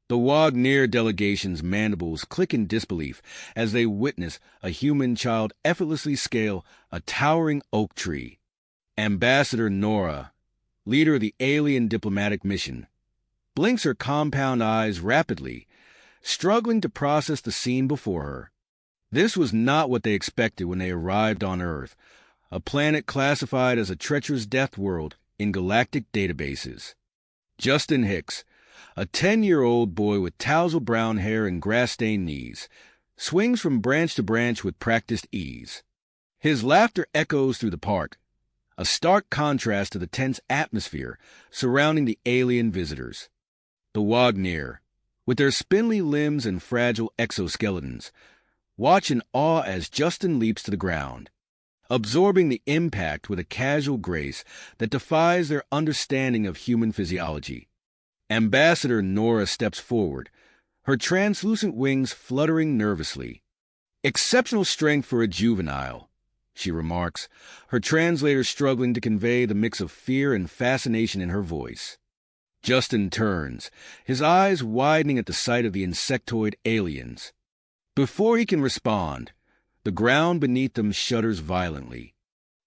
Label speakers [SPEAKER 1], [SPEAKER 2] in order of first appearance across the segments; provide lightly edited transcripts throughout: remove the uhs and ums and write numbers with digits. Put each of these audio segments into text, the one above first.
[SPEAKER 1] The Wagner delegation's mandibles click in disbelief as they witness a human child effortlessly scale a towering oak tree. Ambassador Nora, leader of the alien diplomatic mission, blinks her compound eyes rapidly, struggling to process the scene before her. This was not what they expected when they arrived on Earth, a planet classified as a treacherous death world in galactic databases. Justin Hicks, a 10-year-old boy with tousle brown hair and grass-stained knees, swings from branch to branch with practiced ease. His laughter echoes through the park, a stark contrast to the tense atmosphere surrounding the alien visitors. The Wagner, with their spindly limbs and fragile exoskeletons, watch in awe as Justin leaps to the ground, absorbing the impact with a casual grace that defies their understanding of human physiology. Ambassador Nora steps forward, her translucent wings fluttering nervously. "Exceptional strength for a juvenile," she remarks, her translator struggling to convey the mix of fear and fascination in her voice. Justin turns, his eyes widening at the sight of the insectoid aliens. Before he can respond, the ground beneath them shudders violently.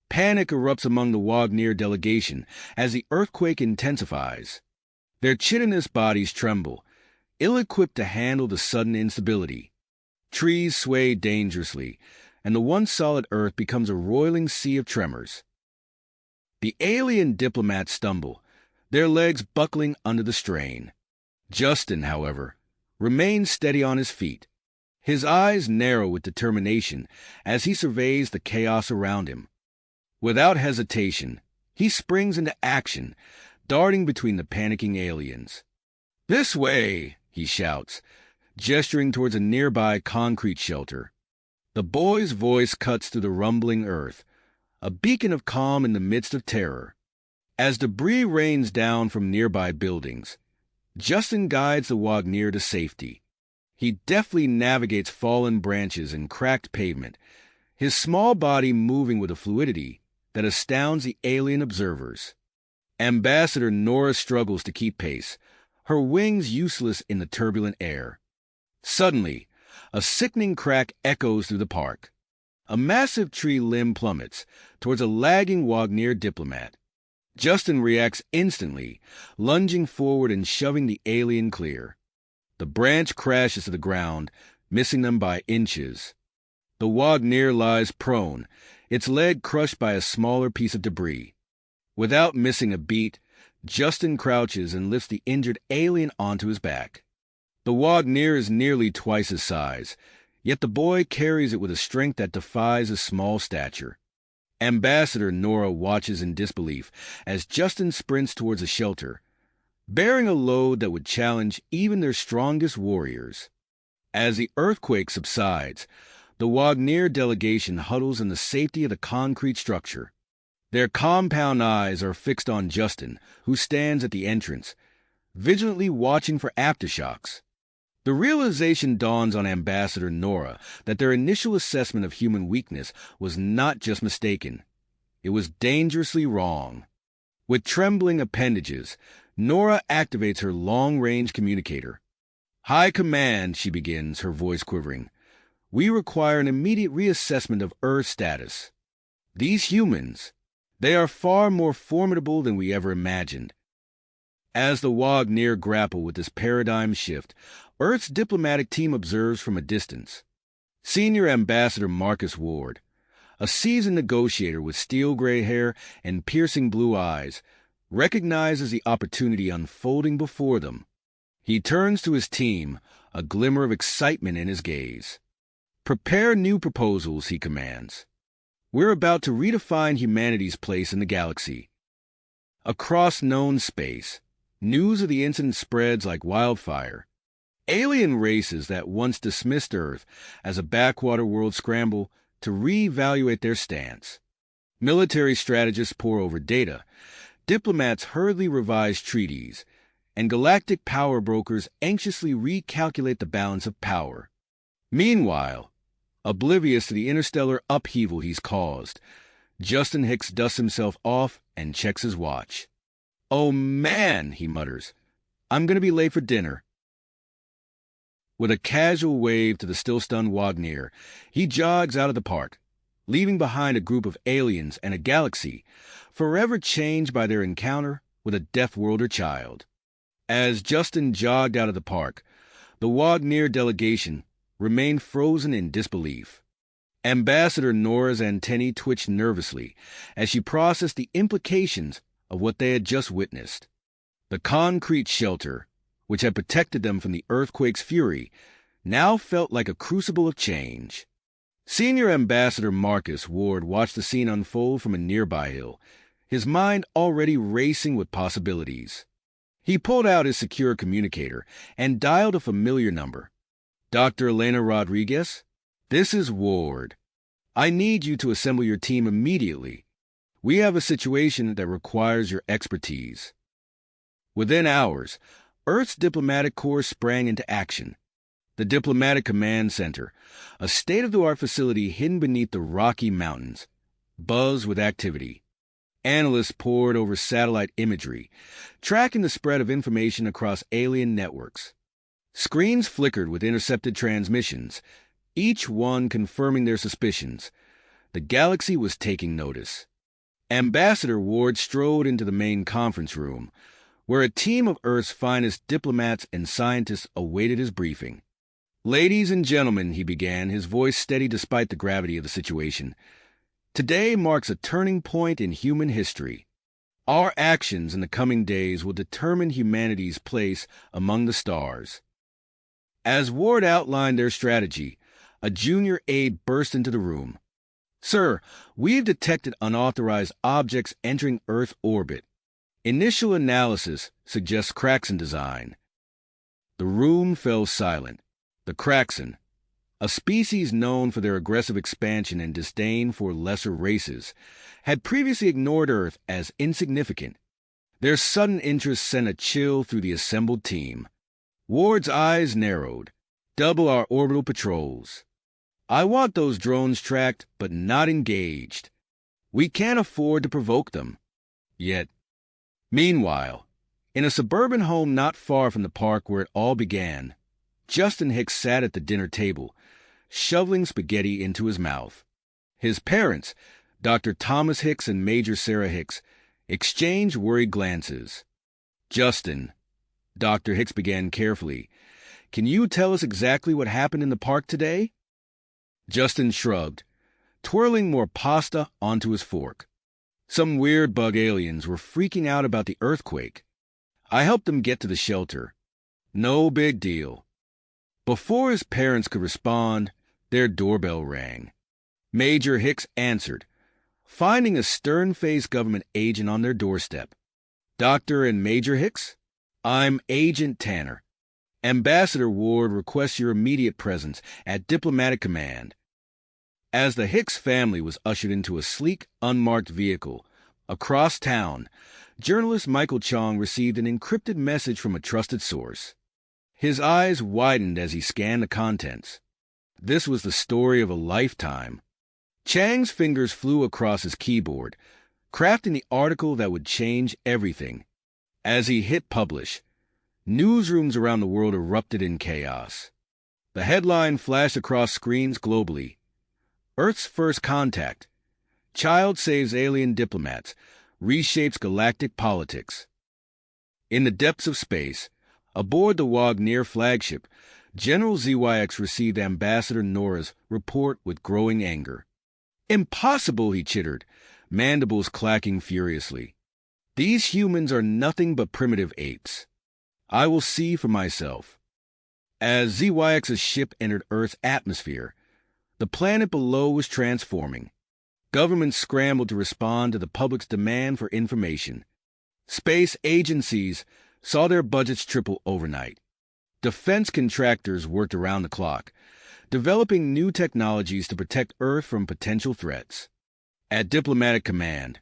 [SPEAKER 1] Panic erupts among the Wagner delegation as the earthquake intensifies. Their chitinous bodies tremble, ill-equipped to handle the sudden instability. Trees sway dangerously, and the once solid earth becomes a roiling sea of tremors. The alien diplomats stumble, their legs buckling under the strain. Justin, however, remains steady on his feet, his eyes narrow with determination as he surveys the chaos around him. Without hesitation, he springs into action, darting between the panicking aliens. "This way!" he shouts, gesturing towards a nearby concrete shelter. The boy's voice cuts through the rumbling earth, a beacon of calm in the midst of terror. As debris rains down from nearby buildings, Justin guides the Wagner to safety. He deftly navigates fallen branches and cracked pavement, his small body moving with a fluidity that astounds the alien observers. Ambassador Nora struggles to keep pace, her wings useless in the turbulent air. Suddenly, a sickening crack echoes through the park. A massive tree limb plummets towards a lagging Wagner diplomat. Justin reacts instantly, lunging forward and shoving the alien clear. The branch crashes to the ground, missing them by inches. The Wagner lies prone, its leg crushed by a smaller piece of debris. Without missing a beat, Justin crouches and lifts the injured alien onto his back. The Wagner is nearly twice his size, yet the boy carries it with a strength that defies his small stature. Ambassador Nora watches in disbelief as Justin sprints towards a shelter, bearing a load that would challenge even their strongest warriors. As the earthquake subsides, the Wagner delegation huddles in the safety of the concrete structure. Their compound eyes are fixed on Justin, who stands at the entrance, vigilantly watching for aftershocks. The realization dawns on Ambassador Nora that their initial assessment of human weakness was not just mistaken. It was dangerously wrong. With trembling appendages, Nora activates her long-range communicator. "High Command," she begins, her voice quivering. "We require an immediate reassessment of Earth status. These humans, they are far more formidable than we ever imagined." As the Wagner grapple with this paradigm shift, Earth's diplomatic team observes from a distance. Senior Ambassador Marcus Ward, a seasoned negotiator with steel-gray hair and piercing blue eyes, recognizes the opportunity unfolding before them. He turns to his team, a glimmer of excitement in his gaze. "Prepare new proposals," he commands. "We're about to redefine humanity's place in the galaxy." Across known space, news of the incident spreads like wildfire. Alien races that once dismissed Earth as a backwater world scramble to reevaluate their stance. Military strategists pore over data, diplomats hurriedly revise treaties, and galactic power brokers anxiously recalculate the balance of power. Meanwhile, oblivious to the interstellar upheaval he's caused, Justin Hicks dusts himself off and checks his watch. "Oh man," he mutters, "I'm going to be late for dinner." With a casual wave to the still-stunned Wagner, he jogs out of the park, leaving behind a group of aliens and a galaxy forever changed by their encounter with a Deathworlder child. As Justin jogged out of the park, the Wagner delegation remained frozen in disbelief. Ambassador Nora's antennae twitched nervously as she processed the implications of what they had just witnessed. The concrete shelter, which had protected them from the earthquake's fury, now felt like a crucible of change. Senior Ambassador Marcus Ward watched the scene unfold from a nearby hill, his mind already racing with possibilities. He pulled out his secure communicator and dialed a familiar number. "Dr. Elena Rodriguez, this is Ward. I need you to assemble your team immediately. We have a situation that requires your expertise." Within hours, Earth's diplomatic corps sprang into action. The Diplomatic Command Center, a state-of-the-art facility hidden beneath the Rocky Mountains, buzzed with activity. Analysts pored over satellite imagery, tracking the spread of information across alien networks. Screens flickered with intercepted transmissions, each one confirming their suspicions. The galaxy was taking notice. Ambassador Ward strode into the main conference room, where a team of Earth's finest diplomats and scientists awaited his briefing. "Ladies and gentlemen," he began, his voice steady despite the gravity of the situation, "today marks a turning point in human history. Our actions in the coming days will determine humanity's place among the stars." As Ward outlined their strategy, a junior aide burst into the room. "Sir, we've detected unauthorized objects entering Earth orbit. Initial analysis suggests Kraxan design." The room fell silent. The Kraxan, a species known for their aggressive expansion and disdain for lesser races, had previously ignored Earth as insignificant. Their sudden interest sent a chill through the assembled team. Ward's eyes narrowed. "Double our orbital patrols. I want those drones tracked, but not engaged. We can't afford to provoke them. Yet." Meanwhile, in a suburban home not far from the park where it all began, Justin Hicks sat at the dinner table, shoveling spaghetti into his mouth. His parents, Dr. Thomas Hicks and Major Sarah Hicks, exchanged worried glances. "Justin," Dr. Hicks began carefully, "can you tell us exactly what happened in the park today?" Justin shrugged, twirling more pasta onto his fork. "Some weird bug aliens were freaking out about the earthquake. I helped them get to the shelter. No big deal." Before his parents could respond, their doorbell rang. Major Hicks answered, finding a stern-faced government agent on their doorstep. "Dr. and Major Hicks? I'm Agent Tanner. Ambassador Ward requests your immediate presence at Diplomatic Command." As the Hicks family was ushered into a sleek, unmarked vehicle, across town, journalist Michael Chong received an encrypted message from a trusted source. His eyes widened as he scanned the contents. This was the story of a lifetime. Chang's fingers flew across his keyboard, crafting the article that would change everything. As he hit publish, newsrooms around the world erupted in chaos. The headline flashed across screens globally. "Earth's First Contact. Child saves alien diplomats, reshapes galactic politics." In the depths of space, aboard the Wagner flagship, General ZYX received Ambassador Nora's report with growing anger. "Impossible," he chittered, mandibles clacking furiously. "These humans are nothing but primitive apes. I will see for myself." As ZYX's ship entered Earth's atmosphere, the planet below was transforming. Governments scrambled to respond to the public's demand for information. Space agencies saw their budgets triple overnight. Defense contractors worked around the clock, developing new technologies to protect Earth from potential threats. At Diplomatic Command,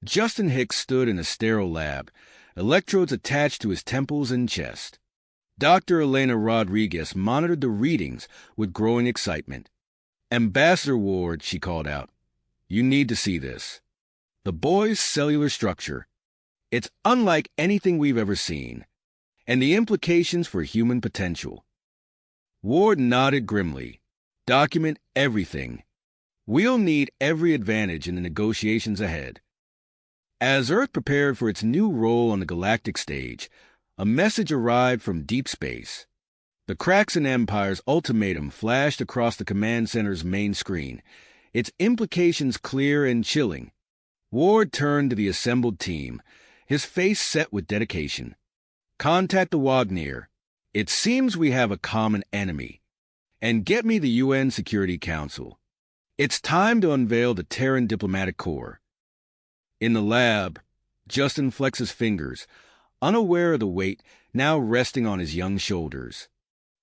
[SPEAKER 1] Justin Hicks stood in a sterile lab, electrodes attached to his temples and chest. Dr. Elena Rodriguez monitored the readings with growing excitement. "Ambassador Ward," she called out, "you need to see this. The boy's cellular structure. It's unlike anything we've ever seen. And the implications for human potential." Ward nodded grimly. Document everything. We'll need every advantage in the negotiations ahead. As Earth prepared for its new role on the galactic stage, a message arrived from deep space. The Kraxan Empire's ultimatum flashed across the command center's main screen, its implications clear and chilling. Ward turned to the assembled team, his face set with dedication. Contact the Wagnir. It seems we have a common enemy. And get me the UN Security Council. It's time to unveil the Terran Diplomatic Corps. In the lab, Justin flexed his fingers, unaware of the weight now resting on his young shoulders.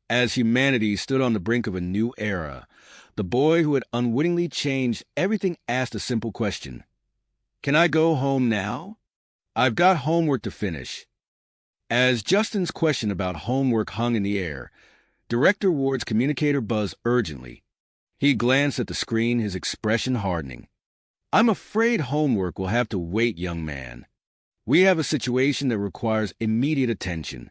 [SPEAKER 1] As humanity stood on the brink of a new era, the boy who had unwittingly changed everything asked a simple question. Can I go home now? I've got homework to finish. As Justin's question about homework hung in the air, Director Ward's communicator buzzed urgently. He glanced at the screen, his expression hardening. I'm afraid homework will have to wait, young man. We have a situation that requires immediate attention.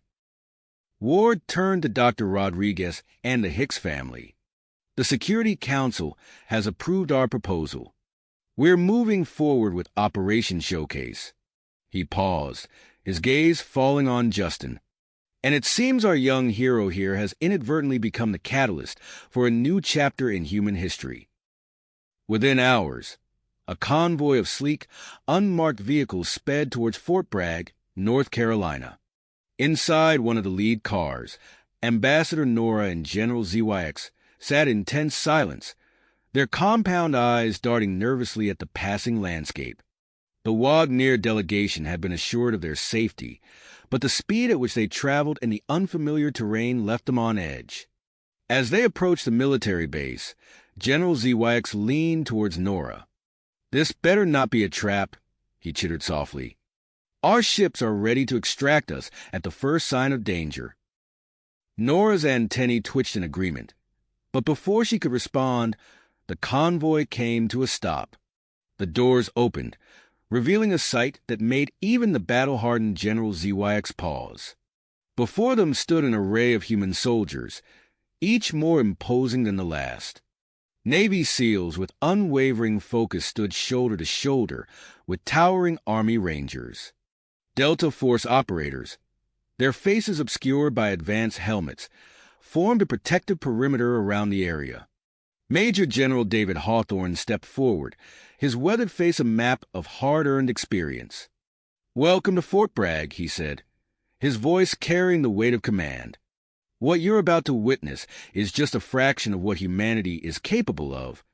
[SPEAKER 1] Ward turned to Dr. Rodriguez and the Hicks family. The Security Council has approved our proposal. We're moving forward with Operation Showcase. He paused, his gaze falling on Justin. And it seems our young hero here has inadvertently become the catalyst for a new chapter in human history. Within hours, a convoy of sleek, unmarked vehicles sped towards Fort Bragg, North Carolina. Inside one of the lead cars, Ambassador Nora and General ZYX sat in tense silence, their compound eyes darting nervously at the passing landscape. The Wagnir delegation had been assured of their safety, but the speed at which they traveled in the unfamiliar terrain left them on edge. As they approached the military base, General ZYX leaned towards Nora. This better not be a trap, he chittered softly. Our ships are ready to extract us at the first sign of danger. Nora's antennae twitched in agreement, but before she could respond, the convoy came to a stop. The doors opened, revealing a sight that made even the battle-hardened General ZYX pause. Before them stood an array of human soldiers, each more imposing than the last. Navy SEALs with unwavering focus stood shoulder to shoulder with towering Army Rangers. Delta Force operators, their faces obscured by advanced helmets, formed a protective perimeter around the area. Major General David Hawthorne stepped forward, his weathered face a map of hard-earned experience. Welcome to Fort Bragg, he said, his voice carrying the weight of command. What you're about to witness is just a fraction of what humanity is capable of.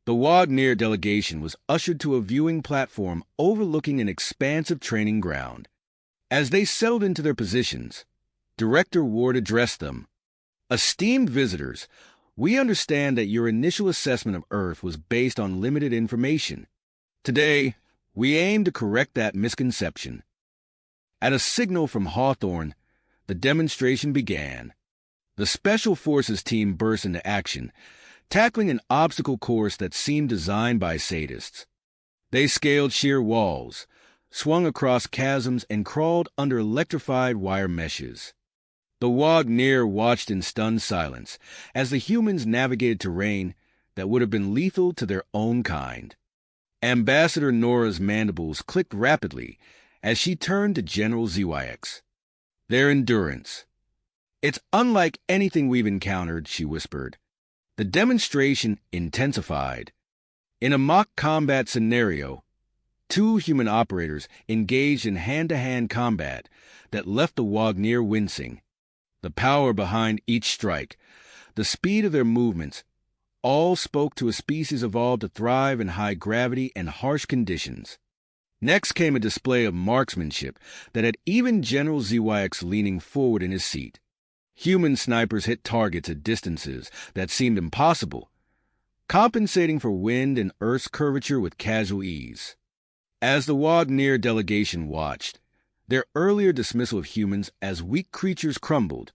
[SPEAKER 1] The Wagnir delegation was ushered to a viewing platform overlooking an expansive training ground. As they settled into their positions, Director Ward addressed them. Esteemed visitors, we understand that your initial assessment of Earth was based on limited information. Today, we aim to correct that misconception. At a signal from Hawthorne, the demonstration began. The Special Forces team burst into action, tackling an obstacle course that seemed designed by sadists. They scaled sheer walls, swung across chasms, and crawled under electrified wire meshes. The Wagnir watched in stunned silence as the humans navigated terrain that would have been lethal to their own kind. Ambassador Nora's mandibles clicked rapidly as she turned to General ZYX. Their endurance. It's unlike anything we've encountered, she whispered. The demonstration intensified. In a mock combat scenario, 2 human operators engaged in hand-to-hand combat that left the Wagnir wincing. The power behind each strike, the speed of their movements, all spoke to a species evolved to thrive in high gravity and harsh conditions. Next came a display of marksmanship that had even General ZYX leaning forward in his seat. Human snipers hit targets at distances that seemed impossible, compensating for wind and Earth's curvature with casual ease. As the Wagnir delegation watched, their earlier dismissal of humans as weak creatures crumbled.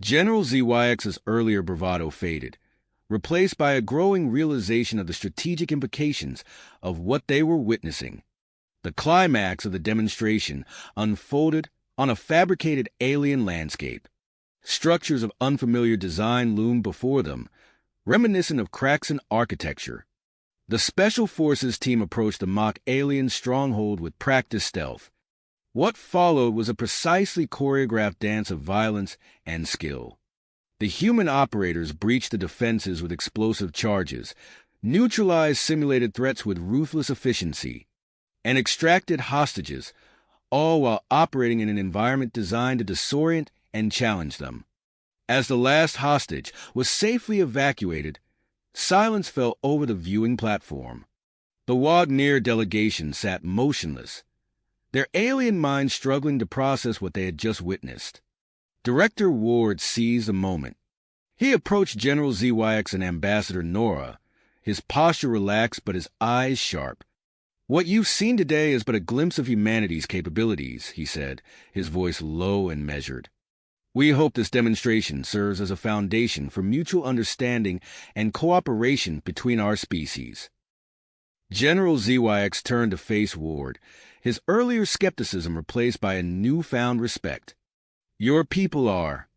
[SPEAKER 1] General ZYX's earlier bravado faded, replaced by a growing realization of the strategic implications of what they were witnessing. The climax of the demonstration unfolded on a fabricated alien landscape. Structures of unfamiliar design loomed before them, reminiscent of Kraxan architecture. The Special Forces team approached the mock alien stronghold with practiced stealth. What followed was a precisely choreographed dance of violence and skill. The human operators breached the defenses with explosive charges, neutralized simulated threats with ruthless efficiency, and extracted hostages, all while operating in an environment designed to disorient and challenge them. As the last hostage was safely evacuated, silence fell over the viewing platform. The Wagner delegation sat motionless, their alien minds struggling to process what they had just witnessed. Director Ward seized the moment. He approached General ZYX and Ambassador Nora, his posture relaxed but his eyes sharp. "What you've seen today is but a glimpse of humanity's capabilities," he said, his voice low and measured. "We hope this demonstration serves as a foundation for mutual understanding and cooperation between our species." General ZYX turned to face Ward, his earlier skepticism replaced by a newfound respect. "Your people are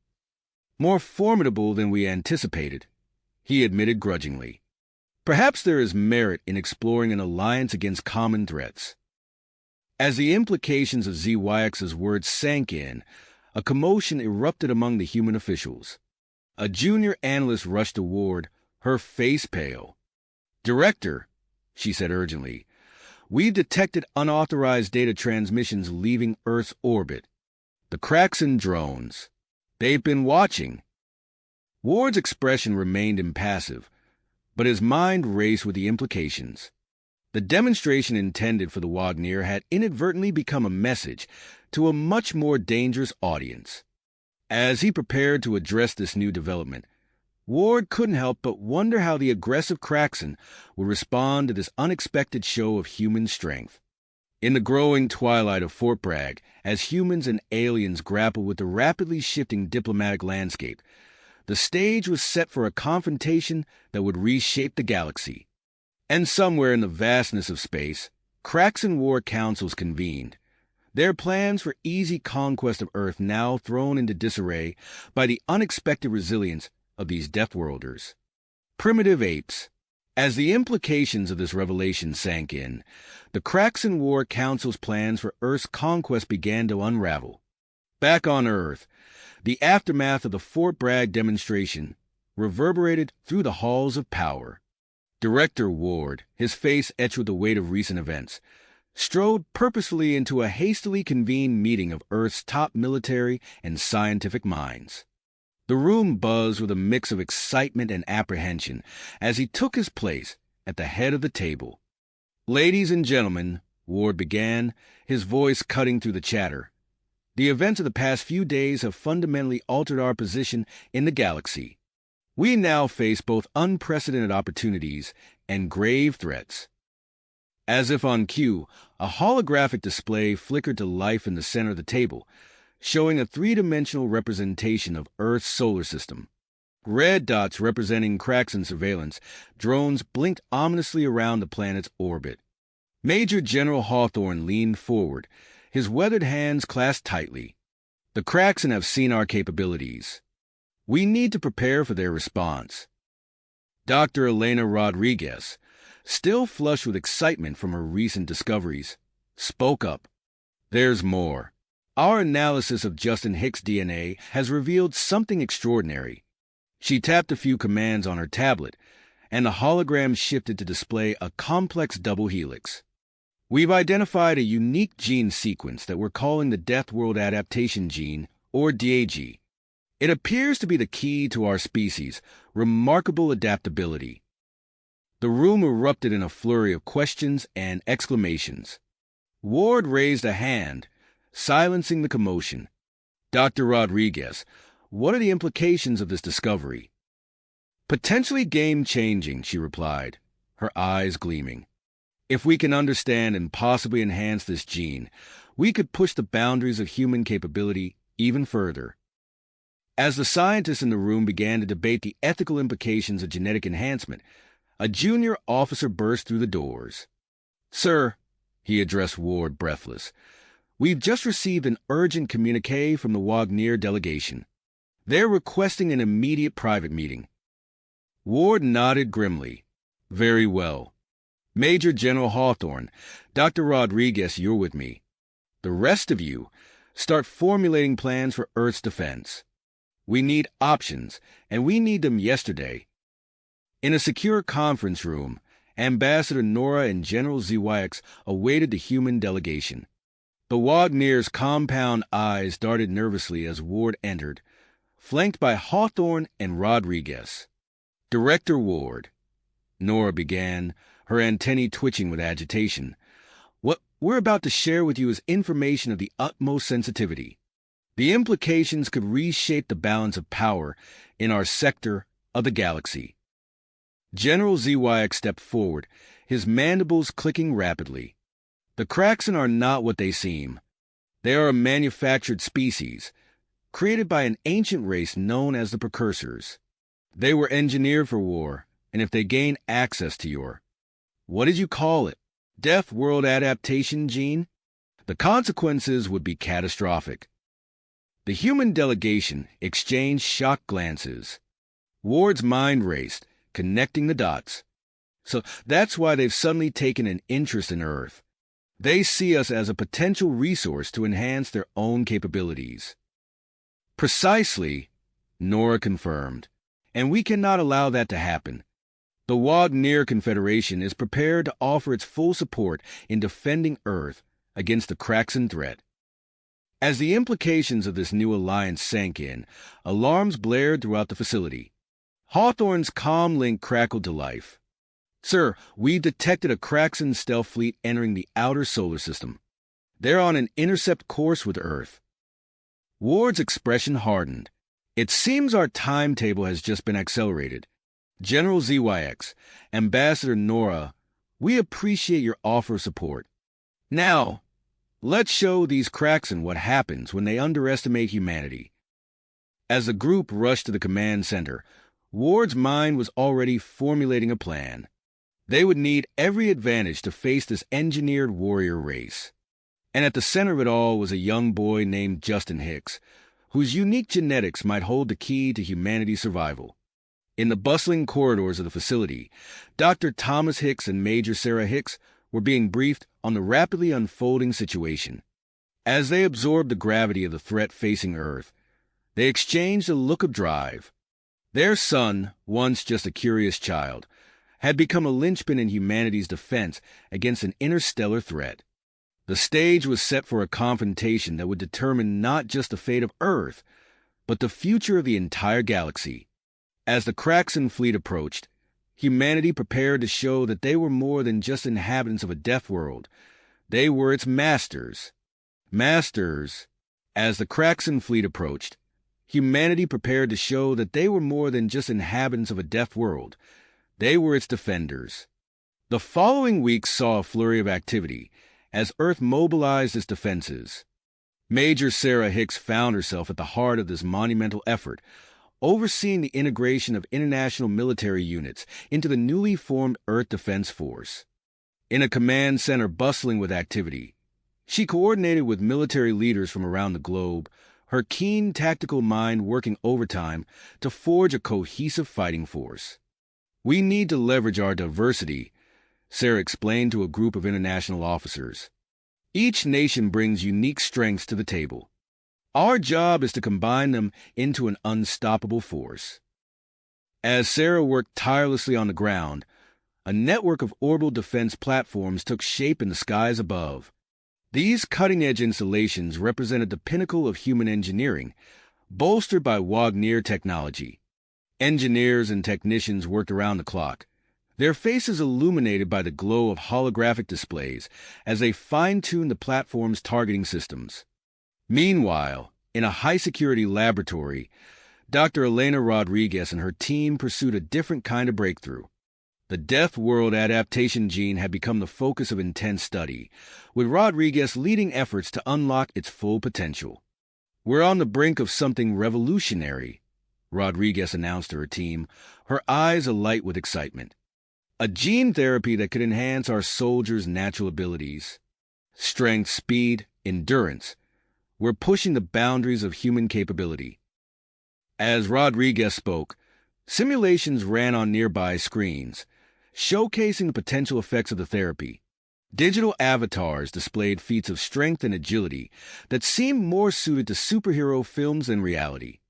[SPEAKER 1] more formidable than we anticipated," he admitted grudgingly. "Perhaps there is merit in exploring an alliance against common threats." As the implications of ZYX's words sank in, a commotion erupted among the human officials. A junior analyst rushed to Ward, her face pale. "Director," she said urgently, "we've detected unauthorized data transmissions leaving Earth's orbit. The Kraxan drones. They've been watching." Ward's expression remained impassive, but his mind raced with the implications. The demonstration intended for the Wagner had inadvertently become a message to a much more dangerous audience. As he prepared to address this new development, Ward couldn't help but wonder how the aggressive Kraxan would respond to this unexpected show of human strength. In the growing twilight of Fort Bragg, as humans and aliens grappled with the rapidly shifting diplomatic landscape, the stage was set for a confrontation that would reshape the galaxy. And somewhere in the vastness of space, Kraxan war councils convened, their plans for easy conquest of Earth now thrown into disarray by the unexpected resilience of these Deathworlders. Primitive apes. As the implications of this revelation sank in, the Kraxan War Council's plans for Earth's conquest began to unravel. Back on Earth, the aftermath of the Fort Bragg demonstration reverberated through the halls of power. Director Ward, his face etched with the weight of recent events, strode purposefully into a hastily convened meeting of Earth's top military and scientific minds. The room buzzed with a mix of excitement and apprehension as he took his place at the head of the table. "Ladies and gentlemen," Ward began, his voice cutting through the chatter, "the events of the past few days have fundamentally altered our position in the galaxy. We now face both unprecedented opportunities and grave threats." As if on cue, a holographic display flickered to life in the center of the table, showing a three-dimensional representation of Earth's solar system. Red dots representing Kraxan surveillance, drones blinked ominously around the planet's orbit. Major General Hawthorne leaned forward, his weathered hands clasped tightly. "The Kraxan have seen our capabilities. We need to prepare for their response." Dr. Elena Rodriguez, still flushed with excitement from her recent discoveries, spoke up. "There's more. Our analysis of Justin Hicks' DNA has revealed something extraordinary." She tapped a few commands on her tablet, and the hologram shifted to display a complex double helix. "We've identified a unique gene sequence that we're calling the Deathworld Adaptation Gene, or DAG. It appears to be the key to our species' remarkable adaptability." The room erupted in a flurry of questions and exclamations. Ward raised a hand, silencing the commotion. "Dr. Rodriguez, what are the implications of this discovery?" "Potentially game-changing," she replied, her eyes gleaming. "If we can understand and possibly enhance this gene, we could push the boundaries of human capability even further." As the scientists in the room began to debate the ethical implications of genetic enhancement, a junior officer burst through the doors. "Sir," he addressed Ward, breathless, "we've just received an urgent communiqué from the Wagner delegation. They're requesting an immediate private meeting. Ward nodded grimly. Very well. Major General Hawthorne, Dr. Rodriguez, you're with me. The rest of you, start formulating plans for Earth's defense. We need options, and we need them yesterday. In a secure conference room, Ambassador Nora and General ZYX awaited the human delegation. The Wagnier's compound eyes darted nervously as Ward entered, flanked by Hawthorne and Rodriguez. Director Ward, Nora began, her antennae twitching with agitation. What we're about to share with you is information of the utmost sensitivity. The implications could reshape the balance of power in our sector of the galaxy. General ZYX stepped forward, his mandibles clicking rapidly. The Kraxan are not what they seem. They are a manufactured species, created by an ancient race known as the Precursors. They were engineered for war, and if they gain access to your, what did you call it, Deathworld adaptation gene, the consequences would be catastrophic. The human delegation exchanged shocked glances. Ward's mind raced, connecting the dots. So that's why they've suddenly taken an interest in Earth. They see us as a potential resource to enhance their own capabilities. Precisely, Nora confirmed, and we cannot allow that to happen. The Wagner Confederation is prepared to offer its full support in defending Earth against the Kraxan threat. As the implications of this new alliance sank in, alarms blared throughout the facility. Hawthorne's comm link crackled to life. Sir, we've detected a Kraxan stealth fleet entering the outer solar system. They're on an intercept course with Earth. Ward's expression hardened. It seems our timetable has just been accelerated. General ZYX, Ambassador Nora, we appreciate your offer of support. Now, let's show these Kraxan what happens when they underestimate humanity. As the group rushed to the command center, Ward's mind was already formulating a plan. They would need every advantage to face this engineered warrior race. And at the center of it all was a young boy named Justin Hicks, whose unique genetics might hold the key to humanity's survival. In the bustling corridors of the facility, Dr. Thomas Hicks and Major Sarah Hicks were being briefed on the rapidly unfolding situation. As they absorbed the gravity of the threat facing Earth, they exchanged a look of drive. Their son, once just a curious child, had become a linchpin in humanity's defense against an interstellar threat. The stage was set for a confrontation that would determine not just the fate of Earth, but the future of the entire galaxy. As the Kraxan fleet approached, humanity prepared to show that they were more than just inhabitants of a death world. They were its masters. Masters. As the Kraxan fleet approached, humanity prepared to show that they were more than just inhabitants of a death world. They were its defenders. The following weeks saw a flurry of activity as Earth mobilized its defenses. Major Sarah Hicks found herself at the heart of this monumental effort, overseeing the integration of international military units into the newly formed Earth Defense Force. In a command center bustling with activity, she coordinated with military leaders from around the globe, her keen tactical mind working overtime to forge a cohesive fighting force. We need to leverage our diversity, Sarah explained to a group of international officers. Each nation brings unique strengths to the table. Our job is to combine them into an unstoppable force. As Sarah worked tirelessly on the ground, a network of orbital defense platforms took shape in the skies above. These cutting-edge installations represented the pinnacle of human engineering, bolstered by Wagner technology. Engineers and technicians worked around the clock, their faces illuminated by the glow of holographic displays as they fine-tuned the platform's targeting systems. Meanwhile, in a high-security laboratory, Dr. Elena Rodriguez and her team pursued a different kind of breakthrough. The Deathworld adaptation gene had become the focus of intense study, with Rodriguez leading efforts to unlock its full potential. We're on the brink of something revolutionary, Rodriguez announced to her team, her eyes alight with excitement. A gene therapy that could enhance our soldiers' natural abilities. Strength, speed, endurance. We're pushing the boundaries of human capability. As Rodriguez spoke, simulations ran on nearby screens, showcasing the potential effects of the therapy. Digital avatars displayed feats of strength and agility that seemed more suited to superhero films than reality.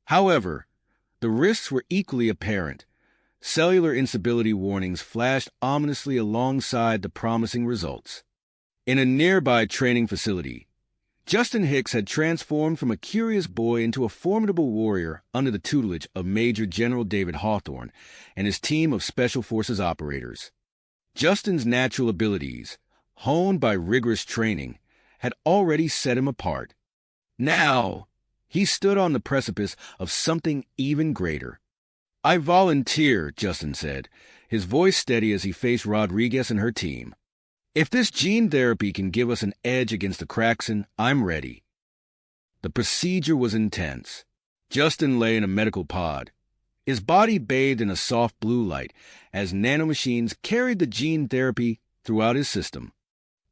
[SPEAKER 1] However, the risks were equally apparent. Cellular instability warnings flashed ominously alongside the promising results. In a nearby training facility, Justin Hicks had transformed from a curious boy into a formidable warrior under the tutelage of Major General David Hawthorne and his team of Special Forces operators. Justin's natural abilities, honed by rigorous training, had already set him apart. Now, he stood on the precipice of something even greater. "I volunteer," Justin said, his voice steady as he faced Rodriguez and her team. "If this gene therapy can give us an edge against the Kraxen, I'm ready." The procedure was intense. Justin lay in a medical pod, his body bathed in a soft blue light as nanomachines carried the gene therapy throughout his system.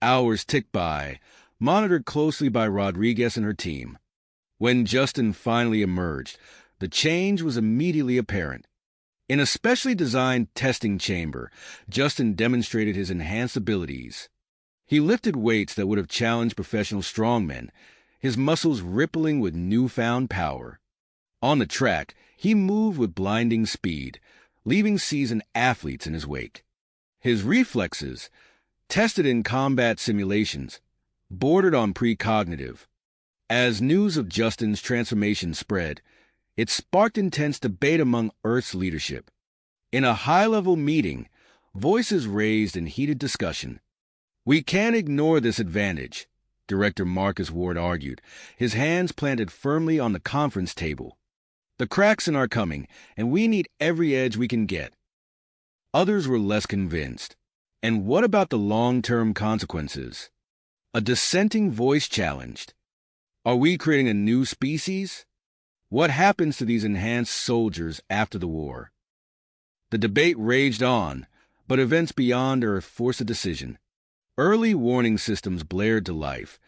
[SPEAKER 1] Hours ticked by, monitored closely by Rodriguez and her team. When Justin finally emerged, the change was immediately apparent. In a specially designed testing chamber, Justin demonstrated his enhanced abilities. He lifted weights that would have challenged professional strongmen, his muscles rippling with newfound power. On the track, he moved with blinding speed, leaving seasoned athletes in his wake. His reflexes, tested in combat simulations, bordered on precognitive. As news of Justin's transformation spread, it sparked intense debate among Earth's leadership. In a high-level meeting, voices raised in heated discussion. "We can't ignore this advantage," Director Marcus Ward argued, his hands planted firmly on the conference table. "The Kraxen are coming, and we need every edge we can get." Others were less convinced. "And what about the long-term consequences?" A dissenting voice challenged. "Are we creating a new species? What happens to these enhanced soldiers after the war?" The debate raged on, but events beyond Earth forced a decision. Early warning systems blared to life,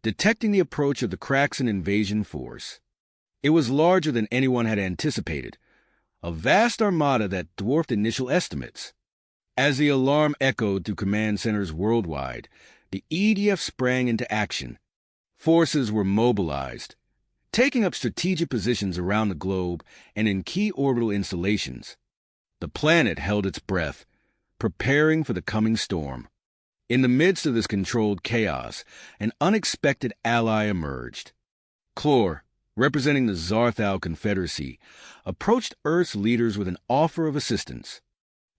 [SPEAKER 1] detecting the approach of the Kraxen invasion force. It was larger than anyone had anticipated, a vast armada that dwarfed initial estimates. As the alarm echoed through command centers worldwide, the EDF sprang into action. Forces were mobilized, taking up strategic positions around the globe and in key orbital installations. The planet held its breath, preparing for the coming storm. In the midst of this controlled chaos, an unexpected ally emerged. Clor, representing the Zarthal Confederacy, approached Earth's leaders with an offer of assistance.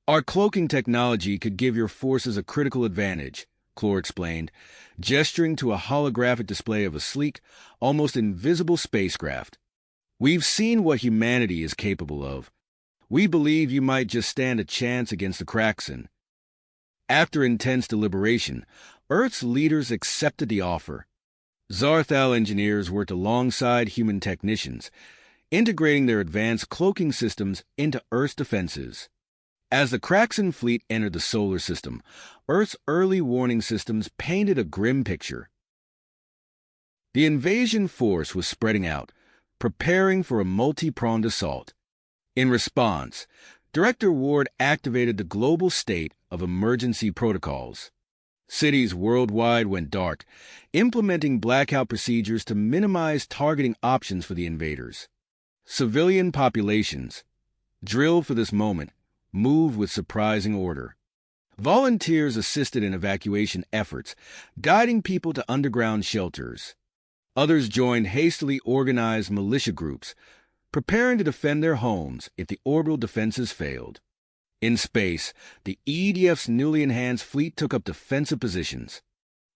[SPEAKER 1] "Our cloaking technology could give your forces a critical advantage," Clor explained, gesturing to a holographic display of a sleek, almost invisible spacecraft. "We've seen what humanity is capable of. We believe you might just stand a chance against the Kraxen." After intense deliberation, Earth's leaders accepted the offer. Zarthal engineers worked alongside human technicians, integrating their advanced cloaking systems into Earth's defenses. As the Kraxen fleet entered the solar system, Earth's early warning systems painted a grim picture. The invasion force was spreading out, preparing for a multi-pronged assault. In response, Director Ward activated the global state of emergency protocols. Cities worldwide went dark, implementing blackout procedures to minimize targeting options for the invaders. Civilian populations, drilled for this moment, moved with surprising order. Volunteers assisted in evacuation efforts, guiding people to underground shelters. Others joined hastily organized militia groups, preparing to defend their homes if the orbital defenses failed. In space, the EDF's newly enhanced fleet took up defensive positions.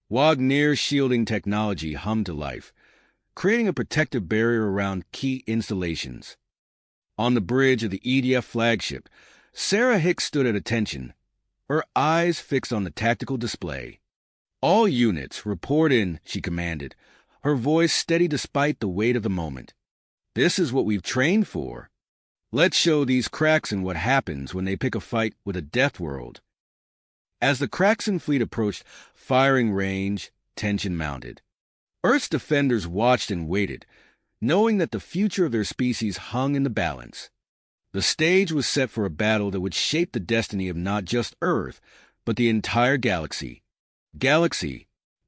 [SPEAKER 1] Wagnir's shielding technology hummed to life, creating a protective barrier around key installations. On the bridge of the EDF flagship, Sarah Hicks stood at attention, her eyes fixed on the tactical display. "All units, report in," she commanded, her voice steady despite the weight of the moment. "This is what we've trained for. Let's show these Kraxen what happens when they pick a fight with a Deathworld." As the Kraxen fleet approached firing range, tension mounted. Earth's defenders watched and waited, knowing that the future of their species hung in the balance. The stage was set for a battle that would shape the destiny of not just Earth, but the entire galaxy.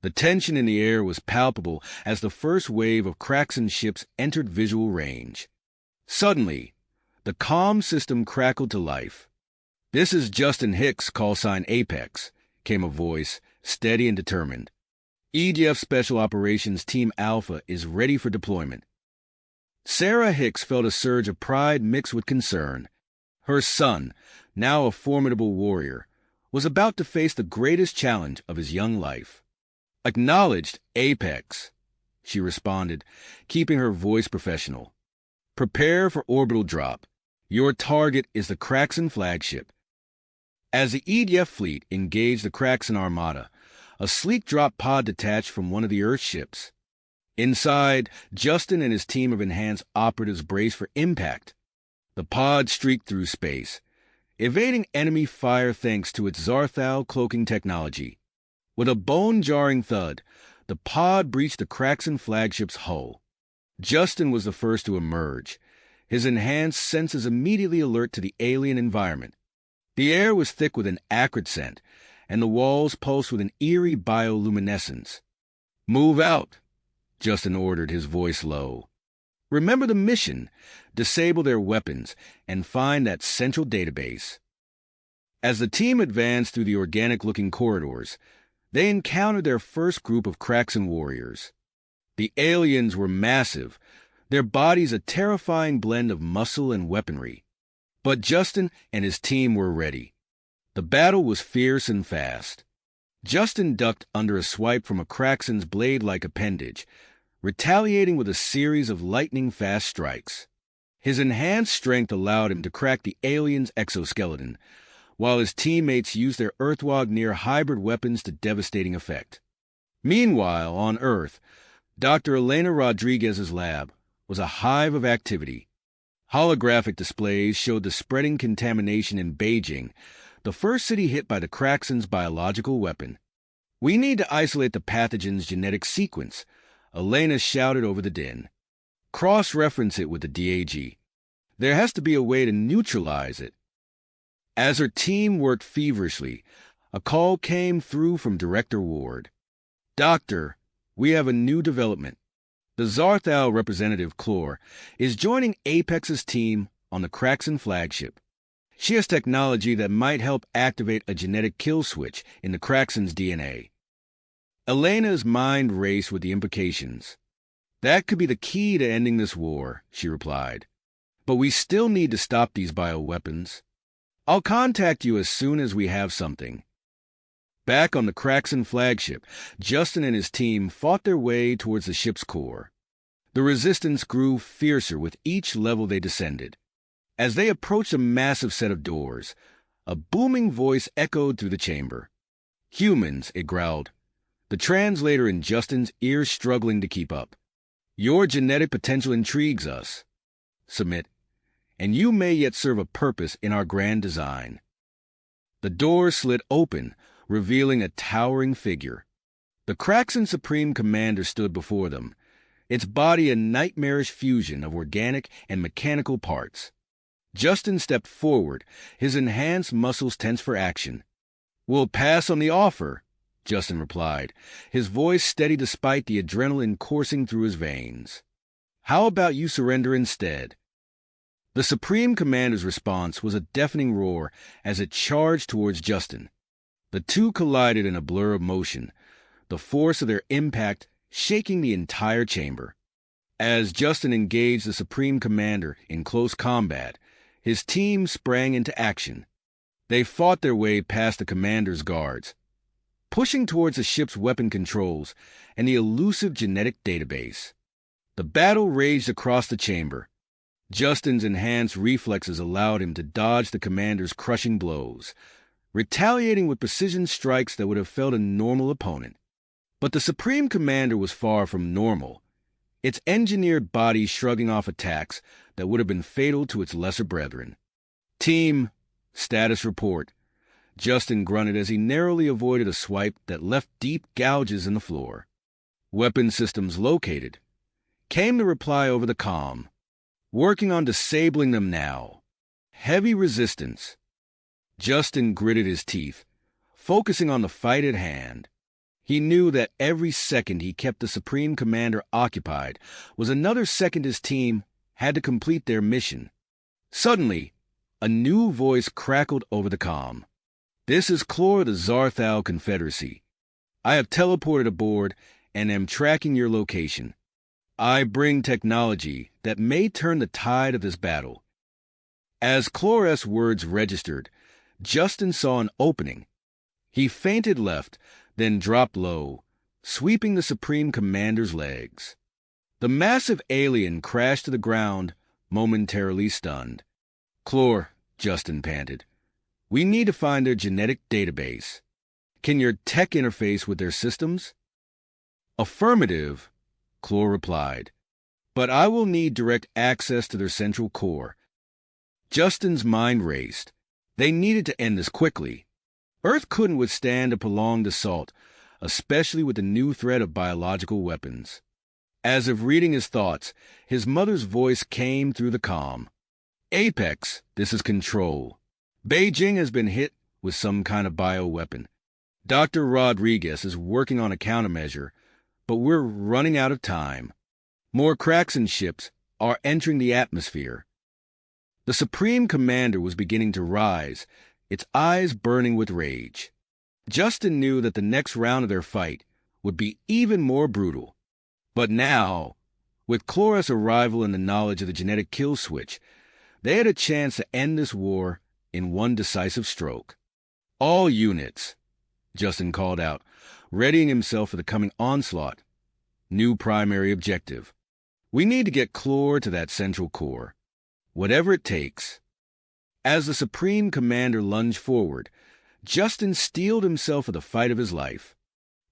[SPEAKER 1] The tension in the air was palpable as the first wave of Kraxan ships entered visual range. Suddenly, the comm system crackled to life. "This is Justin Hicks, callsign Apex," came a voice, steady and determined. "EDF Special Operations Team Alpha is ready for deployment." Sarah Hicks felt a surge of pride mixed with concern. Her son, now a formidable warrior, was about to face the greatest challenge of his young life. "Acknowledged, Apex," she responded, keeping her voice professional. "Prepare for orbital drop. Your target is the Kraxan flagship." As the EDF fleet engaged the Kraxan armada, a sleek drop pod detached from one of the Earth ships. Inside, Justin and his team of enhanced operatives braced for impact. The pod streaked through space, evading enemy fire thanks to its Zarthal cloaking technology. With a bone-jarring thud, the pod breached the Kraxan flagship's hull. Justin was the first to emerge, his enhanced senses immediately alert to the alien environment. The air was thick with an acrid scent, and the walls pulsed with an eerie bioluminescence. "Move out," Justin ordered, his voice low. "Remember the mission, disable their weapons, and find that central database." As the team advanced through the organic-looking corridors, they encountered their first group of Kraxan warriors. The aliens were massive, their bodies a terrifying blend of muscle and weaponry. But Justin and his team were ready. The battle was fierce and fast. Justin ducked under a swipe from a Kraxan's blade-like appendage, retaliating with a series of lightning-fast strikes. His enhanced strength allowed him to crack the alien's exoskeleton, while his teammates used their Earthwog-near hybrid weapons to devastating effect. Meanwhile, on Earth, Dr. Elena Rodriguez's lab was a hive of activity. Holographic displays showed the spreading contamination in Beijing, the first city hit by the Kraxan's biological weapon. "We need to isolate the pathogen's genetic sequence," Elena shouted over the din. "Cross-reference it with the DAG. There has to be a way to neutralize it." As her team worked feverishly, a call came through from Director Ward. "Doctor, we have a new development. The Zarthal representative, Clore, is joining Apex's team on the Kraxan flagship. She has technology that might help activate a genetic kill switch in the Kraxan's DNA." Elena's mind raced with the implications. "That could be the key to ending this war," she replied. "But we still need to stop these bioweapons. I'll contact you as soon as we have something." Back on the Kraxan flagship, Justin and his team fought their way towards the ship's core. The resistance grew fiercer with each level they descended. As they approached a massive set of doors, a booming voice echoed through the chamber. "Humans," it growled, the translator in Justin's ears struggling to keep up. "Your genetic potential intrigues us. Submit, and you may yet serve a purpose in our grand design." The door slid open, revealing a towering figure. The Kraxan Supreme Commander stood before them, its body a nightmarish fusion of organic and mechanical parts. Justin stepped forward, his enhanced muscles tense for action. "We'll pass on the offer," Justin replied, his voice steady despite the adrenaline coursing through his veins. "How about you surrender instead?" The Supreme Commander's response was a deafening roar as it charged towards Justin. The two collided in a blur of motion, the force of their impact shaking the entire chamber. As Justin engaged the Supreme Commander in close combat, his team sprang into action. They fought their way past the commander's guards, pushing towards the ship's weapon controls and the elusive genetic database. The battle raged across the chamber. Justin's enhanced reflexes allowed him to dodge the commander's crushing blows, retaliating with precision strikes that would have felled a normal opponent. But the Supreme Commander was far from normal, its engineered body shrugging off attacks that would have been fatal to its lesser brethren. "Team, status report," Justin grunted as he narrowly avoided a swipe that left deep gouges in the floor. "Weapon systems located. Came the reply over the comm. Working on disabling them now. Heavy resistance. Justin gritted his teeth, focusing on the fight at hand. He knew that every second he kept the Supreme Commander occupied was another second his team had to complete their mission. Suddenly, a new voice crackled over the comm. "This is Clor of the Zarthal Confederacy. I have teleported aboard and am tracking your location. I bring technology that may turn the tide of this battle." As Clor's words registered, Justin saw an opening. He feinted left, then dropped low, sweeping the Supreme Commander's legs. The massive alien crashed to the ground, momentarily stunned. "Clor," Justin panted, "we need to find their genetic database. Can your tech interface with their systems?" "Affirmative," Clor replied, "but I will need direct access to their central core." Justin's mind raced. They needed to end this quickly. Earth couldn't withstand a prolonged assault, especially with the new threat of biological weapons. As if reading his thoughts, his mother's voice came through the comm. "Apex, this is Control. Beijing has been hit with some kind of bioweapon. Dr. Rodriguez is working on a countermeasure, but we're running out of time. More Kraxan ships are entering the atmosphere." The Supreme Commander was beginning to rise, its eyes burning with rage. Justin knew that the next round of their fight would be even more brutal. But now, with Clor's arrival and the knowledge of the genetic kill switch, they had a chance to end this war in one decisive stroke. "All units," Justin called out, readying himself for the coming onslaught. New primary objective. "We need to get Clor to that central core. Whatever it takes." As the Supreme Commander lunged forward, Justin steeled himself for the fight of his life.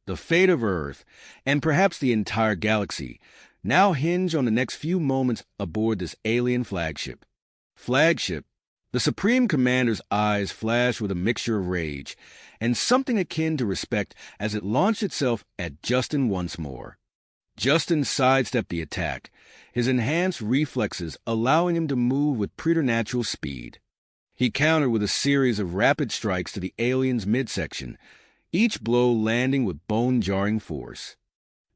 [SPEAKER 1] The fate of Earth, and perhaps the entire galaxy, now hinge on the next few moments aboard this alien flagship. Flagship? The Supreme Commander's eyes flashed with a mixture of rage and something akin to respect as it launched itself at Justin once more. Justin sidestepped the attack, his enhanced reflexes allowing him to move with preternatural speed. He countered with a series of rapid strikes to the alien's midsection, each blow landing with bone-jarring force.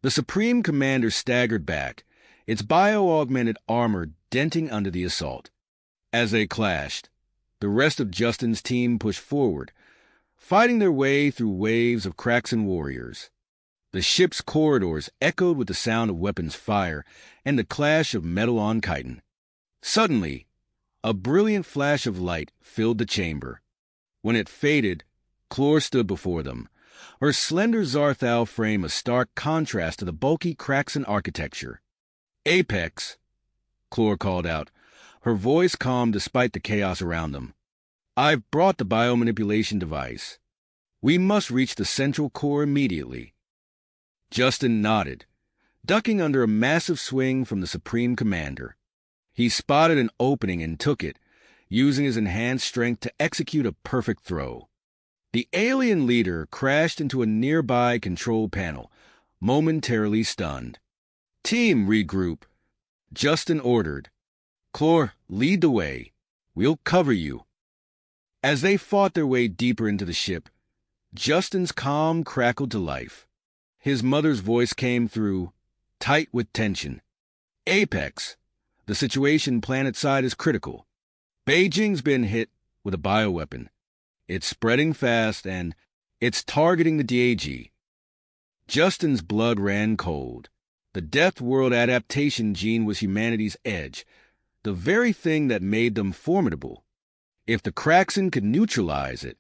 [SPEAKER 1] The Supreme Commander staggered back, its bio-augmented armor denting under the assault. As they clashed, the rest of Justin's team pushed forward, fighting their way through waves of Kraxan warriors. The ship's corridors echoed with the sound of weapons fire and the clash of metal on chitin. Suddenly, a brilliant flash of light filled the chamber. When it faded, Clor stood before them, her slender Zarthal frame a stark contrast to the bulky Kraxan architecture. "Apex," Clor called out, her voice calm despite the chaos around them. "I've brought the biomanipulation device. We must reach the central core immediately." Justin nodded, ducking under a massive swing from the Supreme Commander. He spotted an opening and took it, using his enhanced strength to execute a perfect throw. The alien leader crashed into a nearby control panel, momentarily stunned. "Team, regroup," Justin ordered. "Clor, lead the way. We'll cover you." As they fought their way deeper into the ship, Justin's calm crackled to life. His mother's voice came through, tight with tension. "Apex, the situation planetside is critical. Beijing's been hit with a bioweapon. It's spreading fast, and it's targeting the DAG." Justin's blood ran cold. The Deathworld adaptation gene was humanity's edge, the very thing that made them formidable. If the Kraxan could neutralize it.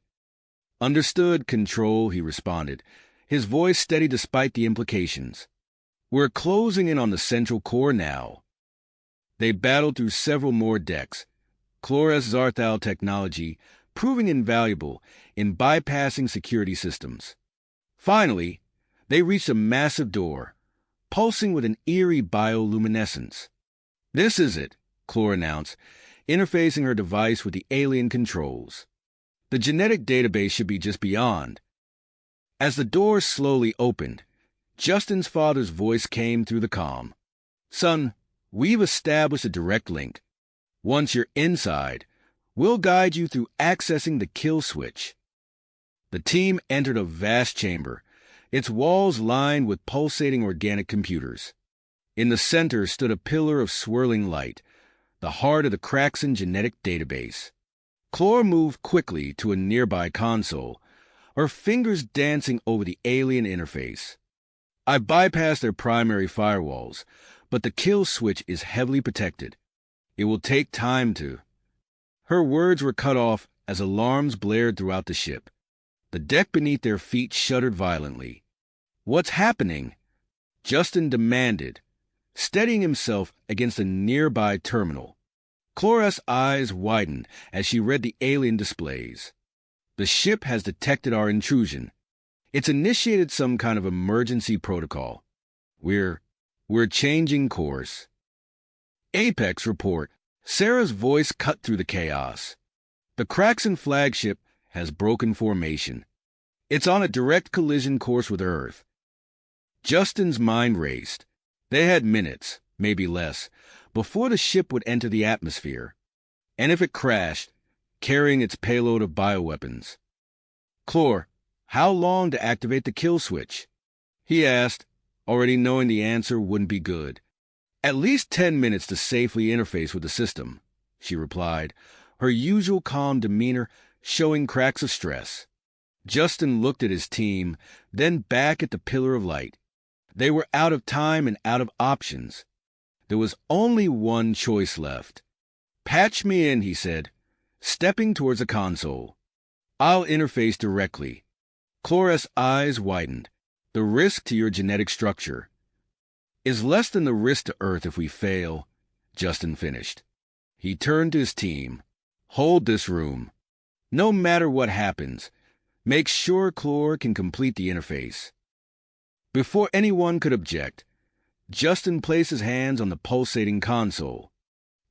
[SPEAKER 1] "Understood, Control," he responded, his voice steady despite the implications. "We're closing in on the central core now." They battled through several more decks, Clor's Zarthal technology proving invaluable in bypassing security systems. Finally, they reached a massive door, pulsing with an eerie bioluminescence. "This is it," Clor announced, interfacing her device with the alien controls. "The genetic database should be just beyond." As the door slowly opened, Justin's father's voice came through the comm. Son, we've established a direct link. Once you're inside, we'll guide you through accessing the kill switch. The team entered a vast chamber, its walls lined with pulsating organic computers. In the center stood a pillar of swirling light, the heart of the Kraxan genetic database. Chlor moved quickly to a nearby console, her fingers dancing over the alien interface. I bypassed their primary firewalls, but the kill switch is heavily protected. It will take time to... Her words were cut off as alarms blared throughout the ship. The deck beneath their feet shuddered violently. What's happening? Justin demanded, steadying himself against a nearby terminal. Chlor's eyes widened as she read the alien displays. The ship has detected our intrusion. It's initiated some kind of emergency protocol. We're changing course. Apex report. Sarah's voice cut through the chaos. The Kraxan flagship has broken formation. It's on a direct collision course with Earth. Justin's mind raced. They had minutes, maybe less, before the ship would enter the atmosphere. And if it crashed, carrying its payload of bioweapons. Chlor, how long to activate the kill switch? He asked, already knowing the answer wouldn't be good. At least 10 minutes to safely interface with the system, she replied, her usual calm demeanor showing cracks of stress. Justin looked at his team, then back at the pillar of light. They were out of time and out of options. There was only one choice left. Patch me in, he said, stepping towards a console. I'll interface directly. Chlor's eyes widened. The risk to your genetic structure is less than the risk to Earth if we fail, Justin finished. He turned to his team. Hold this room. No matter what happens, make sure Chlor can complete the interface. Before anyone could object, Justin placed his hands on the pulsating console.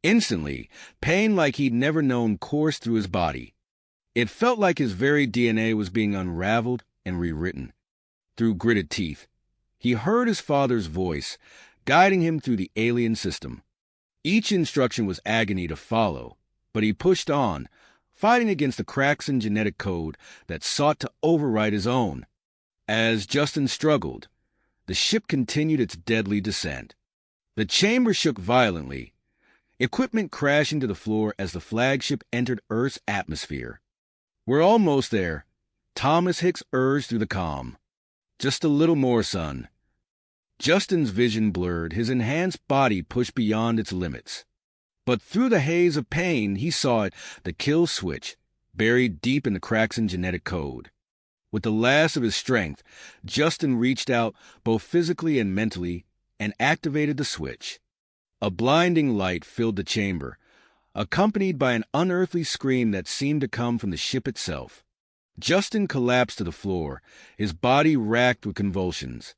[SPEAKER 1] Instantly, pain like he'd never known coursed through his body. It felt like his very DNA was being unraveled and rewritten. Through gritted teeth, he heard his father's voice, guiding him through the alien system. Each instruction was agony to follow, but he pushed on, fighting against the Kraxan genetic code that sought to override his own. As Justin struggled, the ship continued its deadly descent. The chamber shook violently, equipment crashing to the floor as the flagship entered Earth's atmosphere. We're almost there, Thomas Hicks urged through the comm. Just a little more, son. Justin's vision blurred, his enhanced body pushed beyond its limits. But through the haze of pain, he saw it, the kill switch, buried deep in the Kraxan genetic code. With the last of his strength, Justin reached out, both physically and mentally, and activated the switch. A blinding light filled the chamber, accompanied by an unearthly scream that seemed to come from the ship itself. Justin collapsed to the floor, his body racked with convulsions.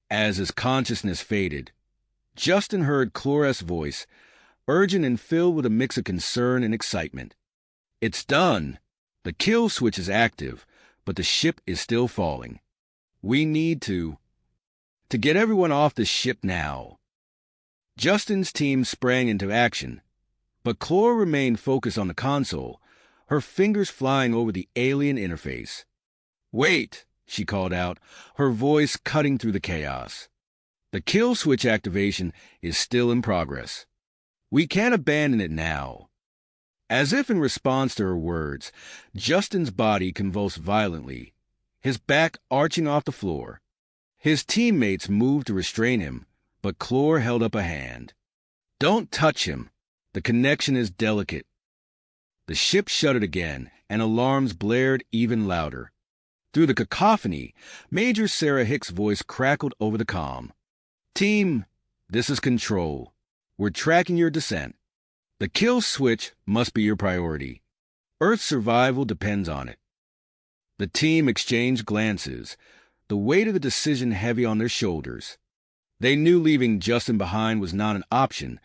[SPEAKER 1] As his consciousness faded, Justin heard Chlor's voice, urgent and filled with a mix of concern and excitement. It's done. The kill switch is active, but the ship is still falling. We need to get everyone off the ship now. Justin's team sprang into action, but Chlor remained focused on the console, her fingers flying over the alien interface. Wait, she called out, her voice cutting through the chaos. The kill switch activation is still in progress. We can't abandon it now. As if in response to her words, Justin's body convulsed violently, his back arching off the floor. His teammates moved to restrain him, but Chlor held up a hand. Don't touch him. The connection is delicate. The ship shuddered again, and alarms blared even louder. Through the cacophony, Major Sarah Hicks' voice crackled over the comm. Team, this is Control. We're tracking your descent. The kill switch must be your priority. Earth's survival depends on it. The team exchanged glances, the weight of the decision heavy on their shoulders. They knew leaving Justin behind was not an option,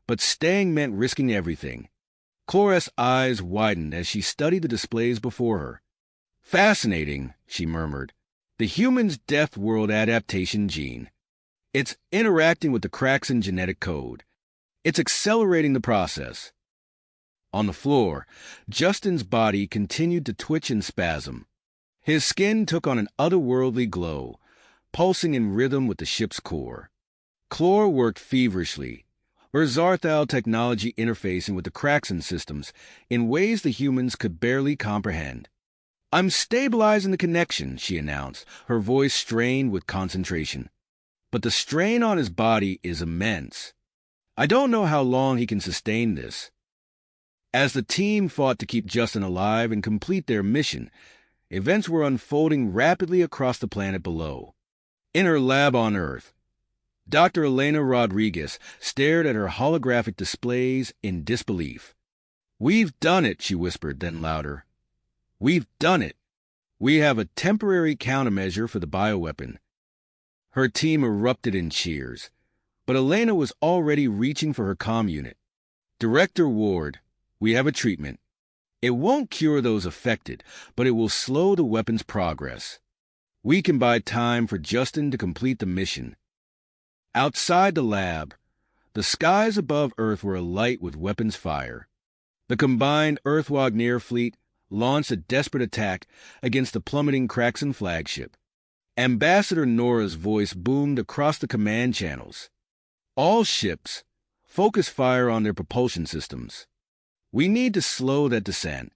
[SPEAKER 1] but staying meant risking everything. Chlor's eyes widened as she studied the displays before her. Fascinating, she murmured. The human's Deathworld adaptation gene. It's interacting with the Kraxan genetic code. It's accelerating the process. On the floor, Justin's body continued to twitch and spasm. His skin took on an otherworldly glow, pulsing in rhythm with the ship's core. Clore worked feverishly, her Zarthal technology interfacing with the Kraxan systems in ways the humans could barely comprehend. "I'm stabilizing the connection," she announced, her voice strained with concentration. "But the strain on his body is immense. I don't know how long he can sustain this." As the team fought to keep Justin alive and complete their mission, events were unfolding rapidly across the planet below. In her lab on Earth, Dr. Elena Rodriguez stared at her holographic displays in disbelief. "We've done it," she whispered, then louder. "We've done it. We have a temporary countermeasure for the bioweapon." Her team erupted in cheers, but Elena was already reaching for her comm unit. "Director Ward, we have a treatment. It won't cure those affected, but it will slow the weapon's progress. We can buy time for Justin to complete the mission." Outside the lab, the skies above Earth were alight with weapons fire. The combined Earth-Wagner fleet launched a desperate attack against the plummeting Kraxan flagship. Ambassador Nora's voice boomed across the command channels. "All ships, focus fire on their propulsion systems. We need to slow that descent."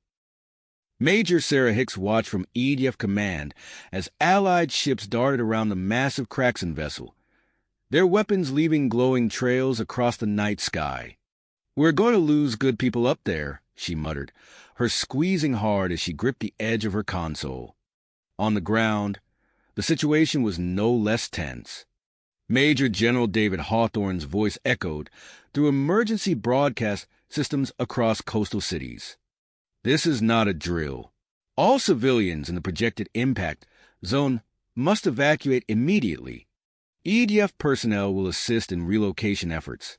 [SPEAKER 1] Major Sarah Hicks watched from EDF Command as Allied ships darted around the massive Kraxan vessel, their weapons leaving glowing trails across the night sky. "We're going to lose good people up there," she muttered, her squeezing hard as she gripped the edge of her console. On the ground, the situation was no less tense. Major General David Hawthorne's voice echoed through emergency broadcast systems across coastal cities. "This is not a drill. All civilians in the projected impact zone must evacuate immediately. EDF personnel will assist in relocation efforts."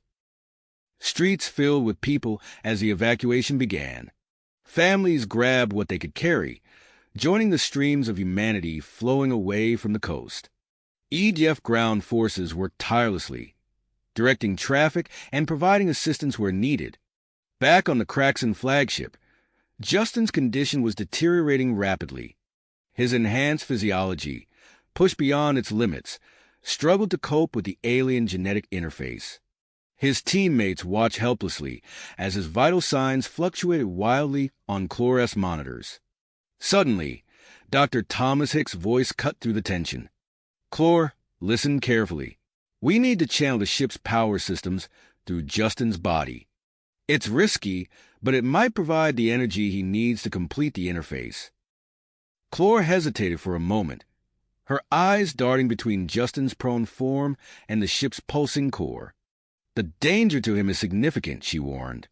[SPEAKER 1] Streets filled with people as the evacuation began. Families grabbed what they could carry, joining the streams of humanity flowing away from the coast. EDF ground forces worked tirelessly, directing traffic and providing assistance where needed. Back on the Kraxan flagship, Justin's condition was deteriorating rapidly. His enhanced physiology, pushed beyond its limits, struggled to cope with the alien genetic interface. His teammates watched helplessly as his vital signs fluctuated wildly on Clore monitors. Suddenly, Dr. Thomas Hicks' voice cut through the tension. "Clore, listen carefully. We need to channel the ship's power systems through Justin's body. It's risky, but it might provide the energy he needs to complete the interface." Clore hesitated for a moment, her eyes darting between Justin's prone form and the ship's pulsing core. "The danger to him is significant," she warned.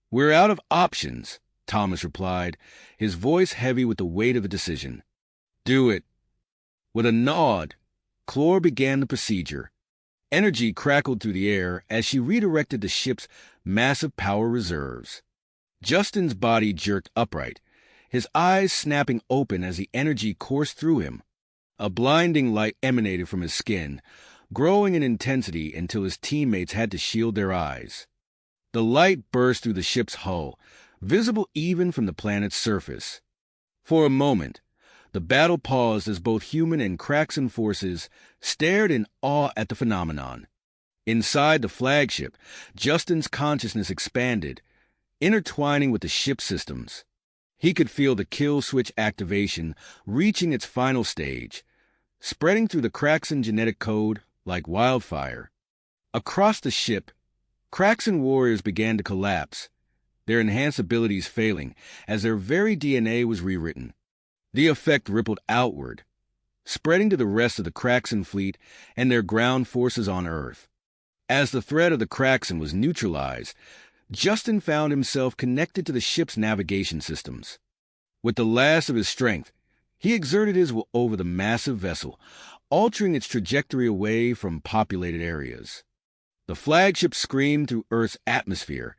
[SPEAKER 1] "We're out of options," Thomas replied, his voice heavy with the weight of a decision. "Do it." With a nod, Clore began the procedure. Energy crackled through the air as she redirected the ship's massive power reserves. Justin's body jerked upright, his eyes snapping open as the energy coursed through him. A blinding light emanated from his skin, growing in intensity until his teammates had to shield their eyes. The light burst through the ship's hull, visible even from the planet's surface. For a moment, the battle paused as both human and Kraxan forces stared in awe at the phenomenon. Inside the flagship, Justin's consciousness expanded, intertwining with the ship's systems. He could feel the kill switch activation reaching its final stage, spreading through the Kraxan genetic code like wildfire. Across the ship, Kraxan warriors began to collapse, their enhanced abilities failing as their very DNA was rewritten. The effect rippled outward, spreading to the rest of the Kraxan fleet and their ground forces on Earth. As the threat of the Kraxan was neutralized, Justin found himself connected to the ship's navigation systems. With the last of his strength, he exerted his will over the massive vessel, altering its trajectory away from populated areas. The flagship screamed through Earth's atmosphere,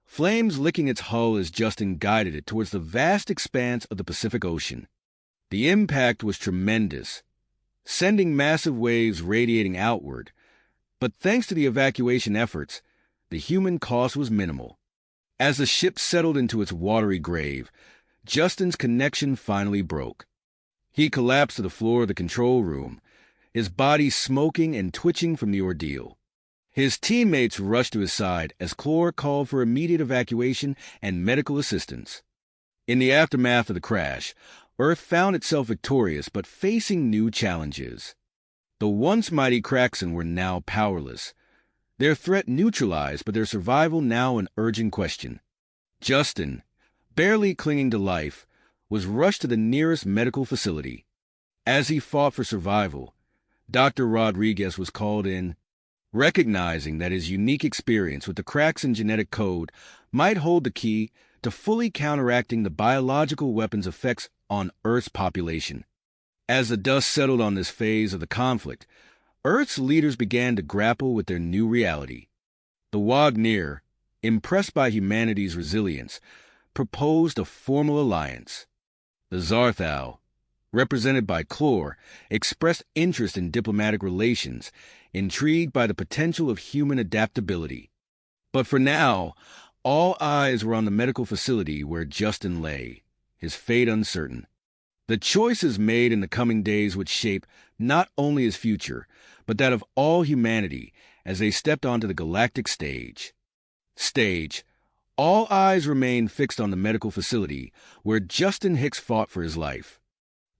[SPEAKER 1] flames licking its hull as Justin guided it towards the vast expanse of the Pacific Ocean. The impact was tremendous, sending massive waves radiating outward, But thanks to the evacuation efforts, the human cost was minimal. As the ship settled into its watery grave, Justin's connection finally broke. He collapsed to the floor of the control room, his body smoking and twitching from the ordeal. His teammates rushed to his side as Clore called for immediate evacuation and medical assistance. In the aftermath of the crash, Earth found itself victorious but facing new challenges. The once mighty Kraxen were now powerless. Their threat neutralized, but their survival now an urgent question. Justin, barely clinging to life, was rushed to the nearest medical facility. As he fought for survival, Dr. Rodriguez was called in, recognizing that his unique experience with the Kraxen genetic code might hold the key to fully counteracting the biological weapon's effects on Earth's population. As the dust settled on this phase of the conflict, Earth's leaders began to grapple with their new reality. The Wagnir, impressed by humanity's resilience, proposed a formal alliance. The Zarthal, represented by Clore, expressed interest in diplomatic relations, intrigued by the potential of human adaptability. But for now, all eyes were on the medical facility where Justin lay, his fate uncertain. The choices made in the coming days would shape not only his future, but that of all humanity as they stepped onto the galactic stage. All eyes remained fixed on the medical facility where Justin Hicks fought for his life.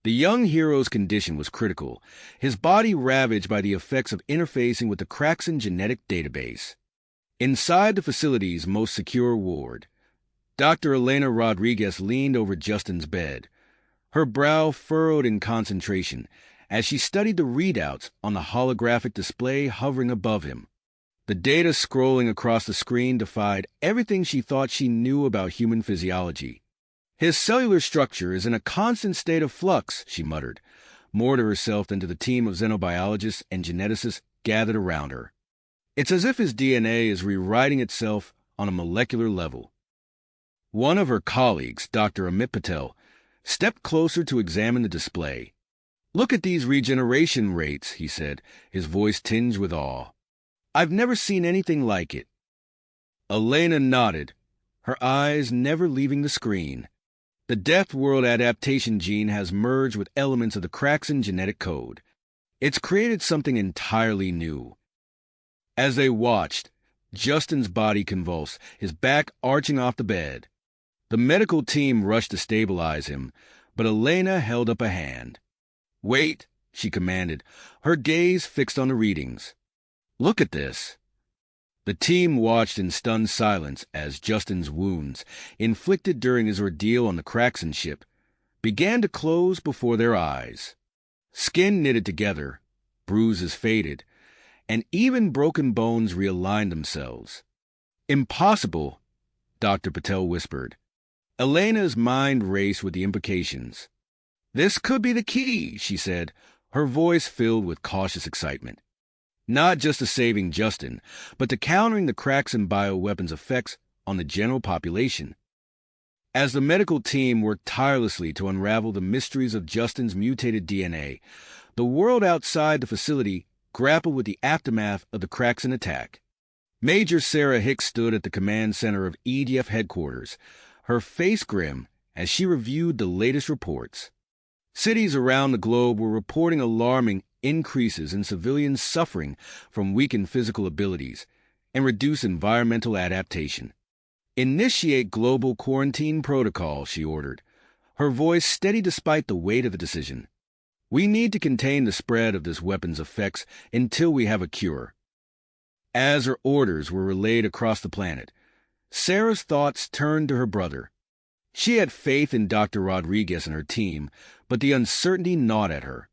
[SPEAKER 1] The young hero's condition was critical, his body ravaged by the effects of interfacing with the Kraxen genetic database. Inside the facility's most secure ward, Dr. Elena Rodriguez leaned over Justin's bed, her brow furrowed in concentration as she studied the readouts on the holographic display hovering above him. The data scrolling across the screen defied everything she thought she knew about human physiology. His cellular structure is in a constant state of flux, she muttered, more to herself than to the team of xenobiologists and geneticists gathered around her. It's as if his DNA is rewriting itself on a molecular level. One of her colleagues, Dr. Amit Patel, stepped closer to examine the display. "Look at these regeneration rates," he said, his voice tinged with awe. "I've never seen anything like it." Elena nodded, her eyes never leaving the screen. The Deathworld adaptation gene has merged with elements of the Kraxen genetic code. It's created something entirely new. As they watched, Justin's body convulsed, his back arching off the bed. The medical team rushed to stabilize him, but Elena held up a hand. "Wait," she commanded, her gaze fixed on the readings. "Look at this." The team watched in stunned silence as Justin's wounds, inflicted during his ordeal on the Kraxen ship, began to close before their eyes. Skin knitted together, bruises faded, and even broken bones realigned themselves. "Impossible," Dr. Patel whispered. Elena's mind raced with the implications. "This could be the key," she said, her voice filled with cautious excitement. Not just to saving Justin, but to countering the Kraxen bioweapons' effects on the general population. As the medical team worked tirelessly to unravel the mysteries of Justin's mutated DNA, the world outside the facility grappled with the aftermath of the Kraxen attack. Major Sarah Hicks stood at the command center of EDF headquarters, her face grim as she reviewed the latest reports. Cities around the globe were reporting alarming increases in civilians suffering from weakened physical abilities and reduced environmental adaptation. "Initiate global quarantine protocol," she ordered, her voice steady despite the weight of the decision. "We need to contain the spread of this weapon's effects until we have a cure." As her orders were relayed across the planet, Sarah's thoughts turned to her brother. She had faith in Dr. Rodriguez and her team, but the uncertainty gnawed at her.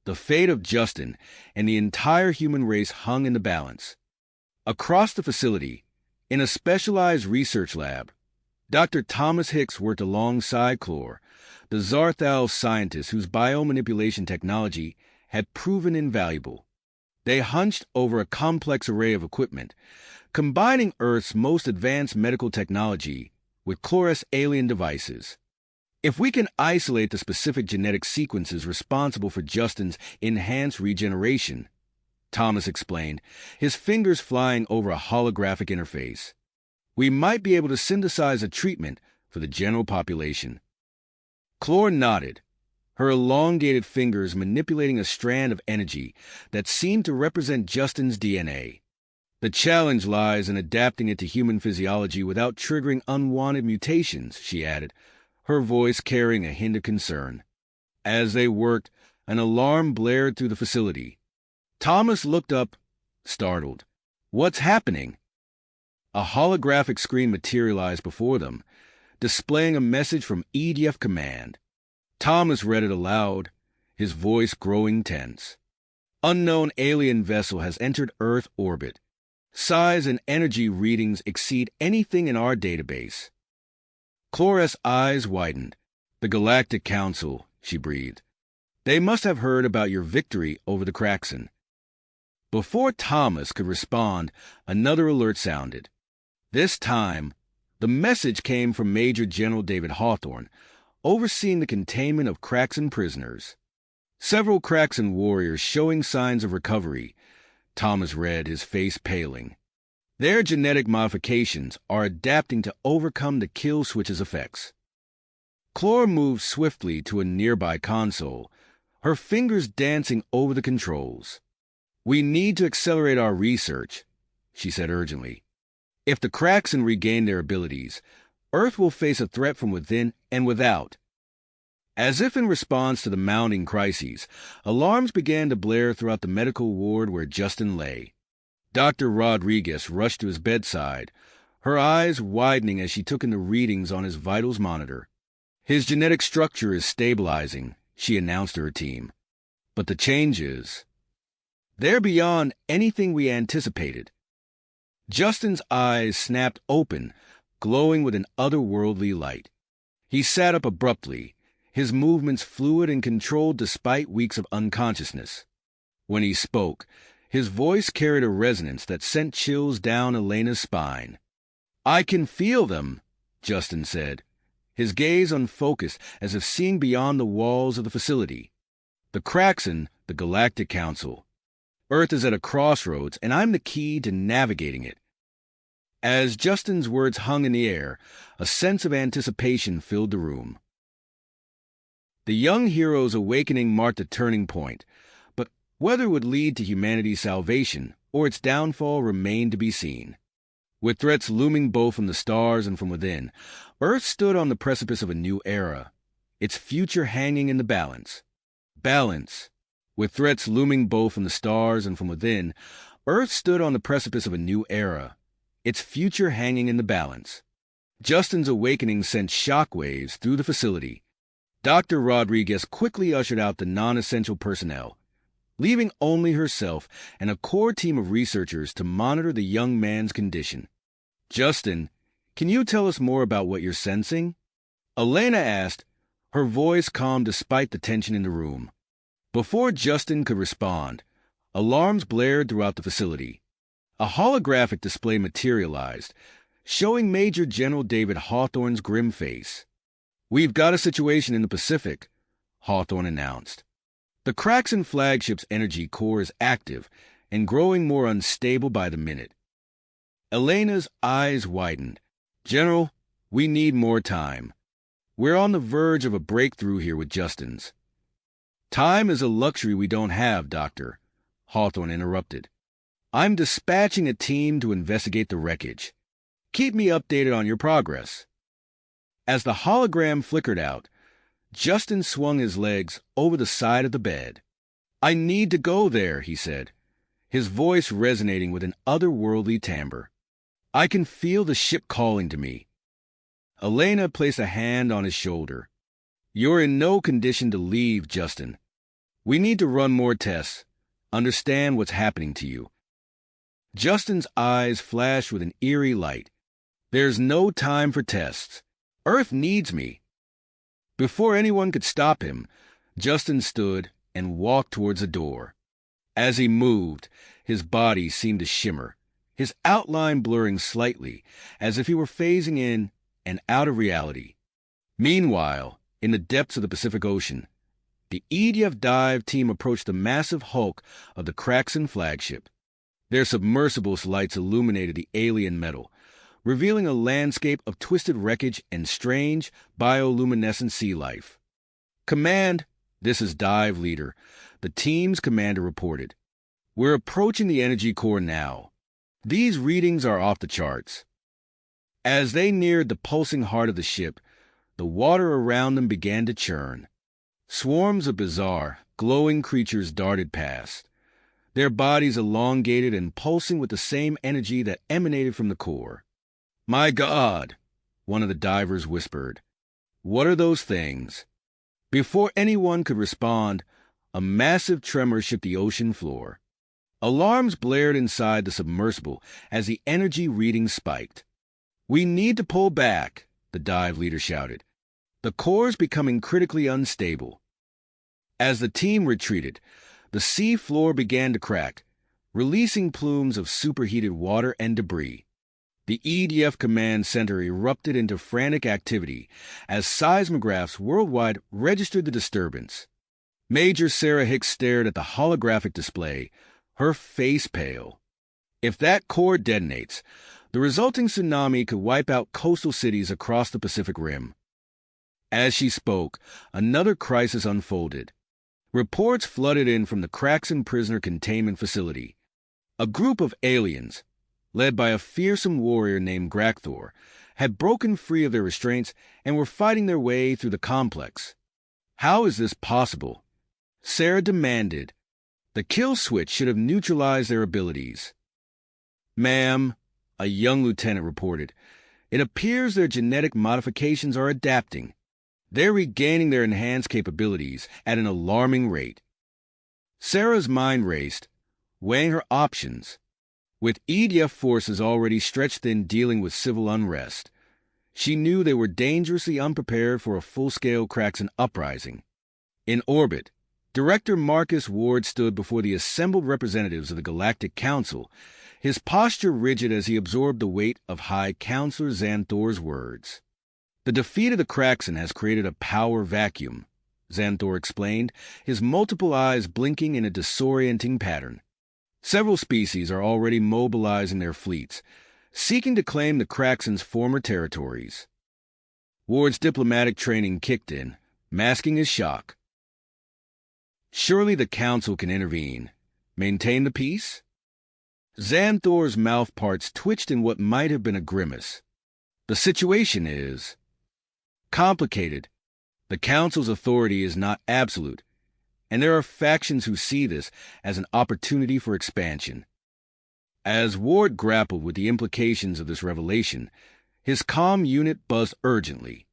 [SPEAKER 1] The fate of Justin and the entire human race hung in the balance. Across the facility, in a specialized research lab, Dr. Thomas Hicks worked alongside Clore, the Zarthal scientist whose biomanipulation technology had proven invaluable. They hunched over a complex array of equipment, combining Earth's most advanced medical technology with Clore's alien devices. "If we can isolate the specific genetic sequences responsible for Justin's enhanced regeneration," Thomas explained, his fingers flying over a holographic interface. We might be able to synthesize a treatment for the general population. Clore nodded, her elongated fingers manipulating a strand of energy that seemed to represent Justin's DNA. The challenge lies in adapting it to human physiology without triggering unwanted mutations, she added, her voice carrying a hint of concern. As they worked, an alarm blared through the facility. Thomas looked up, startled. What's happening? A holographic screen materialized before them, displaying a message from EDF Command. Thomas read it aloud, his voice growing tense. Unknown alien vessel has entered Earth orbit. Size and energy readings exceed anything in our database. Clore's eyes widened. The Galactic Council, she breathed. They must have heard about your victory over the Kraxen. Before Thomas could respond, another alert sounded. This time, the message came from Major General David Hawthorne, overseeing the containment of Kraxen prisoners. Several Kraxen warriors showing signs of recovery. Thomas read, his face paling. Their genetic modifications are adapting to overcome the kill switch's effects. Clore moved swiftly to a nearby console, her fingers dancing over the controls. We need to accelerate our research, she said urgently. If the Kraxen regain their abilities, Earth will face a threat from within and without. As if in response to the mounting crises, alarms began to blare throughout the medical ward where Justin lay. Dr. Rodriguez rushed to his bedside, her eyes widening as she took in the readings on his vitals monitor. His genetic structure is stabilizing, she announced to her team. But the changes, they're beyond anything we anticipated. Justin's eyes snapped open, glowing with an otherworldly light. He sat up abruptly, his movements fluid and controlled despite weeks of unconsciousness. When he spoke, his voice carried a resonance that sent chills down Elena's spine. I can feel them, Justin said, his gaze unfocused as if seeing beyond the walls of the facility. The Kraxen, the Galactic Council. Earth is at a crossroads, and I'm the key to navigating it. As Justin's words hung in the air, a sense of anticipation filled the room. The young hero's awakening marked a turning point, but whether it would lead to humanity's salvation or its downfall remained to be seen. With threats looming both from the stars and from within, Earth stood on the precipice of a new era, its future hanging in the balance. Balance. With threats looming both from the stars and from within, Earth stood on the precipice of a new era, its future hanging in the balance. Justin's awakening sent shockwaves through the facility. Dr. Rodriguez quickly ushered out the non-essential personnel, leaving only herself and a core team of researchers to monitor the young man's condition. Justin, can you tell us more about what you're sensing? Elena asked, her voice calm despite the tension in the room. Before Justin could respond, alarms blared throughout the facility. A holographic display materialized, showing Major General David Hawthorne's grim face. We've got a situation in the Pacific, Hawthorne announced. The Kraxen flagship's energy core is active and growing more unstable by the minute. Elena's eyes widened. General, we need more time. We're on the verge of a breakthrough here with Justin's. Time is a luxury we don't have, Doctor, Hawthorne interrupted. I'm dispatching a team to investigate the wreckage. Keep me updated on your progress. As the hologram flickered out, Justin swung his legs over the side of the bed. I need to go there, he said, his voice resonating with an otherworldly timbre. I can feel the ship calling to me. Elena placed a hand on his shoulder. You're in no condition to leave, Justin. We need to run more tests, understand what's happening to you. Justin's eyes flashed with an eerie light. There's no time for tests. Earth needs me. Before anyone could stop him, Justin stood and walked towards the door. As he moved, his body seemed to shimmer, his outline blurring slightly, as if he were phasing in and out of reality. Meanwhile, in the depths of the Pacific Ocean, The EDF dive team approached the massive hulk of the Kraxan flagship. Their submersibles lights illuminated the alien metal, revealing a landscape of twisted wreckage and strange, bioluminescent sea life. "Command, this is Dive Leader," the team's commander reported. "We're approaching the energy core now. These readings are off the charts." As they neared the pulsing heart of the ship, the water around them began to churn. Swarms of bizarre, glowing creatures darted past, their bodies elongated and pulsing with the same energy that emanated from the core. "My God," one of the divers whispered. "What are those things?" Before anyone could respond, a massive tremor shook the ocean floor. Alarms blared inside the submersible as the energy reading spiked. "We need to pull back," the dive leader shouted. "The core's becoming critically unstable." As the team retreated, the sea floor began to crack, releasing plumes of superheated water and debris. The EDF command center erupted into frantic activity as seismographs worldwide registered the disturbance. Major Sarah Hicks stared at the holographic display, her face pale. If that core detonates, the resulting tsunami could wipe out coastal cities across the Pacific Rim. As she spoke, another crisis unfolded. Reports flooded in from the Kraxan prisoner containment facility. A group of aliens, led by a fearsome warrior named Grakthor, had broken free of their restraints and were fighting their way through the complex. "How is this possible?" Sarah demanded. "The kill switch should have neutralized their abilities." "Ma'am," a young lieutenant reported, "it appears their genetic modifications are adapting. They're regaining their enhanced capabilities at an alarming rate." Sarah's mind raced, weighing her options. With EDF forces already stretched thin dealing with civil unrest, she knew they were dangerously unprepared for a full-scale Kraxan uprising. In orbit, Director Marcus Ward stood before the assembled representatives of the Galactic Council, his posture rigid as he absorbed the weight of High Counselor Xanthor's words. "The defeat of the Kraxan has created a power vacuum," Xanthor explained, his multiple eyes blinking in a disorienting pattern. "Several species are already mobilizing their fleets, seeking to claim the Kraxan's former territories." Ward's diplomatic training kicked in, masking his shock. "Surely the Council can intervene. Maintain the peace?" Xanthor's mouth parts twitched in what might have been a grimace. "The situation is complicated. The Council's authority is not absolute, and there are factions who see this as an opportunity for expansion." As Ward grappled with the implications of this revelation, his comm unit buzzed urgently.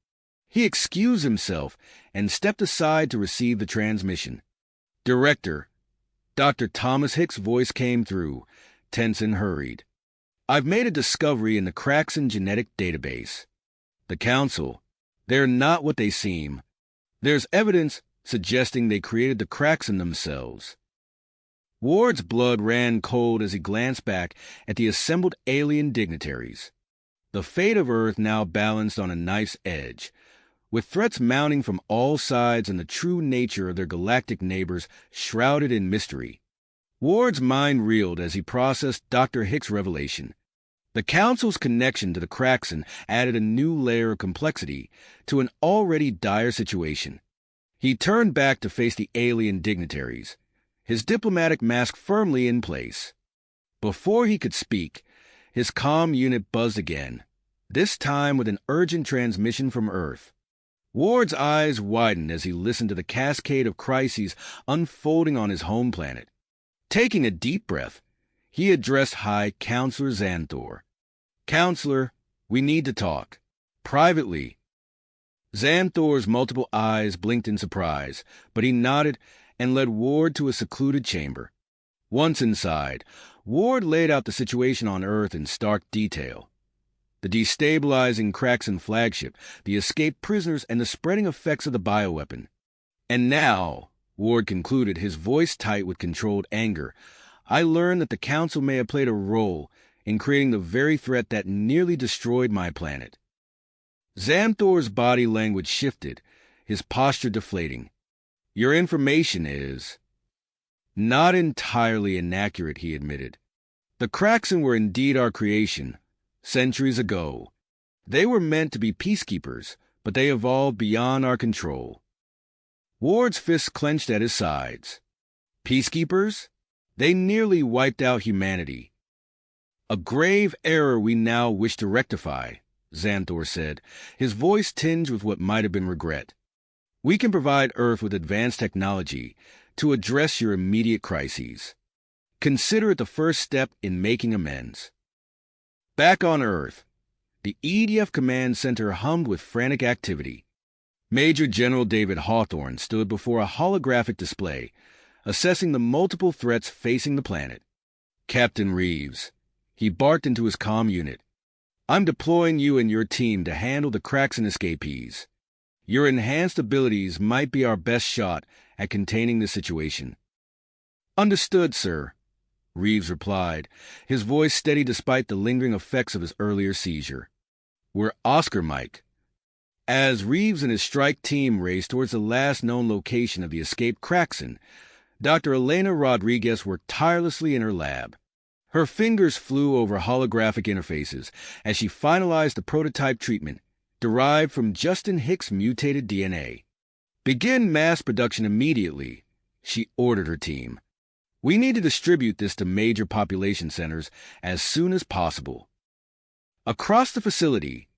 [SPEAKER 1] He excused himself and stepped aside to receive the transmission. "Director," Dr. Thomas Hicks' voice came through, tense and hurried. "I've made a discovery in the Kraxan genetic database. The Council, they're not what they seem. There's evidence suggesting they created the Kraxan themselves." Ward's blood ran cold as he glanced back at the assembled alien dignitaries. The fate of Earth now balanced on a knife's edge, with threats mounting from all sides and the true nature of their galactic neighbors shrouded in mystery. Ward's mind reeled as he processed Dr. Hicks' revelation. The Council's connection to the Kraxan added a new layer of complexity to an already dire situation. He turned back to face the alien dignitaries, his diplomatic mask firmly in place. Before he could speak, his comm unit buzzed again, this time with an urgent transmission from Earth. Ward's eyes widened as he listened to the cascade of crises unfolding on his home planet. Taking a deep breath, he addressed High Counselor Xanthor. "Counselor, we need to talk. Privately." Xanthor's multiple eyes blinked in surprise, but he nodded and led Ward to a secluded chamber. Once inside, Ward laid out the situation on Earth in stark detail. The destabilizing Kraxan flagship, the escaped prisoners, and the spreading effects of the bioweapon. "And now," Ward concluded, his voice tight with controlled anger, "I learned that the Council may have played a role in creating the very threat that nearly destroyed my planet." Xanthor's body language shifted, his posture deflating. Your information is not entirely inaccurate, he admitted. The Kraxen were indeed our creation, centuries ago. They were meant to be peacekeepers, but they evolved beyond our control. Ward's fists clenched at his sides. Peacekeepers? They nearly wiped out humanity. A grave error we now wish to rectify, Xanthor said, his voice tinged with what might have been regret. We can provide Earth with advanced technology to address your immediate crises. Consider it the first step in making amends. Back on Earth, the EDF Command Center hummed with frantic activity. Major General David Hawthorne stood before a holographic display, assessing the multiple threats facing the planet. Captain Reeves, he barked into his comm unit. I'm deploying you and your team to handle the Kraxen escapees. Your enhanced abilities might be our best shot at containing the situation. Understood, sir, Reeves replied, his voice steady despite the lingering effects of his earlier seizure. We're Oscar Mike. As Reeves and his strike team raced towards the last known location of the escaped Kraxen, Dr. Elena Rodriguez worked tirelessly in her lab. Her fingers flew over holographic interfaces as she finalized the prototype treatment derived from Justin Hicks' mutated DNA. Begin mass production immediately, she ordered her team. We need to distribute this to major population centers as soon as possible. Across the facility,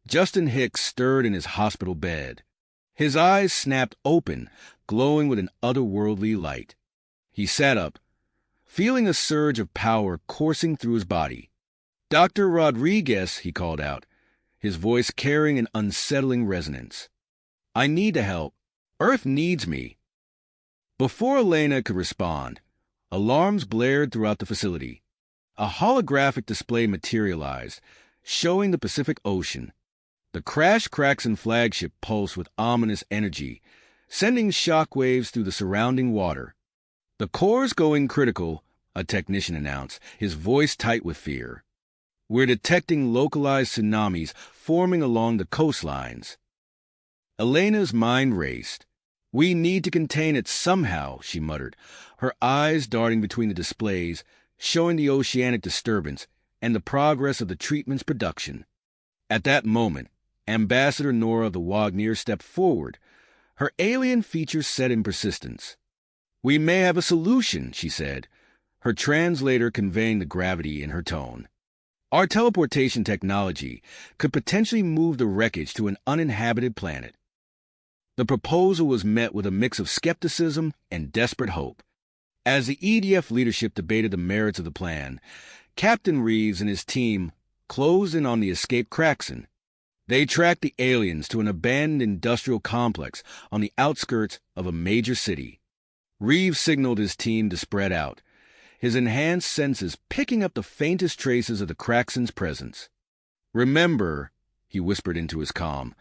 [SPEAKER 1] Justin Hicks stirred in his hospital bed. His eyes snapped open, glowing with an otherworldly light. He sat up, feeling a surge of power coursing through his body. Dr. Rodriguez, he called out, his voice carrying an unsettling resonance. I need to help. Earth needs me. Before Elena could respond, alarms blared throughout the facility. A holographic display materialized, showing the Pacific Ocean. The crashed Kraxen flagship pulsed with ominous energy, sending shockwaves through the surrounding water. The core's going critical, a technician announced, his voice tight with fear. We're detecting localized tsunamis forming along the coastlines. Elena's mind raced. We need to contain it somehow, she muttered, her eyes darting between the displays, showing the oceanic disturbance and the progress of the treatment's production. At that moment, Ambassador Nora of the Wagner stepped forward, her alien features set in persistence. We may have a solution, she said, her translator conveying the gravity in her tone. Our teleportation technology could potentially move the wreckage to an uninhabited planet. The proposal was met with a mix of skepticism and desperate hope. As the EDF leadership debated the merits of the plan, Captain Reeves and his team closed in on the escaped Kraxen. They tracked the aliens to an abandoned industrial complex on the outskirts of a major city. Reeves signaled his team to spread out, his enhanced senses picking up the faintest traces of the Kraxen's presence. Remember, he whispered into his comm,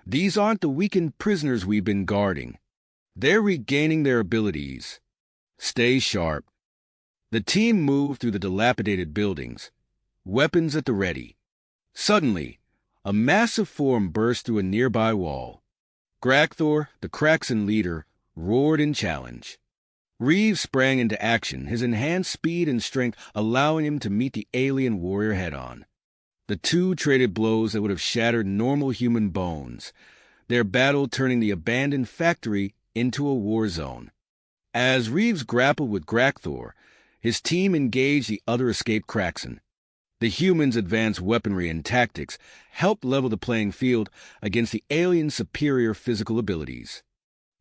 [SPEAKER 1] these aren't the weakened prisoners we've been guarding. They're regaining their abilities. Stay sharp. The team moved through the dilapidated buildings, weapons at the ready. Suddenly, a massive form burst through a nearby wall. Gracthor, the Kraxen leader, roared in challenge. Reeves sprang into action, his enhanced speed and strength allowing him to meet the alien warrior head-on. The two traded blows that would have shattered normal human bones, their battle turning the abandoned factory into a war zone. As Reeves grappled with Gracthor, his team engaged the other escaped Kraxen. The humans' advanced weaponry and tactics helped level the playing field against the aliens' superior physical abilities.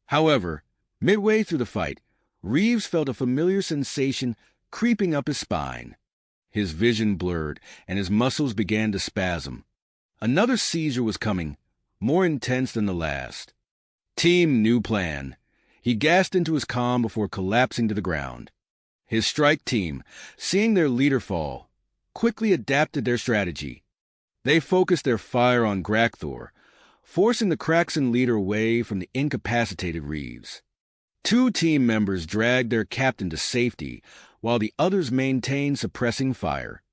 [SPEAKER 1] However, midway through the fight, Reeves felt a familiar sensation creeping up his spine. His vision blurred, and his muscles began to spasm. Another seizure was coming, more intense than the last. Team new plan. He gasped into his comm before collapsing to the ground. His strike team, seeing their leader fall, quickly adapted their strategy. They focused their fire on Gracthor, forcing the Kraxen leader away from the incapacitated Reeves. Two team members dragged their captain to safety, while the others maintained suppressing fire.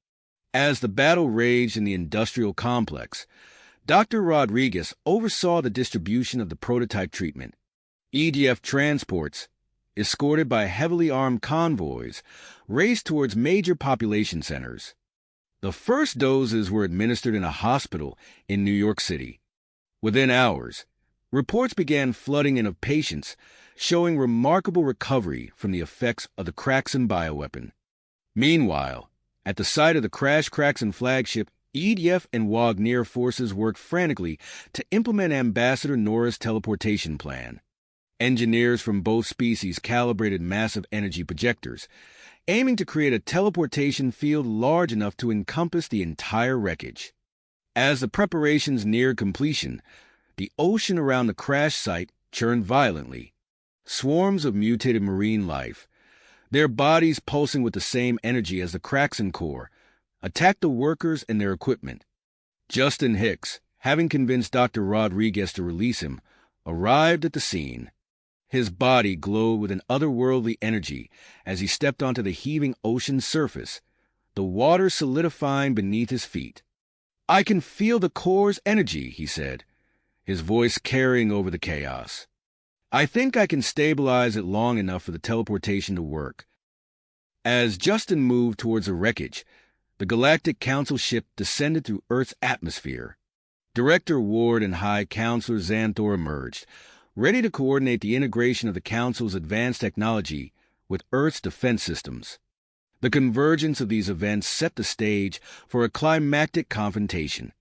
[SPEAKER 1] As the battle raged in the industrial complex, Dr. Rodriguez oversaw the distribution of the prototype treatment. EDF transports, escorted by heavily armed convoys, raced towards major population centers. The first doses were administered in a hospital in New York City. Within hours, reports began flooding in of patients showing remarkable recovery from the effects of the Kraxan bioweapon. Meanwhile, at the site of the crashed Kraxan flagship, EDF and Wagner forces worked frantically to implement Ambassador Nora's teleportation plan. Engineers from both species calibrated massive energy projectors, aiming to create a teleportation field large enough to encompass the entire wreckage. As the preparations neared completion, the ocean around the crash site churned violently. Swarms of mutated marine life, their bodies pulsing with the same energy as the Kraxan core, attacked the workers and their equipment. Justin Hicks, having convinced Dr. Rodriguez to release him, arrived at the scene. His body glowed with an otherworldly energy as he stepped onto the heaving ocean surface, the water solidifying beneath his feet. "I can feel the core's energy," he said, his voice carrying over the chaos. "I think I can stabilize it long enough for the teleportation to work." As Justin moved towards the wreckage, the Galactic Council ship descended through Earth's atmosphere. Director Ward and High Counselor Xanthor emerged, ready to coordinate the integration of the Council's advanced technology with Earth's defense systems. The convergence of these events set the stage for a climactic confrontation.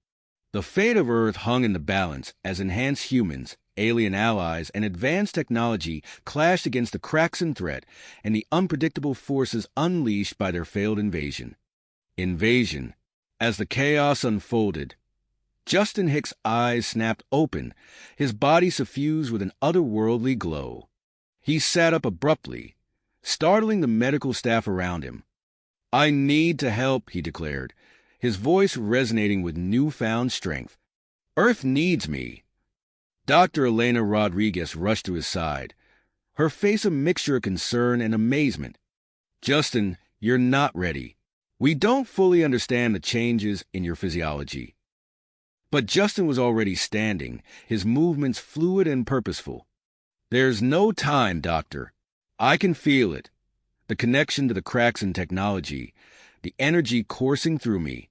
[SPEAKER 1] The fate of Earth hung in the balance as enhanced humans, alien allies, and advanced technology clashed against the Kraxan threat and the unpredictable forces unleashed by their failed invasion. As the chaos unfolded, Justin Hicks' eyes snapped open, his body suffused with an otherworldly glow. He sat up abruptly, startling the medical staff around him. "I need to help," he declared, his voice resonating with newfound strength. "Earth needs me." Dr. Elena Rodriguez rushed to his side, her face a mixture of concern and amazement. "Justin, you're not ready. We don't fully understand the changes in your physiology." But Justin was already standing, his movements fluid and purposeful. "There's no time, Doctor. I can feel it. The connection to the Kraxan technology, the energy coursing through me.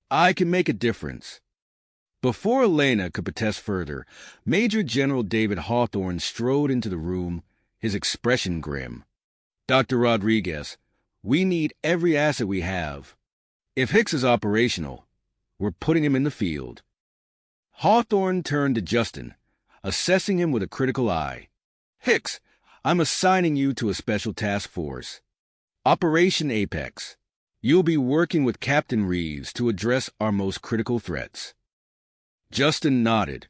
[SPEAKER 1] I can make a difference." Before Elena could protest further, Major General David Hawthorne strode into the room, his expression grim. "Dr. Rodriguez, we need every asset we have. If Hicks is operational, we're putting him in the field." Hawthorne turned to Justin, assessing him with a critical eye. "Hicks, I'm assigning you to a special task force. Operation Apex. You'll be working with Captain Reeves to address our most critical threats." Justin nodded,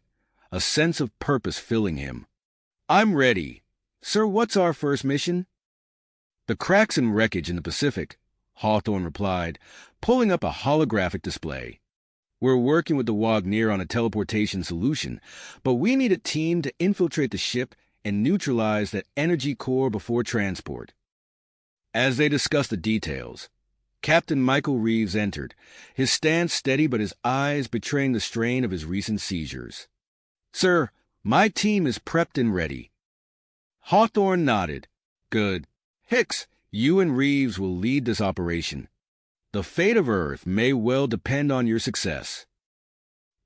[SPEAKER 1] a sense of purpose filling him. "I'm ready. Sir, what's our first mission?" "The Kraxan wreckage in the Pacific," Hawthorne replied, pulling up a holographic display. "We're working with the Wagner on a teleportation solution, but we need a team to infiltrate the ship and neutralize that energy core before transport." As they discussed the details, Captain Michael Reeves entered, his stance steady but his eyes betraying the strain of his recent seizures. "Sir, my team is prepped and ready." Hawthorne nodded. "Good. Hicks, you and Reeves will lead this operation. The fate of Earth may well depend on your success."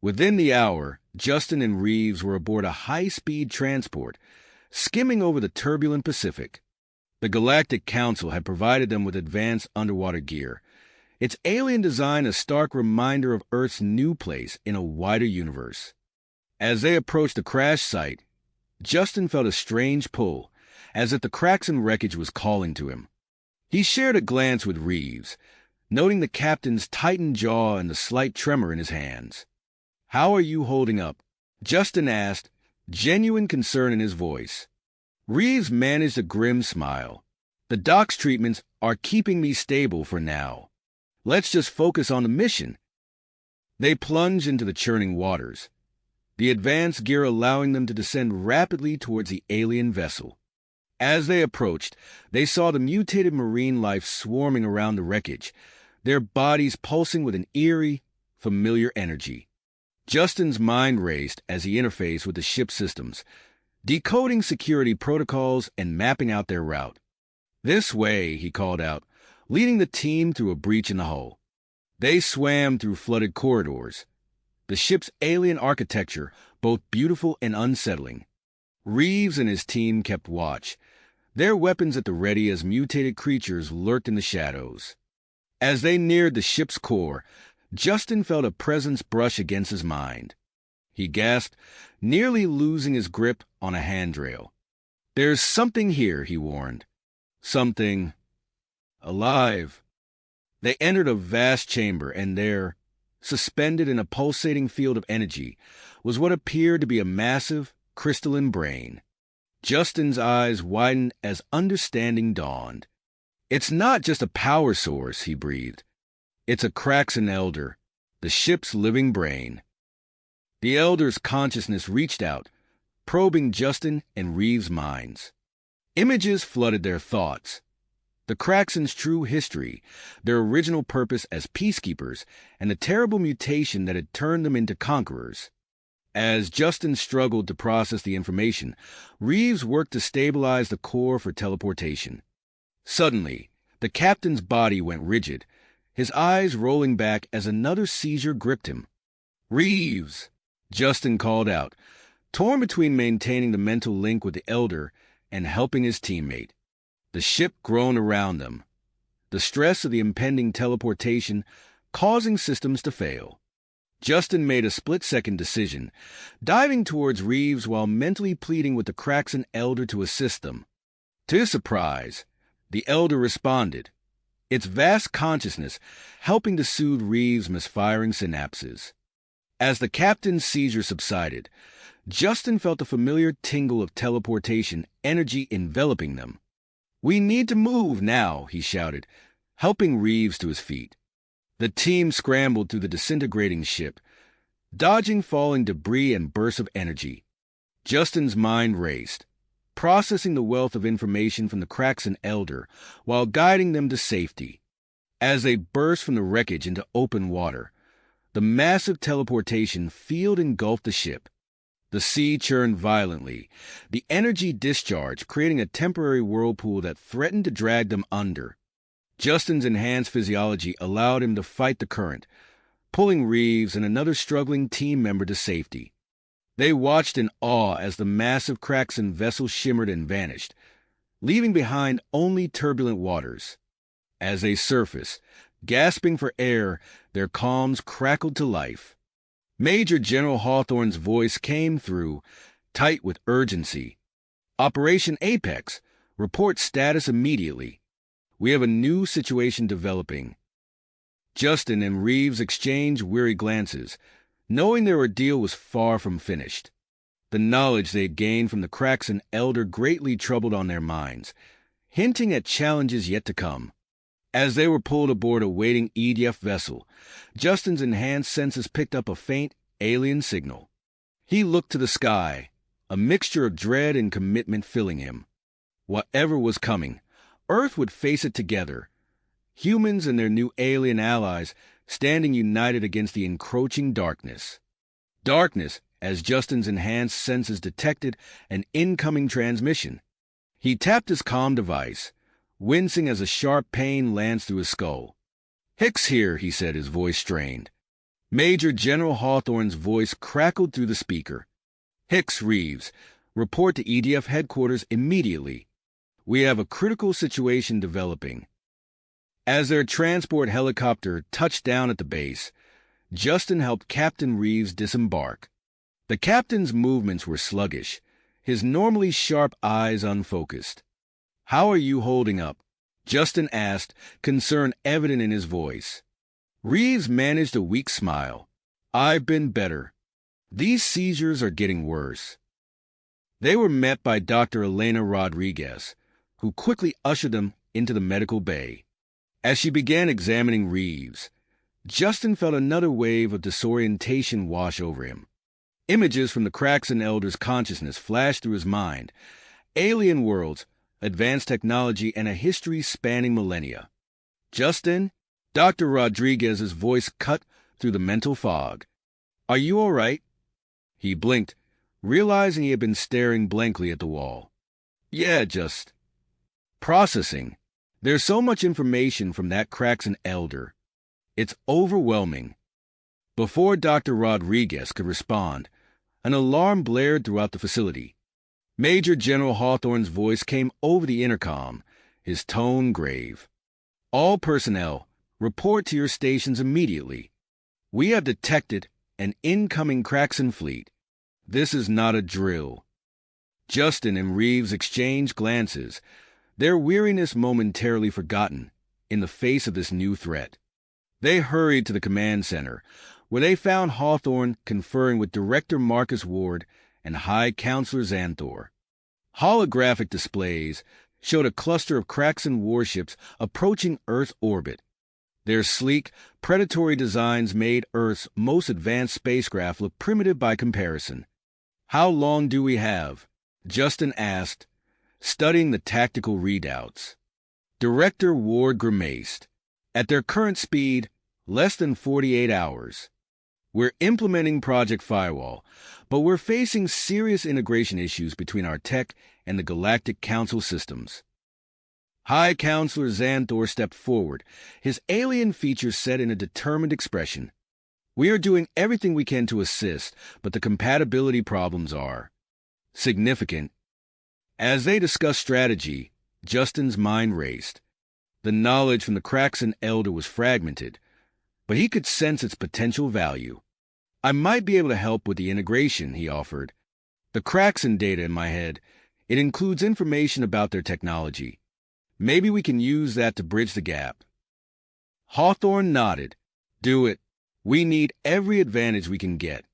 [SPEAKER 1] Within the hour, Justin and Reeves were aboard a high-speed transport, skimming over the turbulent Pacific. The Galactic Council had provided them with advanced underwater gear, its alien design a stark reminder of Earth's new place in a wider universe. As they approached the crash site, Justin felt a strange pull, as if the Kraxan wreckage was calling to him. He shared a glance with Reeves, noting the captain's tightened jaw and the slight tremor in his hands. "How are you holding up?" Justin asked, genuine concern in his voice. Reeves managed a grim smile. "The doc's treatments are keeping me stable for now. Let's just focus on the mission." They plunged into the churning waters, the advanced gear allowing them to descend rapidly towards the alien vessel. As they approached, they saw the mutated marine life swarming around the wreckage, their bodies pulsing with an eerie, familiar energy. Justin's mind raced as he interfaced with the ship's systems, decoding security protocols and mapping out their route. "This way," he called out, leading the team through a breach in the hull. They swam through flooded corridors, the ship's alien architecture both beautiful and unsettling. Reeves and his team kept watch, their weapons at the ready as mutated creatures lurked in the shadows. As they neared the ship's core, Justin felt a presence brush against his mind. He gasped, nearly losing his grip on a handrail. "There's something here," he warned. "Something alive." They entered a vast chamber, and there, suspended in a pulsating field of energy, was what appeared to be a massive, crystalline brain. Justin's eyes widened as understanding dawned. "It's not just a power source," he breathed. "It's a Kraxan Elder, the ship's living brain." The Elder's consciousness reached out, probing Justin and Reeves' minds. Images flooded their thoughts. The Kraxans' true history, their original purpose as peacekeepers, and the terrible mutation that had turned them into conquerors. As Justin struggled to process the information, Reeves worked to stabilize the core for teleportation. Suddenly, the captain's body went rigid, his eyes rolling back as another seizure gripped him. "Reeves!" Justin called out, torn between maintaining the mental link with the Elder and helping his teammate. The ship groaned around them, the stress of the impending teleportation causing systems to fail. Justin made a split-second decision, diving towards Reeves while mentally pleading with the Kraxan Elder to assist them. To his surprise, the Elder responded, its vast consciousness helping to soothe Reeves' misfiring synapses. As the captain's seizure subsided, Justin felt the familiar tingle of teleportation energy enveloping them. "We need to move now," he shouted, helping Reeves to his feet. The team scrambled through the disintegrating ship, dodging falling debris and bursts of energy. Justin's mind raced, processing the wealth of information from the Kraxan Elder while guiding them to safety. As they burst from the wreckage into open water, the massive teleportation field engulfed the ship. The sea churned violently, the energy discharge creating a temporary whirlpool that threatened to drag them under. Justin's enhanced physiology allowed him to fight the current, pulling Reeves and another struggling team member to safety. They watched in awe as the massive Kraxan vessel shimmered and vanished, leaving behind only turbulent waters. As they surfaced, gasping for air, their comms crackled to life. Major General Hawthorne's voice came through, tight with urgency. "Operation Apex. Report status immediately. We have a new situation developing." Justin and Reeves exchanged weary glances, knowing their ordeal was far from finished. The knowledge they had gained from the Kraxan Elder greatly troubled on their minds, hinting at challenges yet to come. As they were pulled aboard a waiting EDF vessel, Justin's enhanced senses picked up a faint, alien signal. He looked to the sky, a mixture of dread and commitment filling him. Whatever was coming, Earth would face it together. Humans and their new alien allies standing united against the encroaching darkness. Darkness, as Justin's enhanced senses detected an incoming transmission. He tapped his comm device, wincing as a sharp pain lanced through his skull. "Hicks here," he said, his voice strained. Major General Hawthorne's voice crackled through the speaker. "Hicks, Reeves, report to EDF headquarters immediately. We have a critical situation developing." As their transport helicopter touched down at the base, Justin helped Captain Reeves disembark. The captain's movements were sluggish, his normally sharp eyes unfocused. "How are you holding up?" Justin asked, concern evident in his voice. Reeves managed a weak smile. "I've been better. These seizures are getting worse." They were met by Dr. Elena Rodriguez, who quickly ushered them into the medical bay. As she began examining Reeves, Justin felt another wave of disorientation wash over him. Images from the Kraxan Elder's consciousness flashed through his mind. Alien worlds, advanced technology, and a history spanning millennia. "Justin?" Dr. Rodriguez's voice cut through the mental fog. "Are you all right?" He blinked, realizing he had been staring blankly at the wall. Yeah, just processing. There's so much information from that Craxan elder. It's overwhelming. Before Dr. Rodriguez could respond, an alarm blared throughout the facility. Major General Hawthorne's voice came over the intercom, his tone grave. All personnel, report to your stations immediately. We have detected an incoming Craxan fleet. This is not a drill. Justin and Reeves exchanged glances, their weariness momentarily forgotten in the face of this new threat. They hurried to the command center, where they found Hawthorne conferring with Director Marcus Ward and High Counselor Xanthor. Holographic displays showed a cluster of Craxan warships approaching Earth's orbit. Their sleek, predatory designs made Earth's most advanced spacecraft look primitive by comparison. How long do we have? Justin asked, studying the tactical readouts. Director Ward grimaced. At their current speed, less than 48 hours. We're implementing Project Firewall, but we're facing serious integration issues between our tech and the Galactic Council systems. High Counselor Xanthor stepped forward, his alien features set in a determined expression. We are doing everything we can to assist, but the compatibility problems are significant. As they discussed strategy, Justin's mind raced. The knowledge from the Craxan elder was fragmented, but he could sense its potential value. I might be able to help with the integration, he offered. The Craxan data in my head, it includes information about their technology. Maybe we can use that to bridge the gap. Hawthorne nodded. Do it. We need every advantage we can get.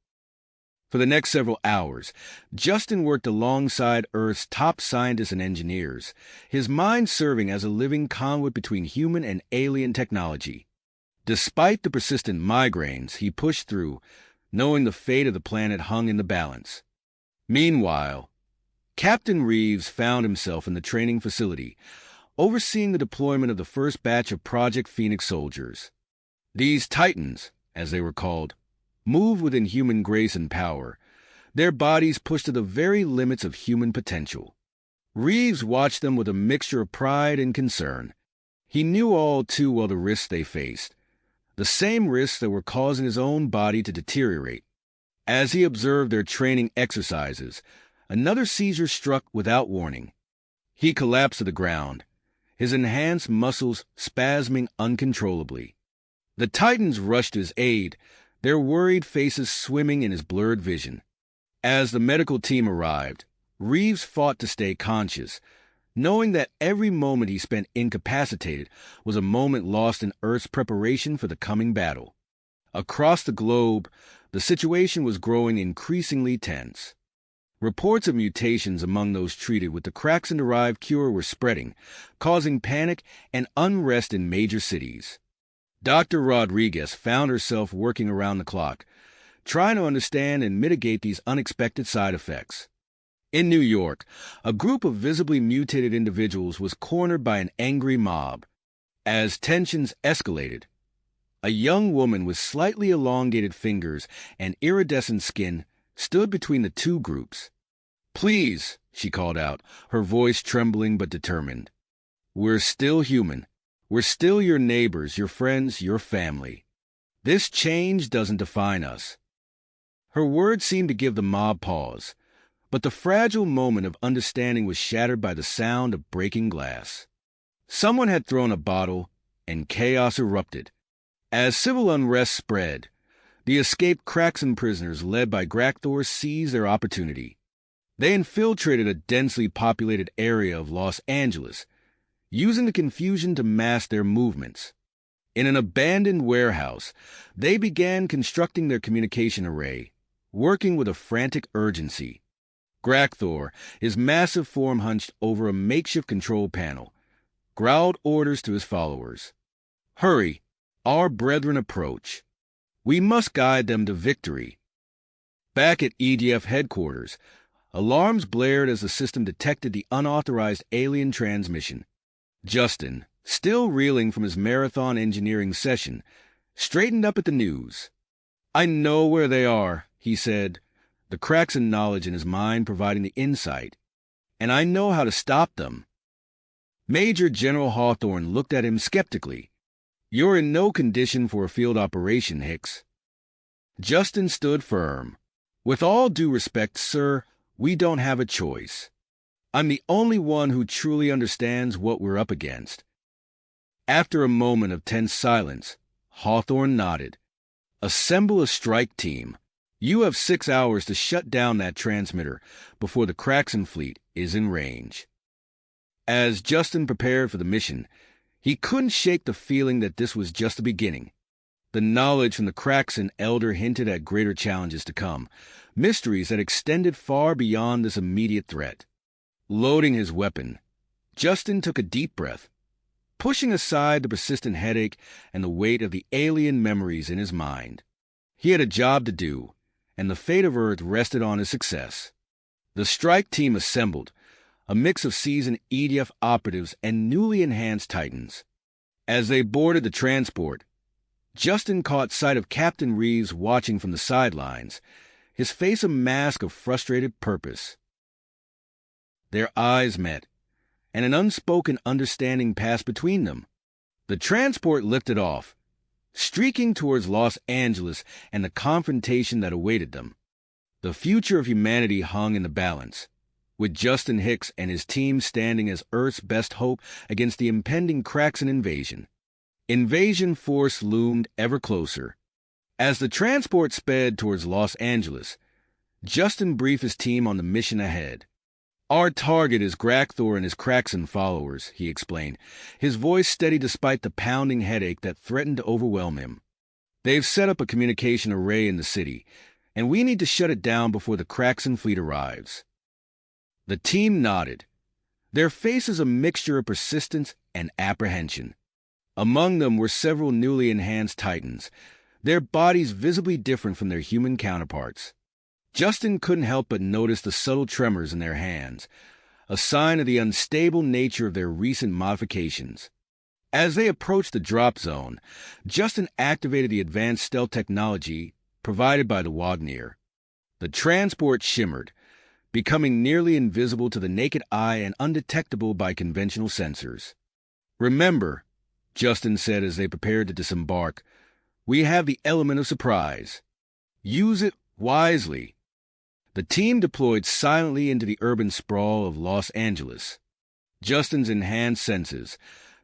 [SPEAKER 1] For the next several hours, Justin worked alongside Earth's top scientists and engineers, his mind serving as a living conduit between human and alien technology. Despite the persistent migraines, he pushed through, knowing the fate of the planet hung in the balance. Meanwhile, Captain Reeves found himself in the training facility, overseeing the deployment of the first batch of Project Phoenix soldiers. These Titans, as they were called, moved with inhuman grace and power, their bodies pushed to the very limits of human potential. Reeves watched them with a mixture of pride and concern. He knew all too well the risks they faced, the same risks that were causing his own body to deteriorate. As he observed their training exercises, another seizure struck without warning. He collapsed to the ground, his enhanced muscles spasming uncontrollably. The Titans rushed to his aid, their worried faces swimming in his blurred vision. As the medical team arrived, Reeves fought to stay conscious, knowing that every moment he spent incapacitated was a moment lost in Earth's preparation for the coming battle. Across the globe, the situation was growing increasingly tense. Reports of mutations among those treated with the Craxan-derived cure were spreading, causing panic and unrest in major cities. Dr. Rodriguez found herself working around the clock, trying to understand and mitigate these unexpected side effects. In New York, a group of visibly mutated individuals was cornered by an angry mob. As tensions escalated, a young woman with slightly elongated fingers and iridescent skin stood between the two groups. "Please," she called out, her voice trembling but determined. "We're still human. We're still your neighbors, your friends, your family. This change doesn't define us." Her words seemed to give the mob pause, but the fragile moment of understanding was shattered by the sound of breaking glass. Someone had thrown a bottle, and chaos erupted. As civil unrest spread, the escaped Craxan prisoners led by Gracthor seized their opportunity. They infiltrated a densely populated area of Los Angeles, using the confusion to mask their movements. In an abandoned warehouse, they began constructing their communication array, working with a frantic urgency. Gracthor, his massive form hunched over a makeshift control panel, growled orders to his followers. "Hurry, our brethren approach. We must guide them to victory." Back at EDF headquarters, alarms blared as the system detected the unauthorized alien transmission. Justin, still reeling from his marathon engineering session, straightened up at the news. "I know where they are," he said, the cracks in knowledge in his mind providing the insight. And I know how to stop them. Major General Hawthorne looked at him skeptically. You're in no condition for a field operation, Hicks. Justin stood firm. With all due respect, sir, we don't have a choice. I'm the only one who truly understands what we're up against. After a moment of tense silence, Hawthorne nodded. Assemble a strike team. You have 6 hours to shut down that transmitter before the Kraxan fleet is in range. As Justin prepared for the mission, he couldn't shake the feeling that this was just the beginning. The knowledge from the Kraxan elder hinted at greater challenges to come, mysteries that extended far beyond this immediate threat. Loading his weapon, Justin took a deep breath, pushing aside the persistent headache and the weight of the alien memories in his mind. He had a job to do, and the fate of Earth rested on his success. The strike team assembled, a mix of seasoned EDF operatives and newly enhanced Titans. As they boarded the transport, Justin caught sight of Captain Reeves watching from the sidelines, his face a mask of frustrated purpose. Their eyes met, and an unspoken understanding passed between them. The transport lifted off, streaking towards Los Angeles and the confrontation that awaited them. The future of humanity hung in the balance, with Justin Hicks and his team standing as Earth's best hope against the impending Kraxan invasion. Invasion force loomed ever closer. As the transport sped towards Los Angeles, Justin briefed his team on the mission ahead. Our target is Gracthor and his Kraxan followers, he explained, his voice steady despite the pounding headache that threatened to overwhelm him. They've set up a communication array in the city, and we need to shut it down before the Kraxan fleet arrives. The team nodded, their faces a mixture of persistence and apprehension. Among them were several newly enhanced Titans, their bodies visibly different from their human counterparts. Justin couldn't help but notice the subtle tremors in their hands, a sign of the unstable nature of their recent modifications. As they approached the drop zone, Justin activated the advanced stealth technology provided by the Wagnir. The transport shimmered, becoming nearly invisible to the naked eye and undetectable by conventional sensors. Remember, Justin said as they prepared to disembark, we have the element of surprise. Use it wisely. The team deployed silently into the urban sprawl of Los Angeles. Justin's enhanced senses,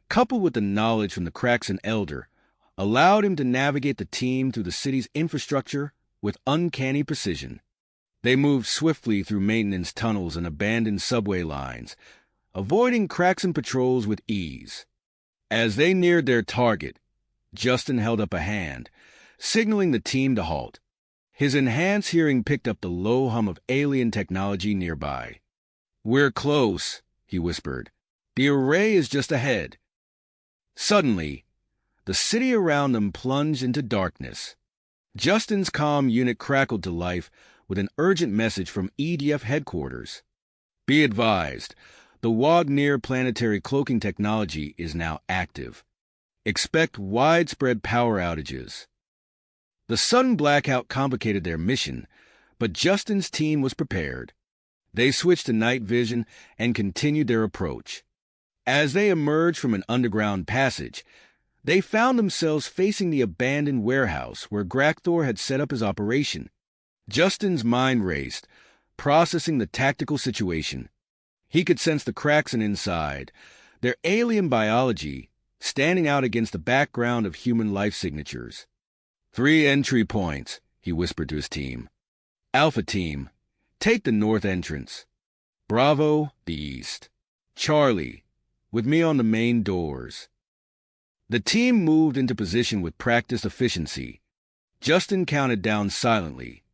[SPEAKER 1] coupled with the knowledge from the Kraxan elder, allowed him to navigate the team through the city's infrastructure with uncanny precision. They moved swiftly through maintenance tunnels and abandoned subway lines, avoiding Kraxan patrols with ease. As they neared their target, Justin held up a hand, signaling the team to halt. His enhanced hearing picked up the low hum of alien technology nearby. We're close, he whispered. The array is just ahead. Suddenly, the city around them plunged into darkness. Justin's comm unit crackled to life with an urgent message from EDF headquarters. Be advised, the Wagnir planetary cloaking technology is now active. Expect widespread power outages. The sudden blackout complicated their mission, but Justin's team was prepared. They switched to night vision and continued their approach. As they emerged from an underground passage, they found themselves facing the abandoned warehouse where Gracthor had set up his operation. Justin's mind raced, processing the tactical situation. He could sense the Kraxan inside, their alien biology standing out against the background of human life signatures. 3 entry points, he whispered to his team. Alpha Team, take the north entrance. Bravo, the east. Charlie, with me on the main doors. The team moved into position with practiced efficiency. Justin counted down silently,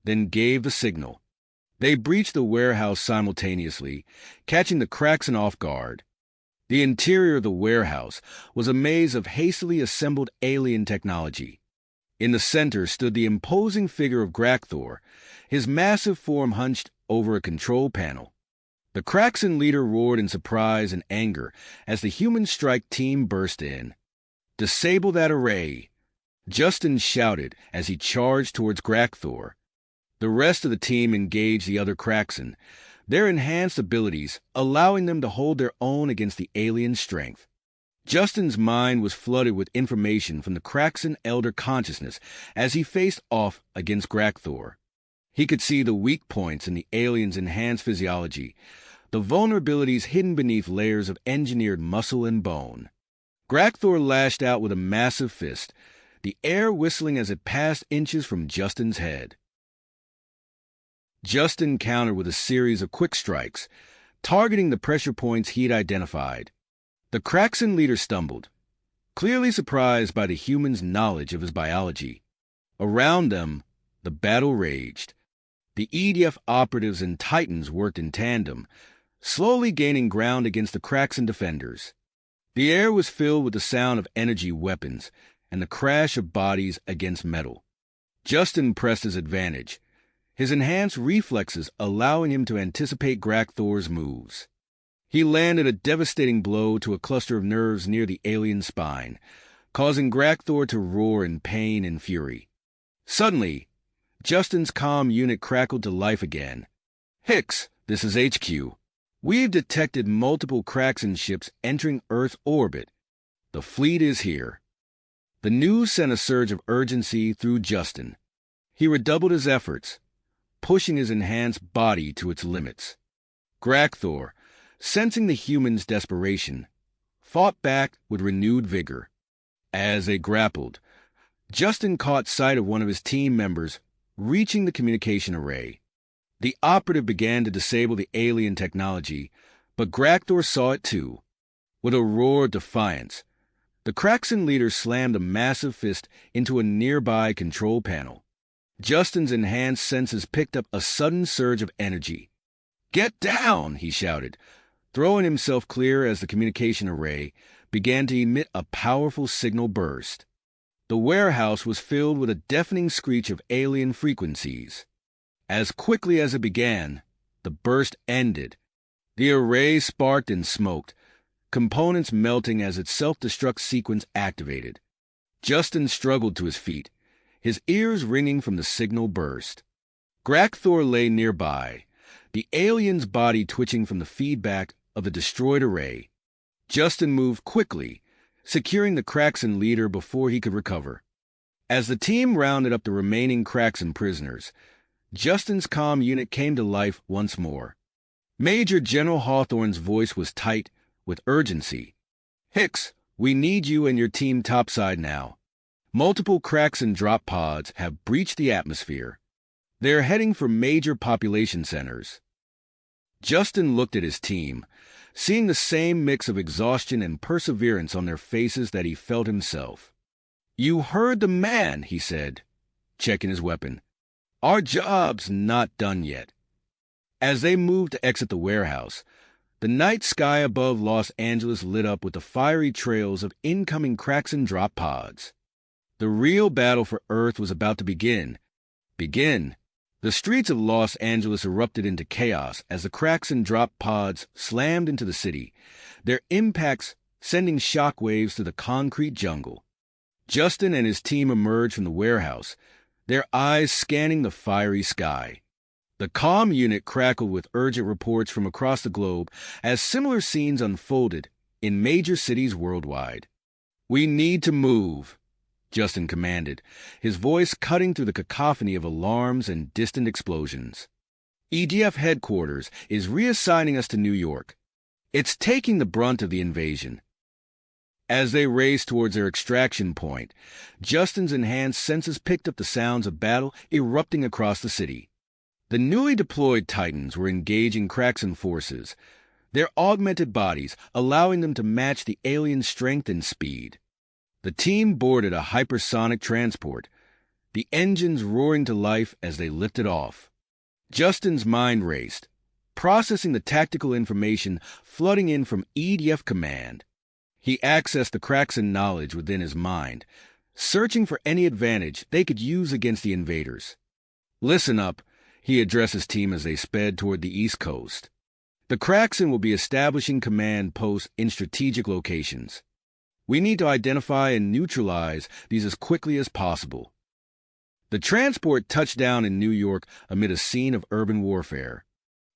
[SPEAKER 1] then gave the signal. They breached the warehouse simultaneously, catching the Kraxan off guard. The interior of the warehouse was a maze of hastily assembled alien technology. In the center stood the imposing figure of Gracthor, his massive form hunched over a control panel. The Kraxan leader roared in surprise and anger as the human strike team burst in. Disable that array, Justin shouted as he charged towards Gracthor. The rest of the team engaged the other Kraxen, their enhanced abilities allowing them to hold their own against the alien strength. Justin's mind was flooded with information from the Kraxen Elder consciousness as he faced off against Grakthor. He could see the weak points in the alien's enhanced physiology, the vulnerabilities hidden beneath layers of engineered muscle and bone. Grakthor lashed out with a massive fist, the air whistling as it passed inches from Justin's head. Justin countered with a series of quick strikes, targeting the pressure points he'd identified. The Kraxen leader stumbled, clearly surprised by the human's knowledge of his biology. Around them, the battle raged. The EDF operatives and Titans worked in tandem, slowly gaining ground against the Kraxen defenders. The air was filled with the sound of energy weapons and the crash of bodies against metal. Justin pressed his advantage, his enhanced reflexes allowing him to anticipate Grakthor's moves. He landed a devastating blow to a cluster of nerves near the alien's spine, causing Grakthor to roar in pain and fury. Suddenly, Justin's comm unit crackled to life again. "Hicks, this is HQ. We've detected multiple Kraxen ships entering Earth orbit. The fleet is here." The news sent a surge of urgency through Justin. He redoubled his efforts, pushing his enhanced body to its limits. Grakthor, sensing the human's desperation, fought back with renewed vigor. As they grappled, Justin caught sight of one of his team members reaching the communication array. The operative began to disable the alien technology, but Grakthor saw it too. With a roar of defiance, the Kraxen leader slammed a massive fist into a nearby control panel. Justin's enhanced senses picked up a sudden surge of energy. "Get down!" he shouted, throwing himself clear as the communication array began to emit a powerful signal burst. The warehouse was filled with a deafening screech of alien frequencies. As quickly as it began, the burst ended. The array sparked and smoked, components melting as its self-destruct sequence activated. Justin struggled to his feet, his ears ringing from the signal burst. Grakthor lay nearby, the alien's body twitching from the feedback of the destroyed array. Justin moved quickly, securing the Kraxen leader before he could recover. As the team rounded up the remaining Kraxen prisoners, Justin's comm unit came to life once more. Major General Hawthorne's voice was tight with urgency. "Hicks, we need you and your team topside now. Multiple Kraxen drop pods have breached the atmosphere. They're heading for major population centers." Justin looked at his team, seeing the same mix of exhaustion and perseverance on their faces that he felt himself. "You heard the man," he said, checking his weapon. "Our job's not done yet." As they moved to exit the warehouse, the night sky above Los Angeles lit up with the fiery trails of incoming Kraxen drop pods. The real battle for Earth was about to begin. The streets of Los Angeles erupted into chaos as the Kraxen drop pods slammed into the city, their impacts sending shockwaves through the concrete jungle. Justin and his team emerged from the warehouse, their eyes scanning the fiery sky. The comm unit crackled with urgent reports from across the globe as similar scenes unfolded in major cities worldwide. "We need to move," Justin commanded, his voice cutting through the cacophony of alarms and distant explosions. "EDF headquarters is reassigning us to New York. It's taking the brunt of the invasion." As they raced towards their extraction point, Justin's enhanced senses picked up the sounds of battle erupting across the city. The newly deployed Titans were engaging Kraxen forces, their augmented bodies allowing them to match the alien strength and speed. The team boarded a hypersonic transport, the engines roaring to life as they lifted off. Justin's mind raced, processing the tactical information flooding in from EDF command. He accessed the Kraxen knowledge within his mind, searching for any advantage they could use against the invaders. "Listen up," he addressed his team as they sped toward the East Coast. "The Kraxen will be establishing command posts in strategic locations. We need to identify and neutralize these as quickly as possible." The transport touched down in New York amid a scene of urban warfare.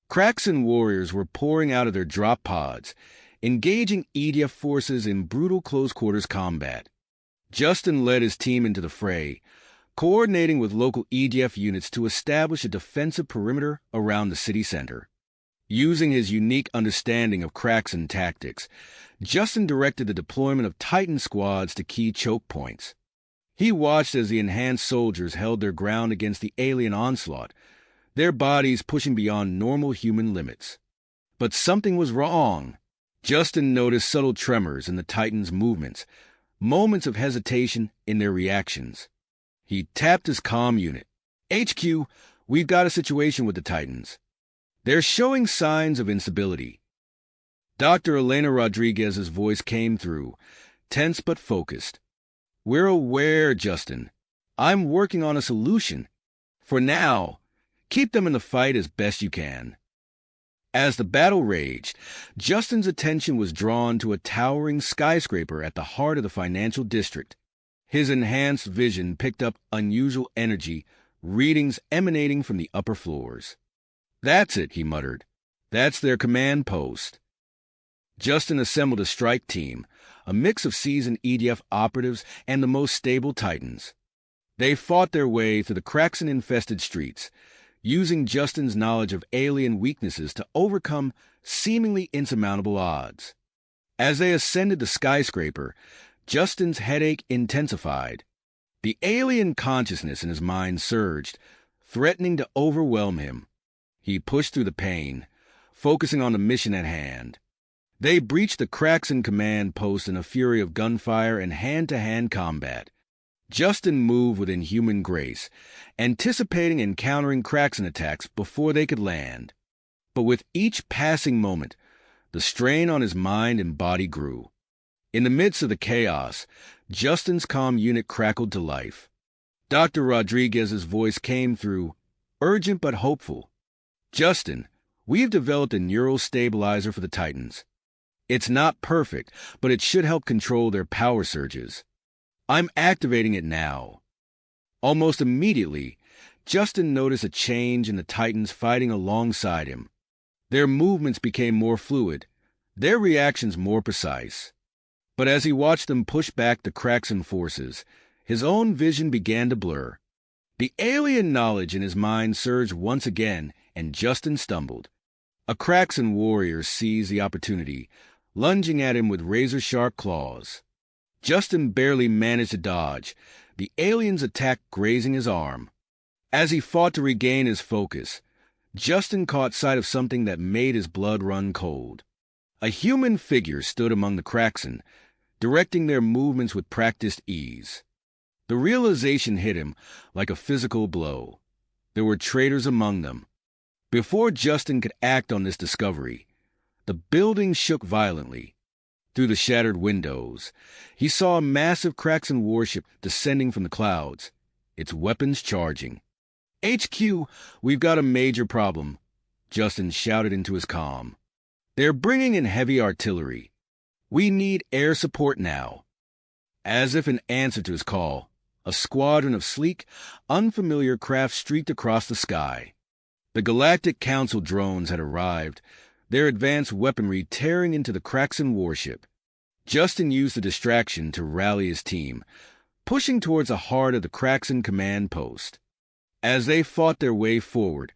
[SPEAKER 1] Kraxan warriors were pouring out of their drop pods, engaging EDF forces in brutal close-quarters combat. Justin led his team into the fray, coordinating with local EDF units to establish a defensive perimeter around the city center. Using his unique understanding of Kraxan tactics, Justin directed the deployment of Titan squads to key choke points. He watched as the enhanced soldiers held their ground against the alien onslaught, their bodies pushing beyond normal human limits. But something was wrong. Justin noticed subtle tremors in the Titans' movements, moments of hesitation in their reactions. He tapped his comm unit. HQ, we've got a situation with the Titans. They're showing signs of instability. Dr. Elena Rodriguez's voice came through, tense but focused. We're aware, Justin. I'm working on a solution. For now, keep them in the fight as best you can. As the battle raged, Justin's attention was drawn to a towering skyscraper at the heart of the financial district. His enhanced vision picked up unusual energy, readings emanating from the upper floors. That's it, he muttered. That's their command post. Justin assembled a strike team, a mix of seasoned EDF operatives and the most stable Titans. They fought their way through the Kraxan-infested streets, using Justin's knowledge of alien weaknesses to overcome seemingly insurmountable odds. As they ascended the skyscraper, Justin's headache intensified. The alien consciousness in his mind surged, threatening to overwhelm him. He pushed through the pain, focusing on the mission at hand. They breached the Kraxan command post in a fury of gunfire and hand-to-hand combat. Justin moved with inhuman grace, anticipating and countering Kraxan attacks before they could land. But with each passing moment, the strain on his mind and body grew. In the midst of the chaos, Justin's comm unit crackled to life. Dr. Rodriguez's voice came through, urgent but hopeful. Justin, we've developed a neural stabilizer for the Titans. It's not perfect, but it should help control their power surges. I'm activating it now. Almost immediately, Justin noticed a change in the Titans fighting alongside him. Their movements became more fluid, their reactions more precise. But as he watched them push back the Kraxan forces, his own vision began to blur. The alien knowledge in his mind surged once again, and Justin stumbled. A Kraxan warrior seized the opportunity, lunging at him with razor-sharp claws. Justin barely managed to dodge, the alien's attack grazing his arm. As he fought to regain his focus, Justin caught sight of something that made his blood run cold. A human figure stood among the Kraxan, directing their movements with practiced ease. The realization hit him like a physical blow. There were traitors among them. Before Justin could act on this discovery, the building shook violently. Through the shattered windows, he saw a massive Kraxan warship descending from the clouds, its weapons charging. HQ, we've got a major problem, Justin shouted into his comm. They're bringing in heavy artillery. We need air support now. As if in answer to his call, a squadron of sleek, unfamiliar craft streaked across the sky. The Galactic Council drones had arrived, their advanced weaponry tearing into the Kraxan warship. Justin used the distraction to rally his team, pushing towards the heart of the Kraxan command post. As they fought their way forward,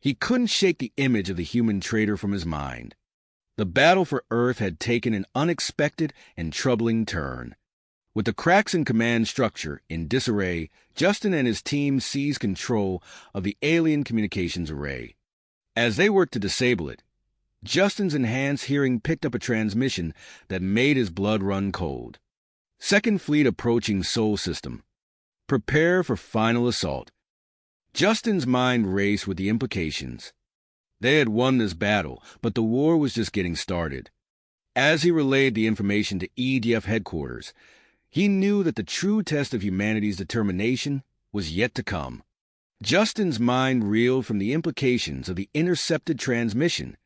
[SPEAKER 1] he couldn't shake the image of the human traitor from his mind. The battle for Earth had taken an unexpected and troubling turn. With the Kraxan command structure in disarray, Justin and his team seized control of the alien communications array. As they worked to disable it, Justin's enhanced hearing picked up a transmission that made his blood run cold. Second Fleet approaching Sol System. Prepare for final assault. Justin's mind raced with the implications. They had won this battle, but the war was just getting started. As he relayed the information to EDF headquarters, he knew that the true test of humanity's determination was yet to come. Justin's mind reeled from the implications of the intercepted transmission.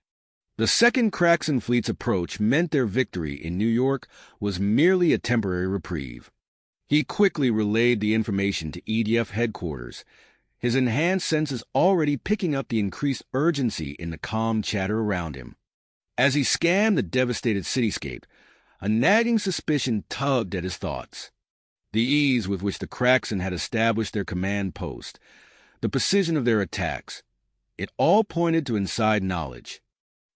[SPEAKER 1] The Second Kraxan Fleet's approach meant their victory in New York was merely a temporary reprieve. He quickly relayed the information to EDF headquarters, his enhanced senses already picking up the increased urgency in the calm chatter around him. As he scanned the devastated cityscape, a nagging suspicion tugged at his thoughts. The ease with which the Kraxen had established their command post, the precision of their attacks, it all pointed to inside knowledge.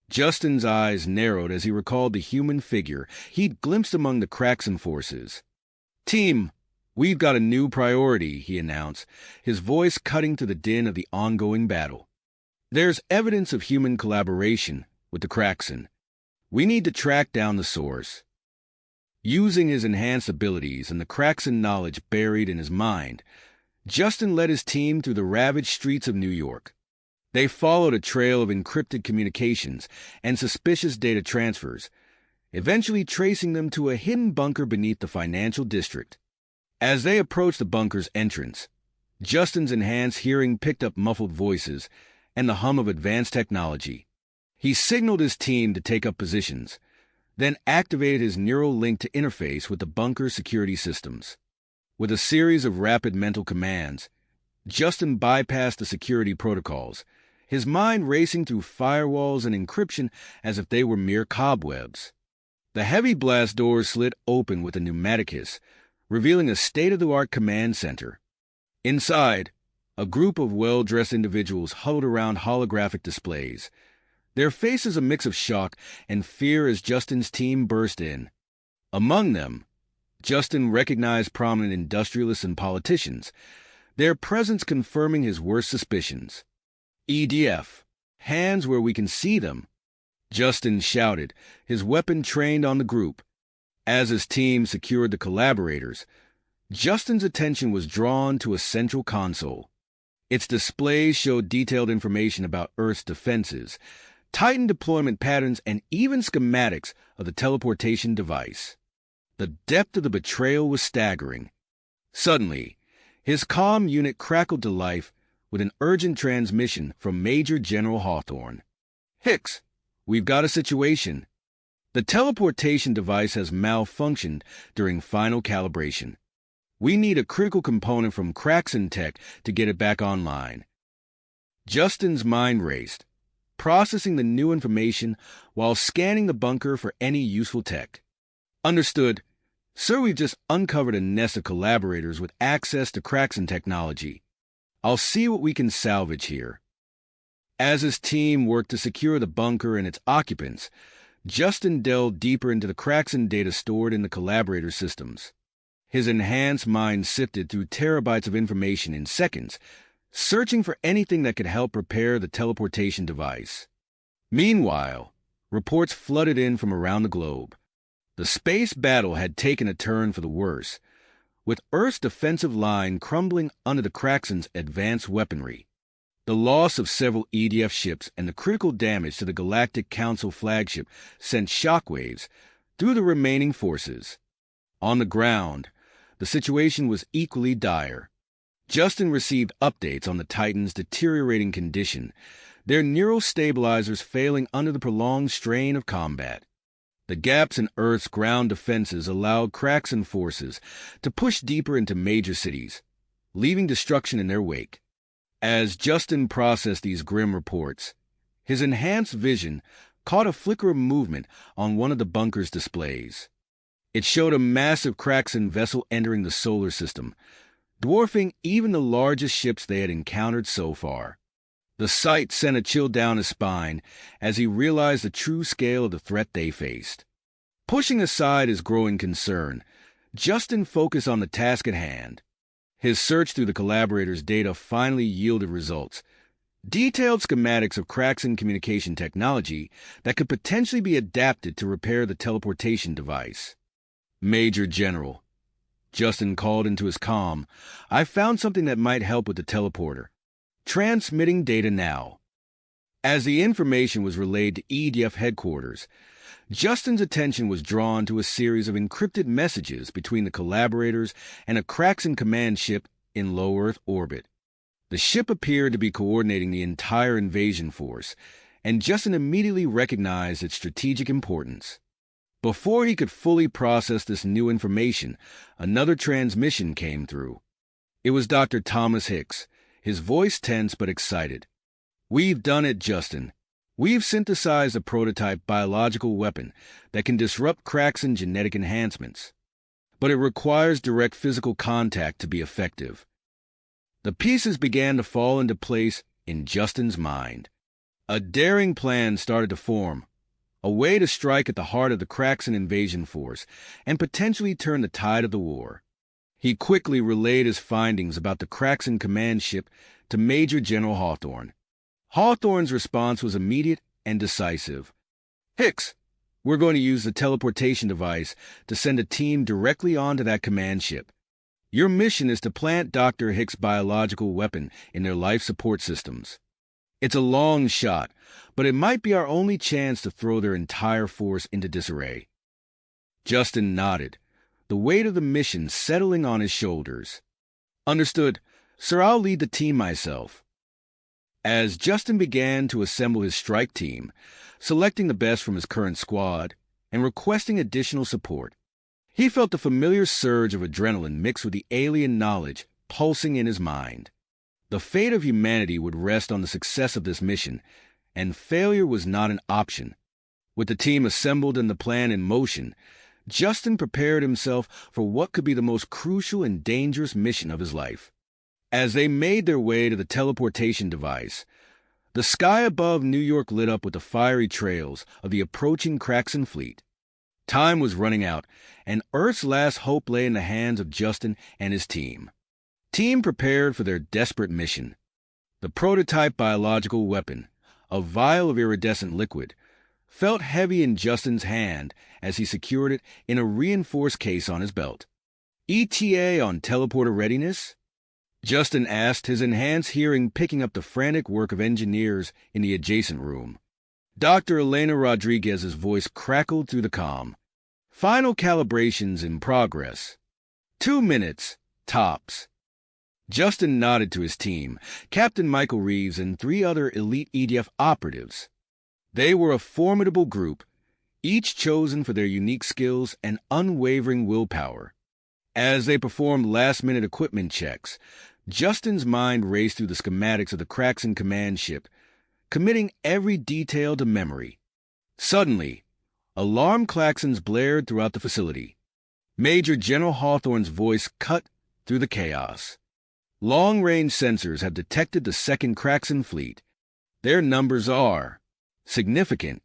[SPEAKER 1] Justin's eyes narrowed as he recalled the human figure he'd glimpsed among the Kraxen forces. "Team, we've got a new priority," he announced, his voice cutting through the din of the ongoing battle. "There's evidence of human collaboration with the Kraxen. We need to track down the source." Using his enhanced abilities and the Kraxen knowledge buried in his mind, Justin led his team through the ravaged streets of New York. They followed a trail of encrypted communications and suspicious data transfers, eventually tracing them to a hidden bunker beneath the financial district. As they approached the bunker's entrance, Justin's enhanced hearing picked up muffled voices and the hum of advanced technology. He signaled his team to take up positions, then activated his neural link to interface with the bunker's security systems. With a series of rapid mental commands, Justin bypassed the security protocols, his mind racing through firewalls and encryption as if they were mere cobwebs. The heavy blast doors slid open with a pneumatic hiss, revealing a state-of-the-art command center. Inside, a group of well-dressed individuals huddled around holographic displays, their faces a mix of shock and fear as Justin's team burst in. Among them, Justin recognized prominent industrialists and politicians, their presence confirming his worst suspicions. "EDF, hands where we can see them," Justin shouted, his weapon trained on the group. As his team secured the collaborators, Justin's attention was drawn to a central console. Its displays showed detailed information about Earth's defenses, Titan deployment patterns, and even schematics of the teleportation device. The depth of the betrayal was staggering. Suddenly, his comm unit crackled to life with an urgent transmission from Major General Hawthorne. "Hicks, we've got a situation. The teleportation device has malfunctioned during final calibration. We need a critical component from Kraxen Tech to get it back online." Justin's mind raced, processing the new information while scanning the bunker for any useful tech. "Understood. Sir, we've just uncovered a nest of collaborators with access to Kraxen technology. I'll see what we can salvage here." As his team worked to secure the bunker and its occupants, Justin delved deeper into the Kraxen data stored in the collaborator systems. His enhanced mind sifted through terabytes of information in seconds, searching for anything that could help repair the teleportation device. Meanwhile, reports flooded in from around the globe. The space battle had taken a turn for the worse, with Earth's defensive line crumbling under the Kraxen's advanced weaponry. The loss of several EDF ships and the critical damage to the Galactic Council flagship sent shockwaves through the remaining forces. On the ground, the situation was equally dire. Justin received updates on the Titan's deteriorating condition, their neural stabilizers failing under the prolonged strain of combat. The gaps in Earth's ground defenses allowed Kraxen forces to push deeper into major cities, leaving destruction in their wake. As Justin processed these grim reports, his enhanced vision caught a flicker of movement on one of the bunker's displays. It showed a massive Kraxen vessel entering the solar system, dwarfing even the largest ships they had encountered so far. The sight sent a chill down his spine as he realized the true scale of the threat they faced. Pushing aside his growing concern, Justin focused on the task at hand. His search through the collaborators' data finally yielded results, detailed schematics of Kraxen communication technology that could potentially be adapted to repair the teleportation device. "Major General," Justin called into his comm, "I found something that might help with the teleporter. Transmitting data now." As the information was relayed to EDF headquarters, Justin's attention was drawn to a series of encrypted messages between the collaborators and a Kraxen command ship in low Earth orbit. The ship appeared to be coordinating the entire invasion force, and Justin immediately recognized its strategic importance. Before he could fully process this new information, another transmission came through. It was Dr. Thomas Hicks, his voice tense but excited. "We've done it, Justin. We've synthesized a prototype biological weapon that can disrupt Kraxan genetic enhancements. But it requires direct physical contact to be effective." The pieces began to fall into place in Justin's mind. A daring plan started to form, a way to strike at the heart of the Kraxan invasion force and potentially turn the tide of the war. He quickly relayed his findings about the Kraxan command ship to Major General Hawthorne. Hawthorne's response was immediate and decisive. "Hicks, we're going to use the teleportation device to send a team directly onto that command ship. Your mission is to plant Dr. Hicks' biological weapon in their life support systems. It's a long shot, but it might be our only chance to throw their entire force into disarray." Justin nodded, the weight of the mission settling on his shoulders. "Understood. Sir, I'll lead the team myself." As Justin began to assemble his strike team, selecting the best from his current squad and requesting additional support, he felt the familiar surge of adrenaline mixed with the alien knowledge pulsing in his mind. The fate of humanity would rest on the success of this mission, and failure was not an option. With the team assembled and the plan in motion, Justin prepared himself for what could be the most crucial and dangerous mission of his life. As they made their way to the teleportation device, the sky above New York lit up with the fiery trails of the approaching Kraxan fleet. Time was running out, and Earth's last hope lay in the hands of Justin and his team. Team prepared for their desperate mission. The prototype biological weapon, a vial of iridescent liquid, felt heavy in Justin's hand as he secured it in a reinforced case on his belt. "ETA on teleporter readiness?" Justin asked, his enhanced hearing picking up the frantic work of engineers in the adjacent room. Dr. Elena Rodriguez's voice crackled through the comm. "Final calibrations in progress. 2 minutes, tops." Justin nodded to his team, Captain Michael Reeves and 3 other elite EDF operatives. They were a formidable group, each chosen for their unique skills and unwavering willpower. As they performed last-minute equipment checks, Justin's mind raced through the schematics of the Kraxan command ship, committing every detail to memory. Suddenly, alarm klaxons blared throughout the facility. Major General Hawthorne's voice cut through the chaos. "Long-range sensors have detected the second Kraxan fleet. Their numbers are significant."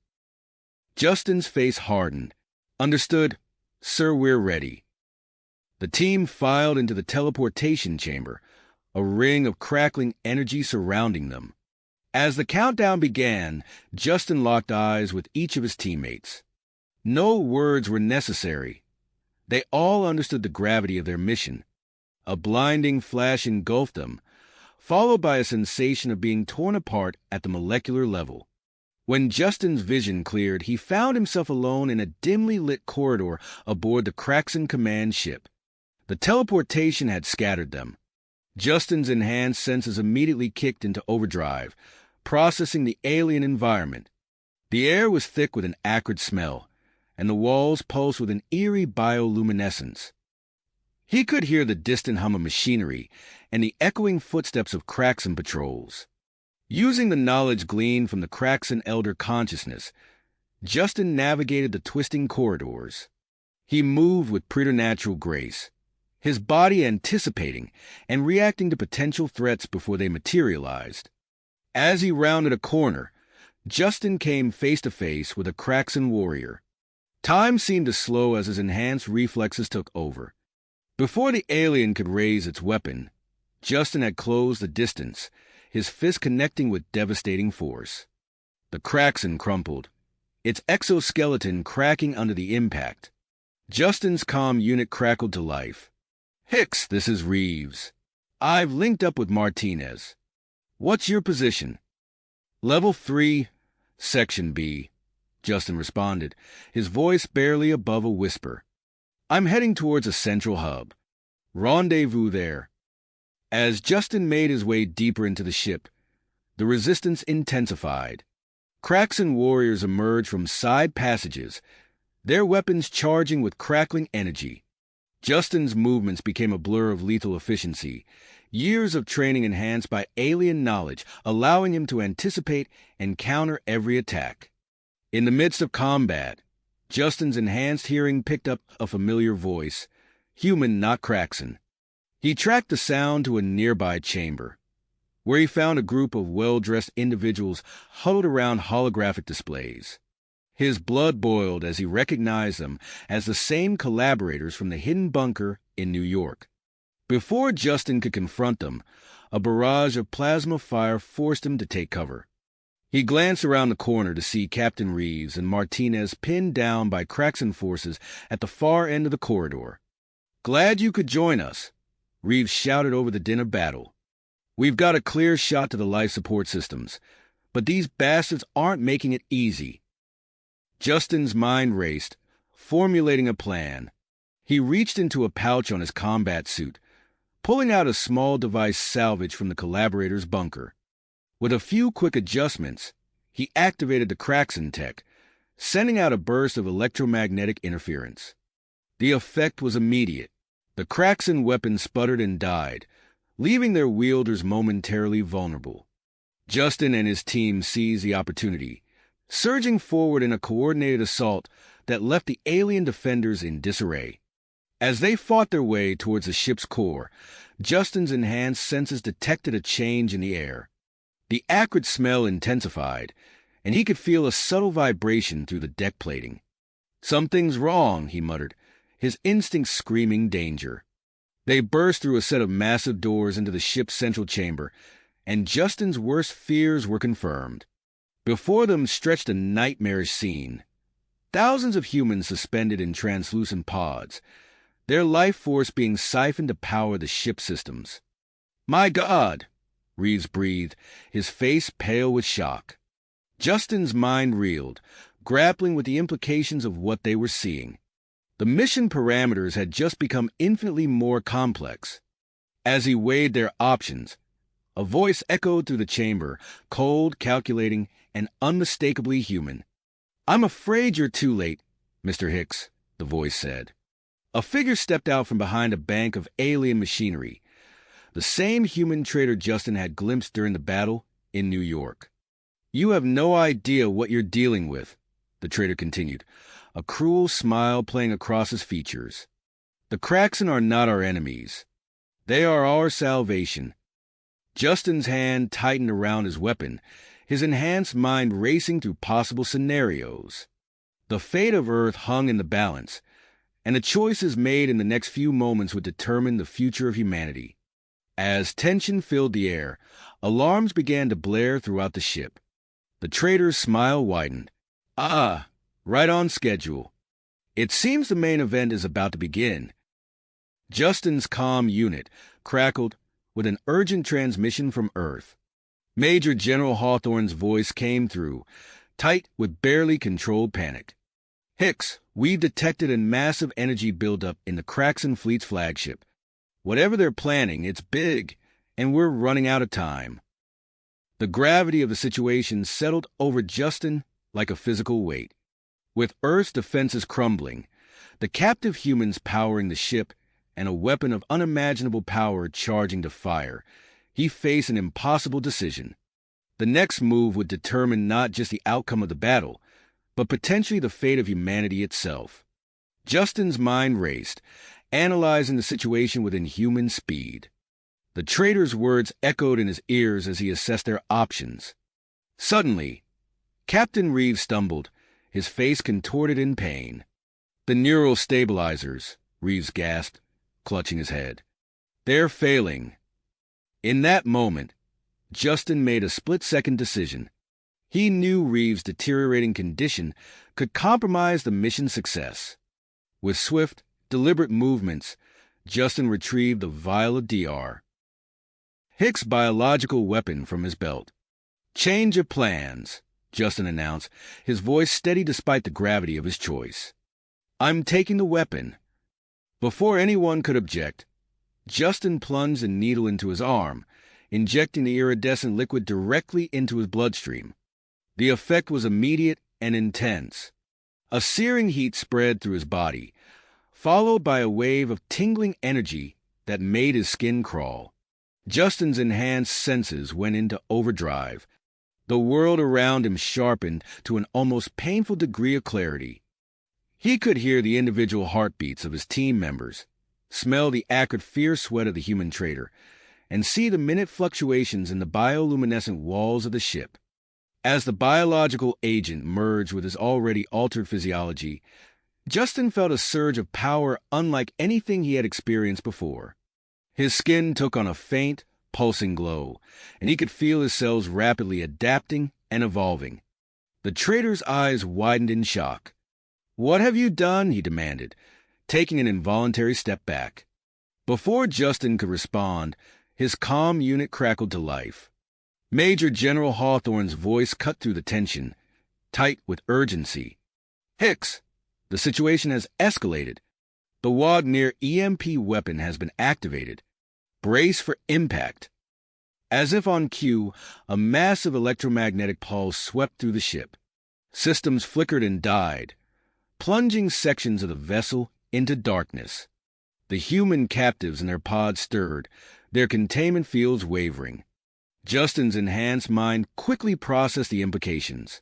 [SPEAKER 1] Justin's face hardened. "Understood. Sir, we're ready." The team filed into the teleportation chamber, a ring of crackling energy surrounding them. As the countdown began, Justin locked eyes with each of his teammates. No words were necessary. They all understood the gravity of their mission. A blinding flash engulfed them, followed by a sensation of being torn apart at the molecular level. When Justin's vision cleared, he found himself alone in a dimly lit corridor aboard the Kraxan command ship. The teleportation had scattered them. Justin's enhanced senses immediately kicked into overdrive, processing the alien environment. The air was thick with an acrid smell, and the walls pulsed with an eerie bioluminescence. He could hear the distant hum of machinery and the echoing footsteps of Kraxan patrols. Using the knowledge gleaned from the Kraxan elder consciousness, Justin navigated the twisting corridors. He moved with preternatural grace, his body anticipating and reacting to potential threats before they materialized. As he rounded a corner, Justin came face to face with a Kraxan warrior. Time seemed to slow as his enhanced reflexes took over. Before the alien could raise its weapon, Justin had closed the distance, his fist connecting with devastating force. The Kraxan crumpled, its exoskeleton cracking under the impact. Justin's comm unit crackled to life. "Hicks, this is Reeves. I've linked up with Martinez. What's your position?" "Level 3, Section B," Justin responded, his voice barely above a whisper. "I'm heading towards a central hub. Rendezvous there." As Justin made his way deeper into the ship, the resistance intensified. Kraxan warriors emerged from side passages, their weapons charging with crackling energy. Justin's movements became a blur of lethal efficiency, years of training enhanced by alien knowledge, allowing him to anticipate and counter every attack. In the midst of combat, Justin's enhanced hearing picked up a familiar voice, human, not Kraxan. He tracked the sound to a nearby chamber, where he found a group of well-dressed individuals huddled around holographic displays. His blood boiled as he recognized them as the same collaborators from the hidden bunker in New York. Before Justin could confront them, a barrage of plasma fire forced him to take cover. He glanced around the corner to see Captain Reeves and Martinez pinned down by Kraxan forces at the far end of the corridor. "Glad you could join us," Reeves shouted over the din of battle. "We've got a clear shot to the life support systems, but these bastards aren't making it easy." Justin's mind raced, formulating a plan. He reached into a pouch on his combat suit, pulling out a small device salvaged from the collaborator's bunker. With a few quick adjustments, he activated the Kraxan tech, sending out a burst of electromagnetic interference. The effect was immediate. The Kraxan weapon sputtered and died, leaving their wielders momentarily vulnerable. Justin and his team seized the opportunity, surging forward in a coordinated assault that left the alien defenders in disarray. As they fought their way towards the ship's core, Justin's enhanced senses detected a change in the air. The acrid smell intensified, and he could feel a subtle vibration through the deck plating. "Something's wrong," he muttered, his instincts screaming danger. They burst through a set of massive doors into the ship's central chamber, and Justin's worst fears were confirmed. Before them stretched a nightmarish scene. Thousands of humans suspended in translucent pods, their life force being siphoned to power the ship systems. "My God!" Reeves breathed, his face pale with shock. Justin's mind reeled, grappling with the implications of what they were seeing. The mission parameters had just become infinitely more complex. As he weighed their options, a voice echoed through the chamber, cold, calculating, and unmistakably human. "I'm afraid you're too late, Mr. Hicks," the voice said. A figure stepped out from behind a bank of alien machinery, the same human trader Justin had glimpsed during the battle in New York. "You have no idea what you're dealing with," the trader continued, a cruel smile playing across his features. "The Kraxan are not our enemies. They are our salvation." Justin's hand tightened around his weapon, his enhanced mind racing through possible scenarios. The fate of Earth hung in the balance, and the choices made in the next few moments would determine the future of humanity. As tension filled the air, alarms began to blare throughout the ship. The trader's smile widened. "Ah, right on schedule. It seems the main event is about to begin." Justin's comm unit crackled with an urgent transmission from Earth. Major General Hawthorne's voice came through, tight with barely controlled panic. "Hicks, we've detected a massive energy buildup in the Kraxan fleet's flagship. Whatever they're planning, it's big, and we're running out of time." The gravity of the situation settled over Justin like a physical weight. With Earth's defenses crumbling, the captive humans powering the ship, and a weapon of unimaginable power charging to fire, he faced an impossible decision. The next move would determine not just the outcome of the battle, but potentially the fate of humanity itself. Justin's mind raced, analyzing the situation with inhuman speed. The trader's words echoed in his ears as he assessed their options. Suddenly, Captain Reeves stumbled, his face contorted in pain. "The neural stabilizers," Reeves gasped, clutching his head. "They're failing." In that moment, Justin made a split-second decision. He knew Reeves' deteriorating condition could compromise the mission's success. With swift, deliberate movements, Justin retrieved the vial of DR. Hicks' biological weapon from his belt. "Change of plans," Justin announced, his voice steady despite the gravity of his choice. "I'm taking the weapon." Before anyone could object, Justin plunged the needle into his arm, injecting the iridescent liquid directly into his bloodstream. The effect was immediate and intense. A searing heat spread through his body, followed by a wave of tingling energy that made his skin crawl. Justin's enhanced senses went into overdrive. The world around him sharpened to an almost painful degree of clarity. He could hear the individual heartbeats of his team members, smell the acrid fear sweat of the human traitor, and see the minute fluctuations in the bioluminescent walls of the ship. As the biological agent merged with his already altered physiology, Justin felt a surge of power unlike anything he had experienced before. His skin took on a faint, pulsing glow, and he could feel his cells rapidly adapting and evolving. The traitor's eyes widened in shock. "What have you done?" he demanded, taking an involuntary step back. Before Justin could respond, his comm unit crackled to life. Major General Hawthorne's voice cut through the tension, tight with urgency. "Hicks, the situation has escalated. The Wagner EMP weapon has been activated. Brace for impact." As if on cue, a massive electromagnetic pulse swept through the ship. Systems flickered and died, plunging sections of the vessel into darkness. The human captives in their pods stirred, their containment fields wavering. Justin's enhanced mind quickly processed the implications.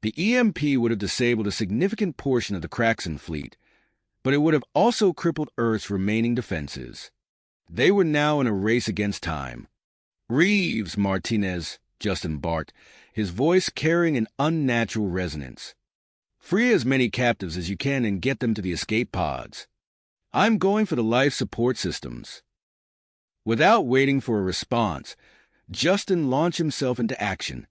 [SPEAKER 1] The EMP would have disabled a significant portion of the Kraxan fleet, but it would have also crippled Earth's remaining defenses. They were now in a race against time. "Reeves, Martinez," Justin barked, his voice carrying an unnatural resonance. "Free as many captives as you can and get them to the escape pods. I'm going for the life support systems." Without waiting for a response, Justin launched himself into action.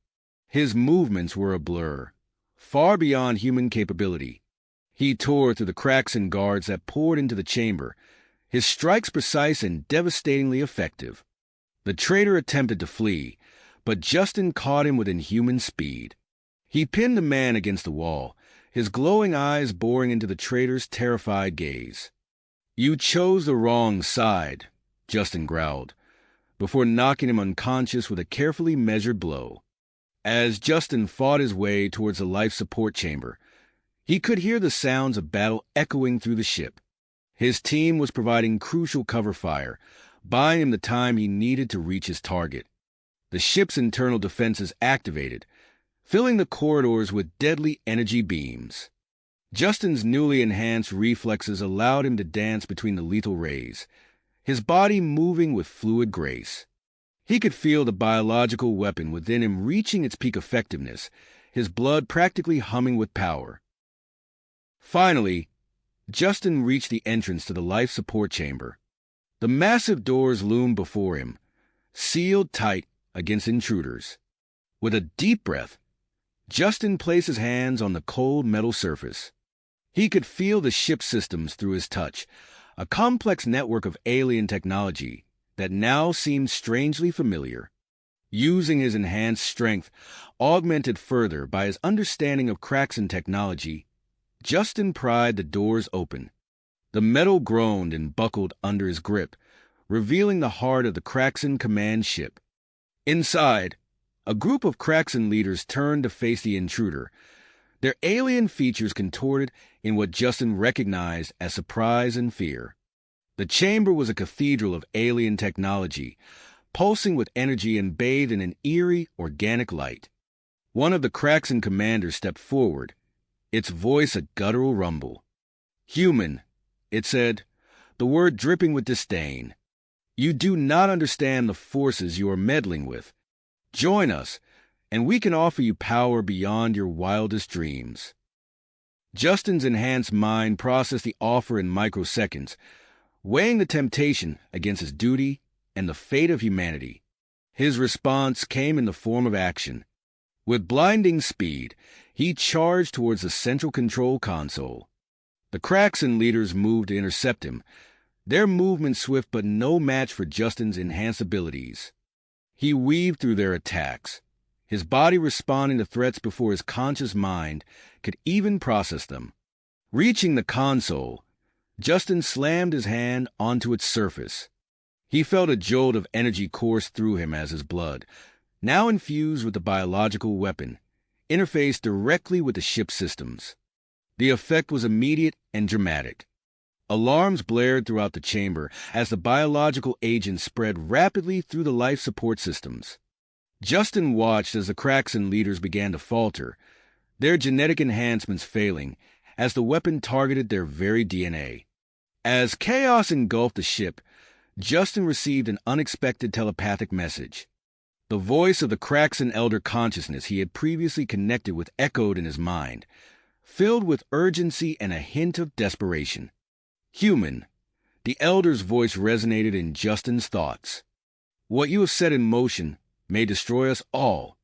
[SPEAKER 1] His movements were a blur, far beyond human capability. He tore through the Kraxan guards that poured into the chamber, his strikes precise and devastatingly effective. The traitor attempted to flee, but Justin caught him with inhuman speed. He pinned the man against the wall, his glowing eyes boring into the traitor's terrified gaze. "You chose the wrong side," Justin growled, before knocking him unconscious with a carefully measured blow. As Justin fought his way towards the life support chamber, he could hear the sounds of battle echoing through the ship. His team was providing crucial cover fire, buying him the time he needed to reach his target. The ship's internal defenses activated, filling the corridors with deadly energy beams. Justin's newly enhanced reflexes allowed him to dance between the lethal rays, his body moving with fluid grace. He could feel the biological weapon within him reaching its peak effectiveness, his blood practically humming with power. Finally, Justin reached the entrance to the life support chamber. The massive doors loomed before him, sealed tight against intruders. With a deep breath, Justin placed his hands on the cold metal surface. He could feel the ship's systems through his touch, a complex network of alien technology that now seemed strangely familiar. Using his enhanced strength, augmented further by his understanding of Kraxan technology, Justin pried the doors open. The metal groaned and buckled under his grip, revealing the heart of the Kraxan command ship. Inside, a group of Kraxan leaders turned to face the intruder, their alien features contorted in what Justin recognized as surprise and fear. The chamber was a cathedral of alien technology, pulsing with energy and bathed in an eerie, organic light. One of the Kraxan commanders stepped forward, its voice a guttural rumble. "Human," it said, the word dripping with disdain. "You do not understand the forces you are meddling with. Join us, and we can offer you power beyond your wildest dreams." Justin's enhanced mind processed the offer in microseconds, weighing the temptation against his duty and the fate of humanity. His response came in the form of action. With blinding speed, he charged towards the central control console. The Kraxan leaders moved to intercept him, their movement swift but no match for Justin's enhanced abilities. He weaved through their attacks, his body responding to threats before his conscious mind could even process them. Reaching the console, Justin slammed his hand onto its surface. He felt a jolt of energy course through him as his blood, now infused with the biological weapon, interfaced directly with the ship's systems. The effect was immediate and dramatic. Alarms blared throughout the chamber as the biological agent spread rapidly through the life support systems. Justin watched as the Kraxan leaders began to falter, their genetic enhancements failing as the weapon targeted their very DNA. As chaos engulfed the ship, Justin received an unexpected telepathic message. The voice of the Kraxan elder consciousness he had previously connected with echoed in his mind, filled with urgency and a hint of desperation. Human, the elder's voice resonated in Justin's thoughts. What you have set in motion may destroy us all.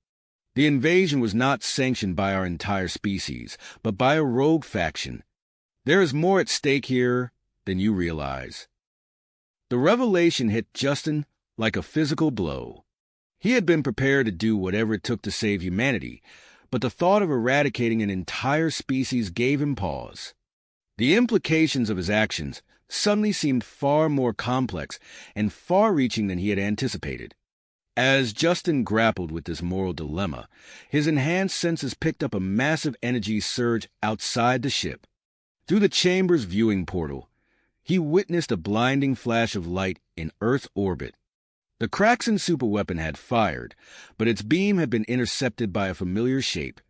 [SPEAKER 1] The invasion was not sanctioned by our entire species, but by a rogue faction. There is more at stake here than you realize. The revelation hit Justin like a physical blow. He had been prepared to do whatever it took to save humanity, but the thought of eradicating an entire species gave him pause. The implications of his actions suddenly seemed far more complex and far-reaching than he had anticipated. As Justin grappled with this moral dilemma, his enhanced senses picked up a massive energy surge outside the ship. Through the chamber's viewing portal, he witnessed a blinding flash of light in Earth orbit. The Kraxan superweapon had fired, but its beam had been intercepted by a familiar shape,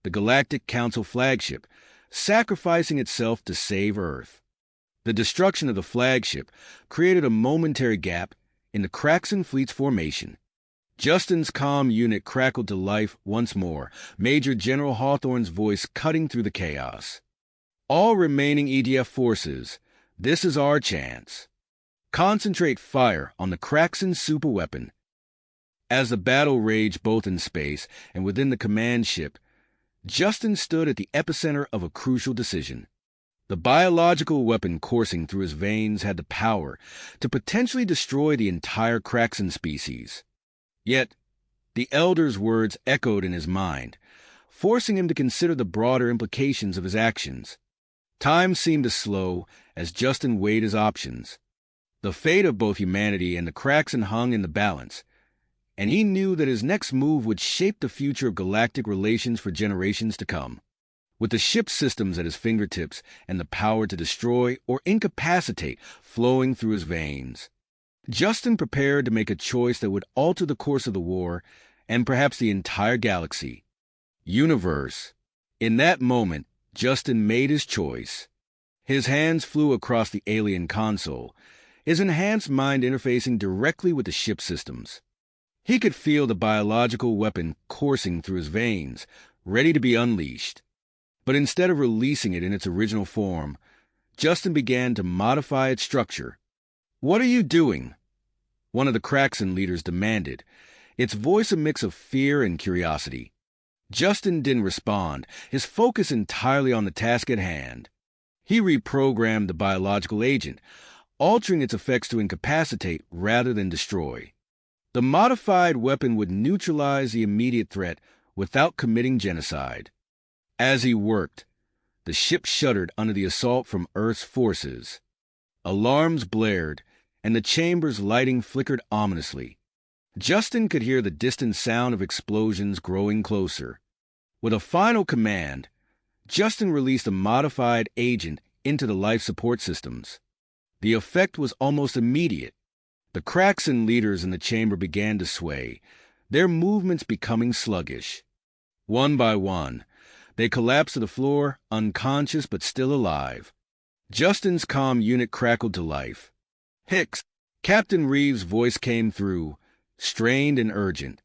[SPEAKER 1] the Galactic Council flagship, sacrificing itself to save Earth. The destruction of the flagship created a momentary gap in the Kraxan fleet's formation. Justin's comm unit crackled to life once more, Major General Hawthorne's voice cutting through the chaos. All remaining EDF forces, this is our chance. Concentrate fire on the Kraxan superweapon. As the battle raged both in space and within the command ship, Justin stood at the epicenter of a crucial decision. The biological weapon coursing through his veins had the power to potentially destroy the entire Kraxan species. Yet, the Elder's words echoed in his mind, forcing him to consider the broader implications of his actions. Time seemed to slow as Justin weighed his options. The fate of both humanity and the Kraxan hung in the balance, and he knew that his next move would shape the future of galactic relations for generations to come. With the ship's systems at his fingertips and the power to destroy or incapacitate flowing through his veins, Justin prepared to make a choice that would alter the course of the war and perhaps the entire galaxy. Universe. In that moment, Justin made his choice. His hands flew across the alien console, his enhanced mind interfacing directly with the ship systems. He could feel the biological weapon coursing through his veins, ready to be unleashed. But instead of releasing it in its original form, Justin began to modify its structure. "What are you doing?" one of the Kraxan leaders demanded, its voice a mix of fear and curiosity. Justin didn't respond, his focus entirely on the task at hand. He reprogrammed the biological agent, altering its effects to incapacitate rather than destroy. The modified weapon would neutralize the immediate threat without committing genocide. As he worked, the ship shuddered under the assault from Earth's forces. Alarms blared, and the chamber's lighting flickered ominously. Justin could hear the distant sound of explosions growing closer. With a final command, Justin released a modified agent into the life support systems. The effect was almost immediate. The Kraxan leaders in the chamber began to sway, their movements becoming sluggish. One by one, they collapsed to the floor, unconscious but still alive. Justin's comm unit crackled to life. "Hicks," Captain Reeves' voice came through, strained and urgent.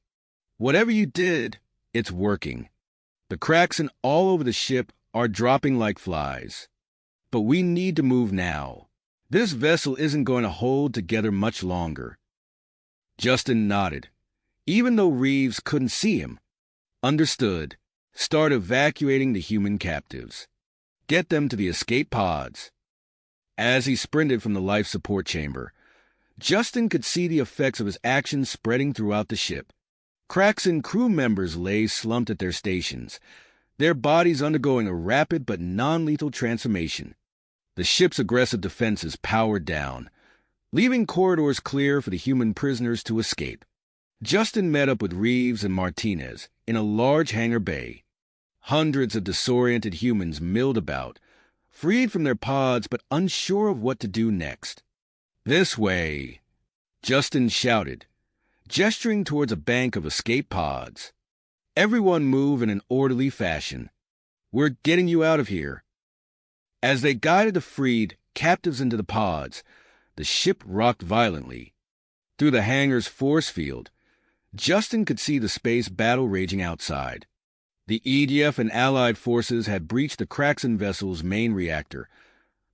[SPEAKER 1] "Whatever you did, it's working. The Kraxan all over the ship are dropping like flies. But we need to move now. This vessel isn't going to hold together much longer." Justin nodded, even though Reeves couldn't see him. Understood. Start evacuating the human captives. Get them to the escape pods. As he sprinted from the life support chamber, Justin could see the effects of his actions spreading throughout the ship. Kraxan crew members lay slumped at their stations, their bodies undergoing a rapid but non-lethal transformation. The ship's aggressive defenses powered down, leaving corridors clear for the human prisoners to escape. Justin met up with Reeves and Martinez in a large hangar bay. Hundreds of disoriented humans milled about, freed from their pods but unsure of what to do next. "This way," Justin shouted, gesturing towards a bank of escape pods. "Everyone move in an orderly fashion. We're getting you out of here." As they guided the freed captives into the pods, the ship rocked violently. Through the hangar's force field, Justin could see the space battle raging outside. The EDF and Allied forces had breached the Kraxan vessel's main reactor,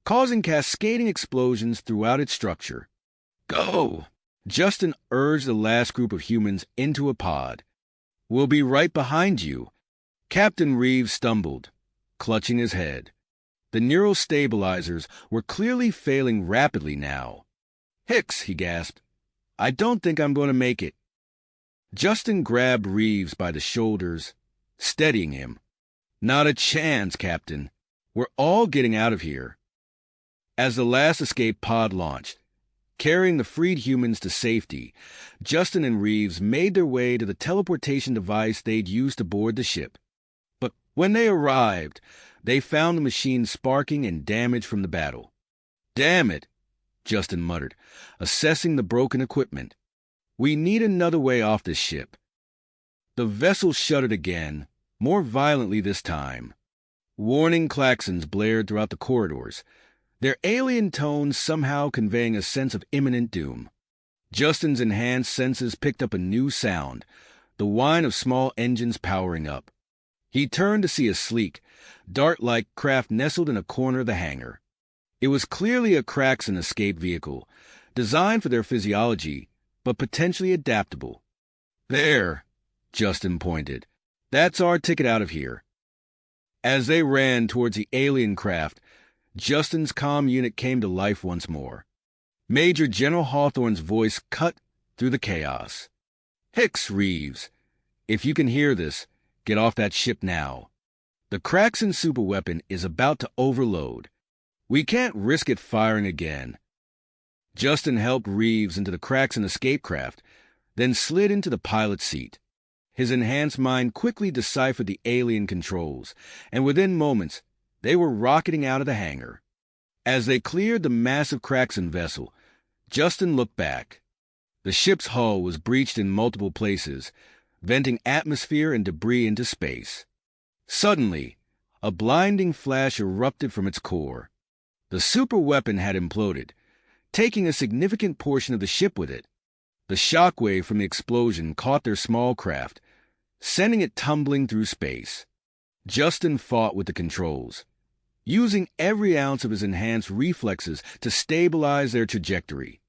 [SPEAKER 1] causing cascading explosions throughout its structure. "Go!" Justin urged the last group of humans into a pod. "We'll be right behind you." Captain Reeves stumbled, clutching his head. The neural stabilizers were clearly failing rapidly now. "Hicks," he gasped. "I don't think I'm going to make it." Justin grabbed Reeves by the shoulders, steadying him. "Not a chance, Captain. We're all getting out of here." As the last escape pod launched, carrying the freed humans to safety, Justin and Reeves made their way to the teleportation device they'd used to board the ship. But when they arrived, they found the machine sparking and damage from the battle. "Damn it," Justin muttered, assessing the broken equipment. "We need another way off this ship." The vessel shuddered again, more violently this time. Warning klaxons blared throughout the corridors, their alien tones somehow conveying a sense of imminent doom. Justin's enhanced senses picked up a new sound, the whine of small engines powering up. He turned to see a sleek, dart-like craft nestled in a corner of the hangar. It was clearly a Kraxan escape vehicle, designed for their physiology, but potentially adaptable. "There," Justin pointed. "That's our ticket out of here." As they ran towards the alien craft, Justin's comm unit came to life once more. Major General Hawthorne's voice cut through the chaos. "Hicks, Reeves, if you can hear this, get off that ship now. The Kraxan superweapon is about to overload. We can't risk it firing again." Justin helped Reeves into the Kraxan escape craft, then slid into the pilot's seat. His enhanced mind quickly deciphered the alien controls, and within moments, they were rocketing out of the hangar. As they cleared the massive Kraxan vessel, Justin looked back. The ship's hull was breached in multiple places, venting atmosphere and debris into space. Suddenly, a blinding flash erupted from its core. The superweapon had imploded, taking a significant portion of the ship with it. The shockwave from the explosion caught their small craft, sending it tumbling through space. Justin fought with the controls, using every ounce of his enhanced reflexes to stabilize their trajectory.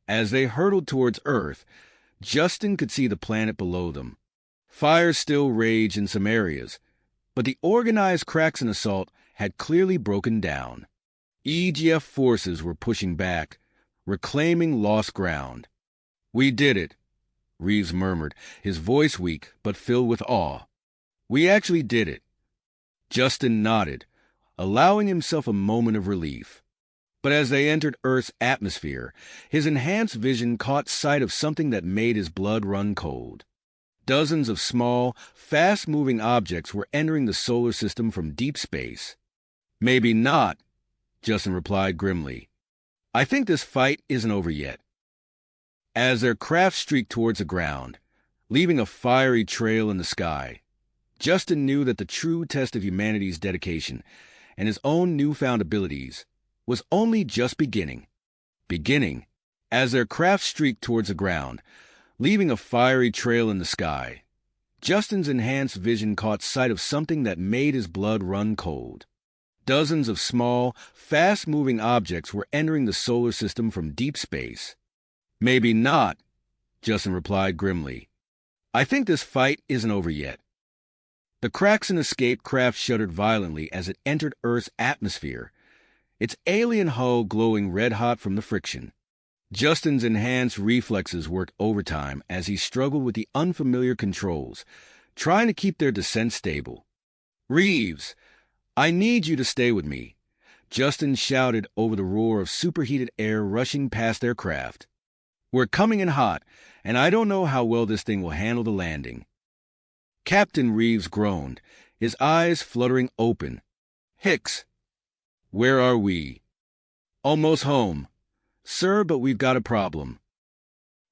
[SPEAKER 1] As they hurtled towards Earth, Justin could see the planet below them. Fire still raged in some areas, but the organized Kraxan assault had clearly broken down. EGF forces were pushing back, reclaiming lost ground. "We did it," Reeves murmured, his voice weak but filled with awe. "We actually did it." Justin nodded, allowing himself a moment of relief. But as they entered Earth's atmosphere, his enhanced vision caught sight of something that made his blood run cold. Dozens of small, fast-moving objects were entering the solar system from deep space. "Maybe not," Justin replied grimly. "I think this fight isn't over yet." As their craft streaked towards the ground, leaving a fiery trail in the sky, Justin knew that the true test of humanity's dedication and his own newfound abilities was only just beginning. As their craft streaked towards the ground, leaving a fiery trail in the sky, Justin's enhanced vision caught sight of something that made his blood run cold. Dozens of small, fast-moving objects were entering the solar system from deep space. "Maybe not," Justin replied grimly. "I think this fight isn't over yet." The Kraxan escape craft shuddered violently as it entered Earth's atmosphere, its alien hull glowing red-hot from the friction. Justin's enhanced reflexes worked overtime as he struggled with the unfamiliar controls, trying to keep their descent stable. "Reeves, I need you to stay with me," Justin shouted over the roar of superheated air rushing past their craft. "We're coming in hot, and I don't know how well this thing will handle the landing." Captain Reeves groaned, his eyes fluttering open. "Hicks, where are we?" "Almost home, sir, but we've got a problem."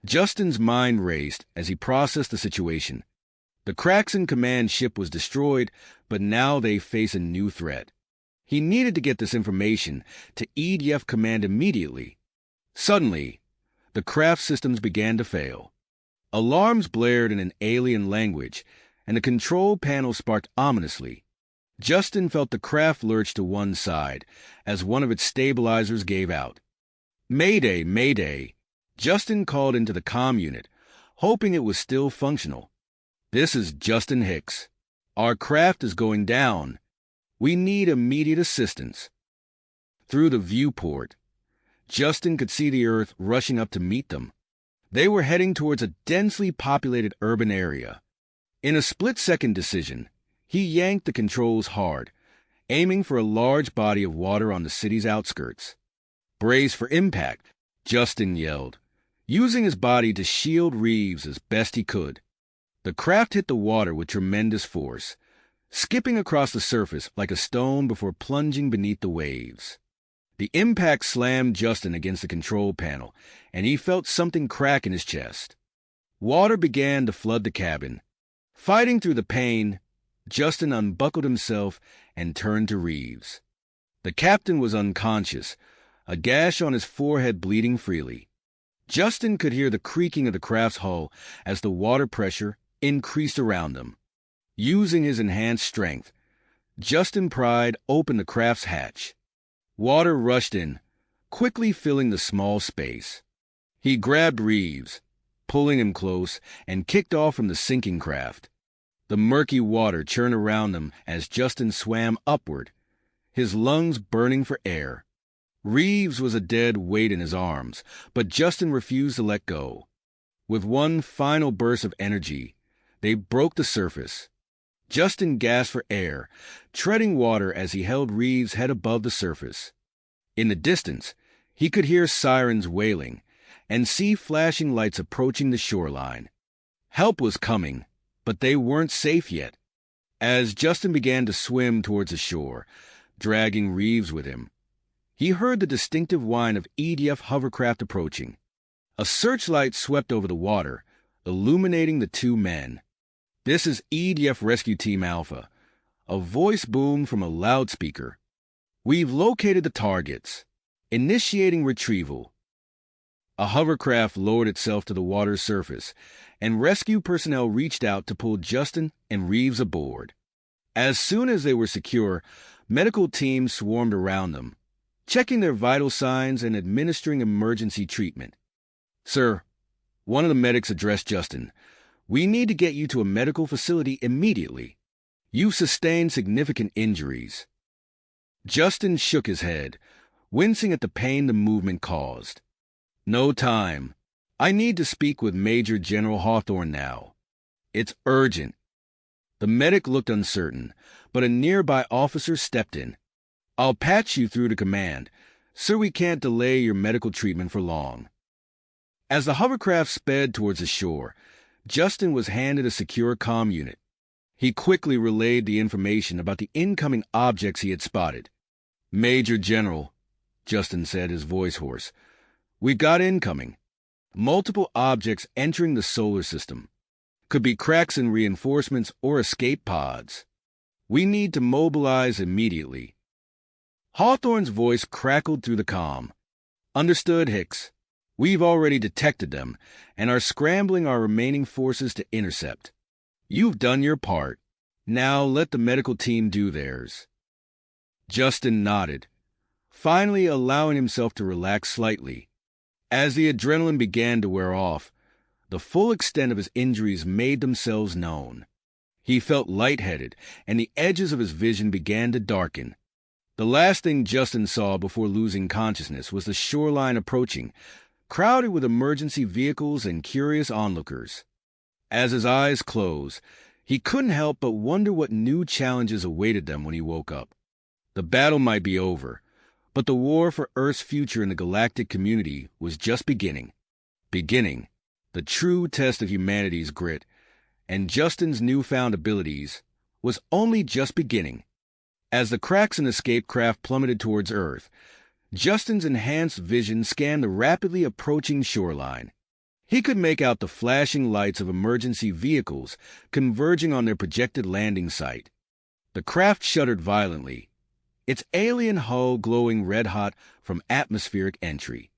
[SPEAKER 1] Justin's mind raced as he processed the situation. The Kraxan command ship was destroyed, but now they face a new threat. He needed to get this information to EDF command immediately. Suddenly, the craft systems began to fail. Alarms blared in an alien language, and the control panel sparked ominously. Justin felt the craft lurch to one side as one of its stabilizers gave out. "Mayday, mayday!" Justin called into the comm unit, hoping it was still functional. "This is Justin Hicks. Our craft is going down. We need immediate assistance." Through the viewport, Justin could see the Earth rushing up to meet them. They were heading towards a densely populated urban area. In a split-second decision, he yanked the controls hard, aiming for a large body of water on the city's outskirts. "Brace for impact," Justin yelled, using his body to shield Reeves as best he could. The craft hit the water with tremendous force, skipping across the surface like a stone before plunging beneath the waves. The impact slammed Justin against the control panel, and he felt something crack in his chest. Water began to flood the cabin. Fighting through the pain, Justin unbuckled himself and turned to Reeves. The captain was unconscious, a gash on his forehead bleeding freely. Justin could hear the creaking of the craft's hull as the water pressure increased around them. Using his enhanced strength, Justin pried open the craft's hatch. Water rushed in, quickly filling the small space. He grabbed Reeves, pulling him close, and kicked off from the sinking craft. The murky water churned around them as Justin swam upward, his lungs burning for air. Reeves was a dead weight in his arms, but Justin refused to let go. With one final burst of energy, they broke the surface. Justin gasped for air, treading water as he held Reeves' head above the surface. In the distance, he could hear sirens wailing and see flashing lights approaching the shoreline. Help was coming, but they weren't safe yet. As Justin began to swim towards the shore, dragging Reeves with him, he heard the distinctive whine of EDF hovercraft approaching. A searchlight swept over the water, illuminating the two men. "This is EDF Rescue Team Alpha," a voice boomed from a loudspeaker. "We've located the targets. Initiating retrieval." A hovercraft lowered itself to the water's surface, and rescue personnel reached out to pull Justin and Reeves aboard. As soon as they were secure, medical teams swarmed around them, checking their vital signs and administering emergency treatment. "Sir," one of the medics addressed Justin, "we need to get you to a medical facility immediately. You've sustained significant injuries." Justin shook his head, wincing at the pain the movement caused. "No time. I need to speak with Major General Hawthorne now. It's urgent." The medic looked uncertain, but a nearby officer stepped in. "I'll patch you through to command. Sir, we can't delay your medical treatment for long." As the hovercraft sped towards the shore, Justin was handed a secure comm unit. He quickly relayed the information about the incoming objects he had spotted. "Major General," Justin said, his voice hoarse, "we've got incoming. Multiple objects entering the solar system. Could be Kraxan reinforcements or escape pods. We need to mobilize immediately." Hawthorne's voice crackled through the comm. "Understood, Hicks. We've already detected them and are scrambling our remaining forces to intercept. You've done your part. Now let the medical team do theirs." Justin nodded, finally allowing himself to relax slightly. As the adrenaline began to wear off, the full extent of his injuries made themselves known. He felt lightheaded, and the edges of his vision began to darken. The last thing Justin saw before losing consciousness was the shoreline approaching, crowded with emergency vehicles and curious onlookers. As his eyes closed, he couldn't help but wonder what new challenges awaited them when he woke up. The battle might be over, but the war for Earth's future in the galactic community was just beginning. The true test of humanity's grit, and Justin's newfound abilities was only just beginning. As the cracks in the escape craft plummeted towards Earth, Justin's enhanced vision scanned the rapidly approaching shoreline. He could make out the flashing lights of emergency vehicles converging on their projected landing site. The craft shuddered violently, its alien hull glowing red-hot from atmospheric entry.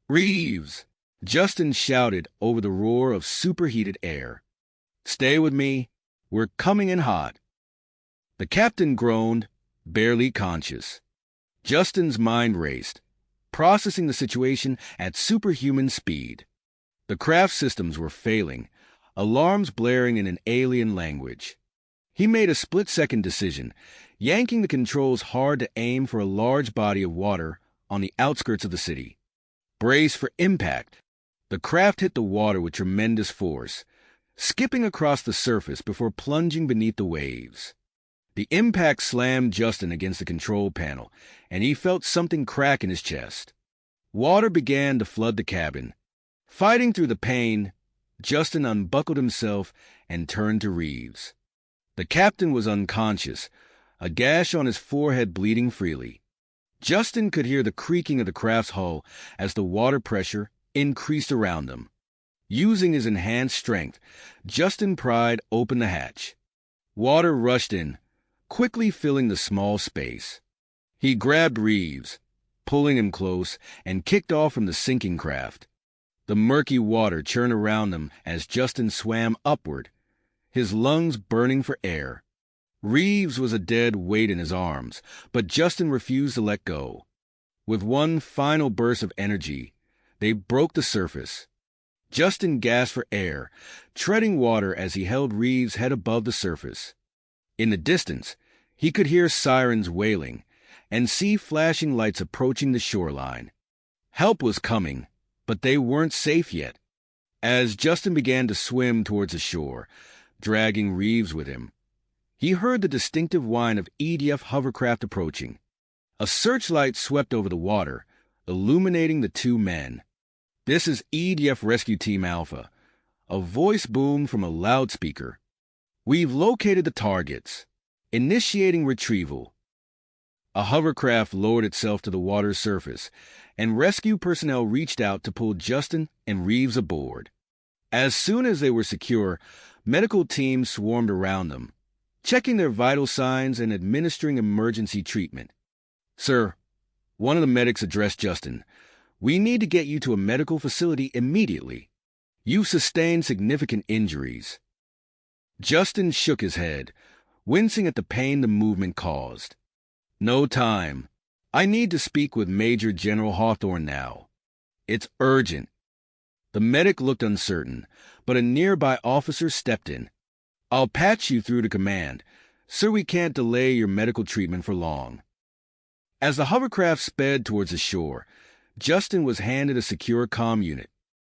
[SPEAKER 1] "Reeves!" Justin shouted over the roar of superheated air. "Stay with me. We're coming in hot." The captain groaned, barely conscious. Justin's mind raced, processing the situation at superhuman speed. The craft systems were failing, alarms blaring in an alien language. He made a split-second decision, yanking the controls hard to aim for a large body of water on the outskirts of the city. Brace for impact. The craft hit the water with tremendous force, skipping across the surface before plunging beneath the waves. The impact slammed Justin against the control panel, and he felt something crack in his chest. Water began to flood the cabin. Fighting through the pain, Justin unbuckled himself and turned to Reeves. The captain was unconscious, a gash on his forehead bleeding freely. Justin could hear the creaking of the craft's hull as the water pressure increased around them. Using his enhanced strength, Justin pried open the hatch. Water rushed in, quickly filling the small space. He grabbed Reeves, pulling him close, and kicked off from the sinking craft. The murky water churned around them as Justin swam upward, his lungs burning for air. Reeves was a dead weight in his arms, but Justin refused to let go. With one final burst of energy, they broke the surface. Justin gasped for air, treading water as he held Reeves' head above the surface. In the distance, he could hear sirens wailing and see flashing lights approaching the shoreline. Help was coming, but they weren't safe yet. As Justin began to swim towards the shore, dragging Reeves with him, he heard the distinctive whine of EDF hovercraft approaching. A searchlight swept over the water, illuminating the two men. "This is EDF Rescue Team Alpha," a voice boomed from a loudspeaker. "We've located the targets. Initiating retrieval." A hovercraft lowered itself to the water's surface, and rescue personnel reached out to pull Justin and Reeves aboard. As soon as they were secure, medical teams swarmed around them, checking their vital signs and administering emergency treatment. "Sir," one of the medics addressed Justin, "we need to get you to a medical facility immediately. You've sustained significant injuries." Justin shook his head, wincing at the pain the movement caused. "No time. I need to speak with Major General Hawthorne now. It's urgent." The medic looked uncertain, but a nearby officer stepped in. "I'll patch you through to command. Sir, we can't delay your medical treatment for long." As the hovercraft sped towards the shore, Justin was handed a secure comm unit.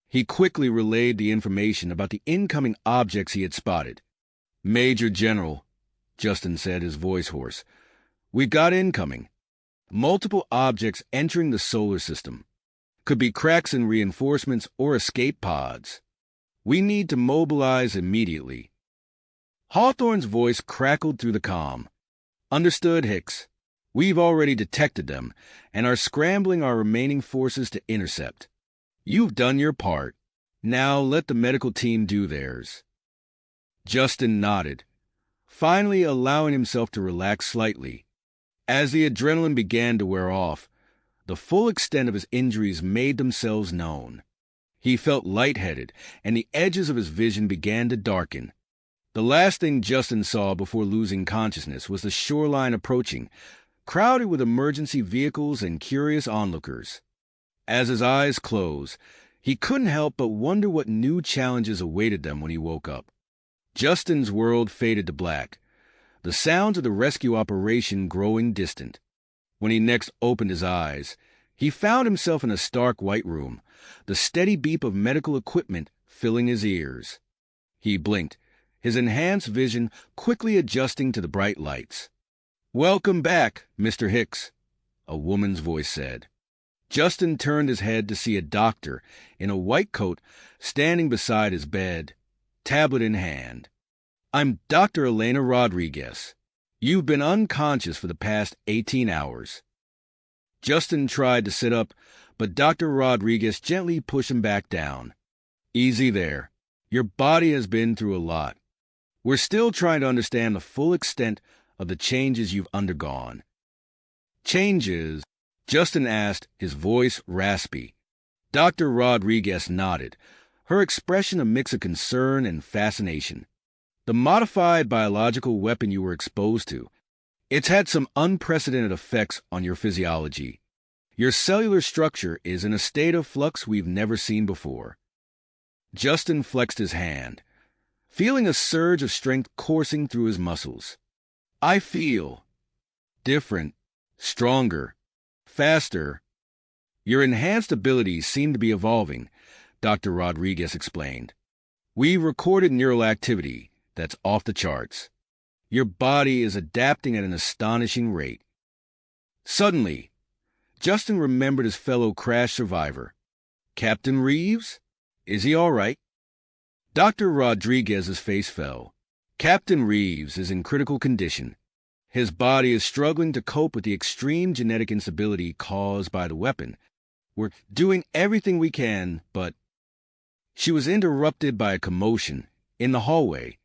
[SPEAKER 1] He quickly relayed the information about the incoming objects he had spotted. "Major General," Justin said, his voice hoarse, "we've got incoming. Multiple objects entering the solar system. Could be cracks in reinforcements or escape pods. We need to mobilize immediately." Hawthorne's voice crackled through the comm. "Understood, Hicks. We've already detected them and are scrambling our remaining forces to intercept. You've done your part. Now let the medical team do theirs." Justin nodded, finally allowing himself to relax slightly. As the adrenaline began to wear off, the full extent of his injuries made themselves known. He felt lightheaded, and the edges of his vision began to darken. The last thing Justin saw before losing consciousness was the shoreline approaching, crowded with emergency vehicles and curious onlookers. As his eyes closed, he couldn't help but wonder what new challenges awaited them when he woke up. Justin's world faded to black, the sounds of the rescue operation growing distant. When he next opened his eyes, he found himself in a stark white room, the steady beep of medical equipment filling his ears. He blinked, his enhanced vision quickly adjusting to the bright lights. "Welcome back, Mr. Hicks," a woman's voice said. Justin turned his head to see a doctor in a white coat standing beside his bed, tablet in hand. I'm Dr. Elena Rodriguez. You've been unconscious for the past 18 hours. Justin tried to sit up, but Dr. Rodriguez gently pushed him back down. Easy there. Your body has been through a lot. We're still trying to understand the full extent of the changes you've undergone. Changes? Justin asked, his voice raspy. Dr. Rodriguez nodded, her expression a mix of concern and fascination. The modified biological weapon you were exposed to. It's had some unprecedented effects on your physiology. Your cellular structure is in a state of flux we've never seen before. Justin flexed his hand, feeling a surge of strength coursing through his muscles. I feel different, stronger, faster. Your enhanced abilities seem to be evolving, Dr. Rodriguez explained. We've recorded neural activity that's off the charts. Your body is adapting at an astonishing rate. Suddenly, Justin remembered his fellow crash survivor. Captain Reeves? Is he all right? Dr. Rodriguez's face fell. Captain Reeves is in critical condition. His body is struggling to cope with the extreme genetic instability caused by the weapon. We're doing everything we can, but... She was interrupted by a commotion in the hallway.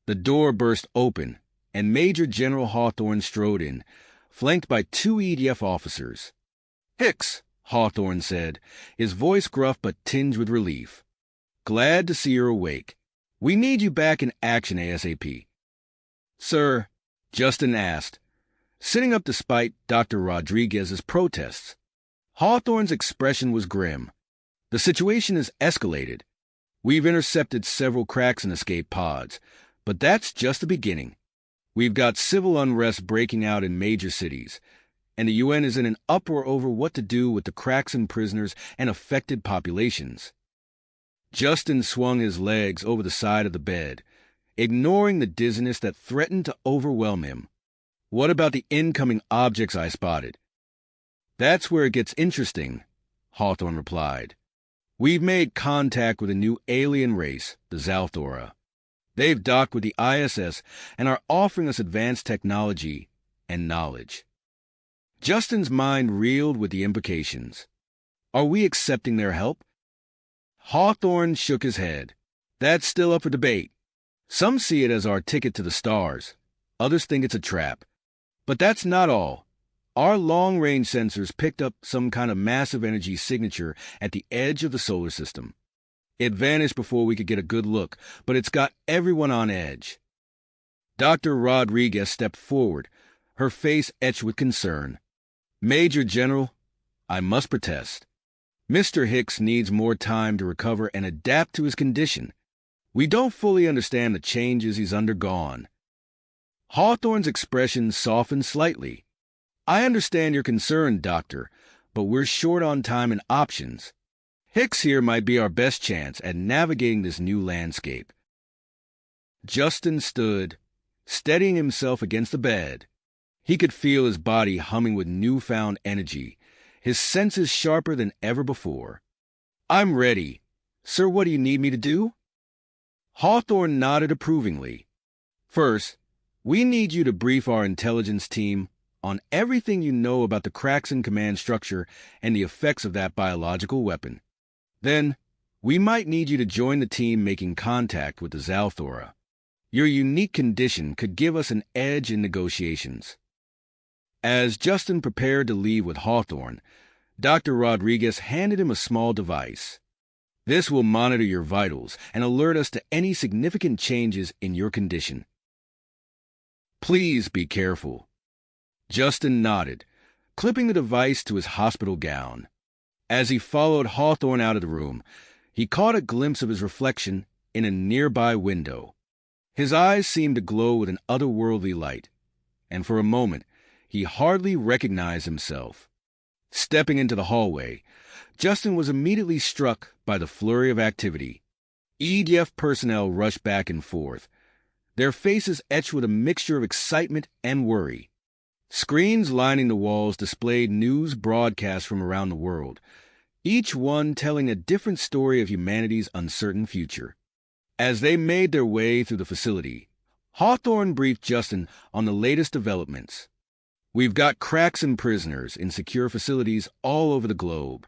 [SPEAKER 1] The door burst open, and Major General Hawthorne strode in, flanked by 2 EDF officers. Hicks, Hawthorne said, his voice gruff but tinged with relief. Glad to see you're awake. We need you back in action ASAP. Sir, Justin asked, sitting up despite Dr. Rodriguez's protests. Hawthorne's expression was grim. The situation has escalated. We've intercepted several cracks in escape pods, but that's just the beginning. We've got civil unrest breaking out in major cities, and the UN is in an uproar over what to do with the cracks in prisoners and affected populations. Justin swung his legs over the side of the bed, ignoring the dizziness that threatened to overwhelm him. What about the incoming objects I spotted? That's where it gets interesting, Hawthorne replied. We've made contact with a new alien race, the Zalthora. They've docked with the ISS and are offering us advanced technology and knowledge. Justin's mind reeled with the implications. Are we accepting their help? Hawthorne shook his head. That's still up for debate. Some see it as our ticket to the stars. Others think it's a trap. But that's not all. Our long-range sensors picked up some kind of massive energy signature at the edge of the solar system. It vanished before we could get a good look, but it's got everyone on edge. Dr. Rodriguez stepped forward, her face etched with concern. Major General, I must protest. Mr. Hicks needs more time to recover and adapt to his condition. We don't fully understand the changes he's undergone. Hawthorne's expression softened slightly. I understand your concern, Doctor, but we're short on time and options. Hicks here might be our best chance at navigating this new landscape. Justin stood, steadying himself against the bed. He could feel his body humming with newfound energy, his senses sharper than ever before. I'm ready. Sir, what do you need me to do? Hawthorne nodded approvingly. First, we need you to brief our intelligence team on everything you know about the cracks in command structure and the effects of that biological weapon. Then, we might need you to join the team making contact with the Zalthora. Your unique condition could give us an edge in negotiations. As Justin prepared to leave with Hawthorne, Dr. Rodriguez handed him a small device. This will monitor your vitals and alert us to any significant changes in your condition. Please be careful. Justin nodded, clipping the device to his hospital gown. As he followed Hawthorne out of the room, he caught a glimpse of his reflection in a nearby window. His eyes seemed to glow with an otherworldly light, and for a moment he hardly recognized himself. Stepping into the hallway, Justin was immediately struck by the flurry of activity. EDF personnel rushed back and forth, their faces etched with a mixture of excitement and worry. Screens lining the walls displayed news broadcasts from around the world, each one telling a different story of humanity's uncertain future. As they made their way through the facility, Hawthorne briefed Justin on the latest developments. We've got Kraxan prisoners in secure facilities all over the globe.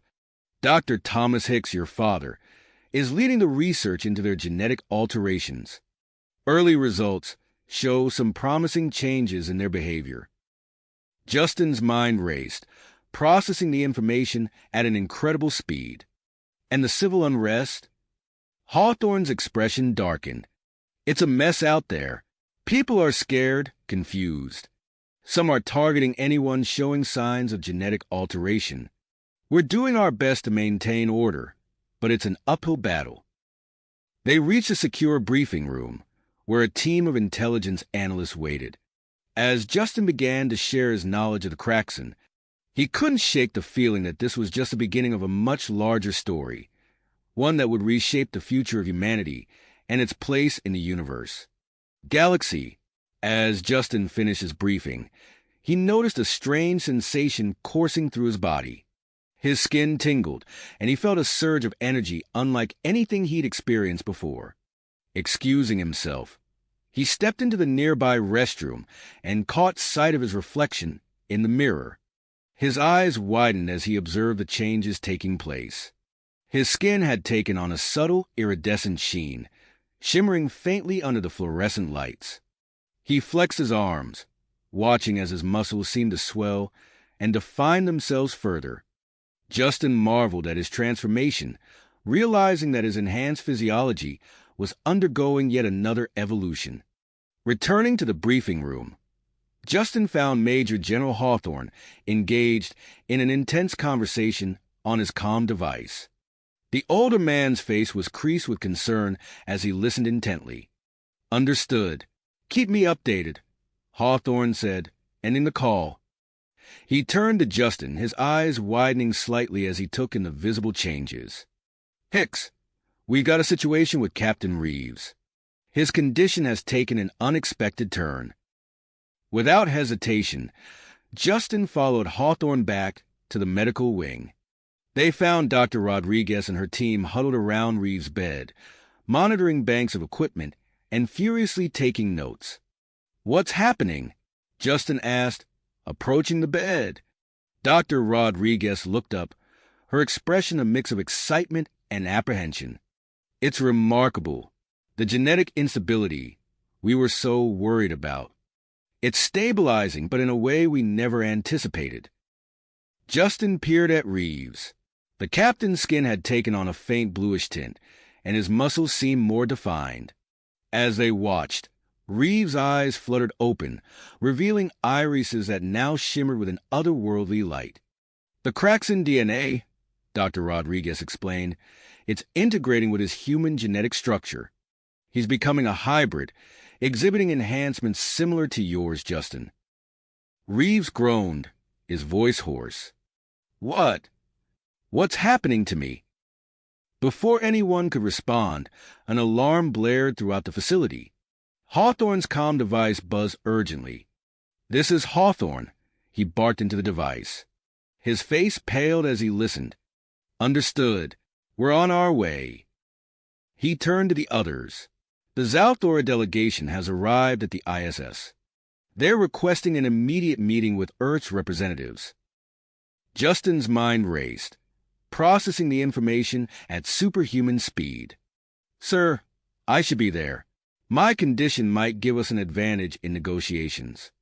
[SPEAKER 1] Dr. Thomas Hicks, your father, is leading the research into their genetic alterations. Early results show some promising changes in their behavior. Justin's mind raced, processing the information at an incredible speed. And the civil unrest? Hawthorne's expression darkened. It's a mess out there. People are scared, confused. Some are targeting anyone showing signs of genetic alteration. We're doing our best to maintain order, but it's an uphill battle. They reached a secure briefing room, where a team of intelligence analysts waited. As Justin began to share his knowledge of the Kraxan, he couldn't shake the feeling that this was just the beginning of a much larger story, one that would reshape the future of humanity and its place in the universe. Galaxy. As Justin finished his briefing, he noticed a strange sensation coursing through his body. His skin tingled, and he felt a surge of energy unlike anything he'd experienced before. Excusing himself, he stepped into the nearby restroom and caught sight of his reflection in the mirror. His eyes widened as he observed the changes taking place. His skin had taken on a subtle, iridescent sheen, shimmering faintly under the fluorescent lights. He flexed his arms, watching as his muscles seemed to swell and define themselves further. Justin marveled at his transformation, realizing that his enhanced physiology was undergoing yet another evolution. Returning to the briefing room, Justin found Major General Hawthorne engaged in an intense conversation on his comm device. The older man's face was creased with concern as he listened intently. Understood. Keep me updated, Hawthorne said, ending the call. He turned to Justin, his eyes widening slightly as he took in the visible changes. Hicks, we've got a situation with Captain Reeves. His condition has taken an unexpected turn. Without hesitation, Justin followed Hawthorne back to the medical wing. They found Dr. Rodriguez and her team huddled around Reeves' bed, monitoring banks of equipment and furiously taking notes. What's happening? Justin asked, approaching the bed. Dr. Rodriguez looked up, her expression a mix of excitement and apprehension. It's remarkable. The genetic instability we were so worried about. It's stabilizing, but in a way we never anticipated. Justin peered at Reeves. The captain's skin had taken on a faint bluish tint, and his muscles seemed more defined. As they watched, Reeves' eyes fluttered open, revealing irises that now shimmered with an otherworldly light. The Kraxan DNA, Dr. Rodriguez explained, it's integrating with his human genetic structure. He's becoming a hybrid, exhibiting enhancements similar to yours, Justin. Reeves groaned, his voice hoarse. What? What's happening to me? Before anyone could respond, an alarm blared throughout the facility. Hawthorne's comm device buzzed urgently. This is Hawthorne, he barked into the device. His face paled as he listened. Understood. We're on our way. He turned to the others. The Zalthora delegation has arrived at the ISS. They're requesting an immediate meeting with Earth's representatives. Justin's mind raced, processing the information at superhuman speed. Sir, I should be there. My condition might give us an advantage in negotiations.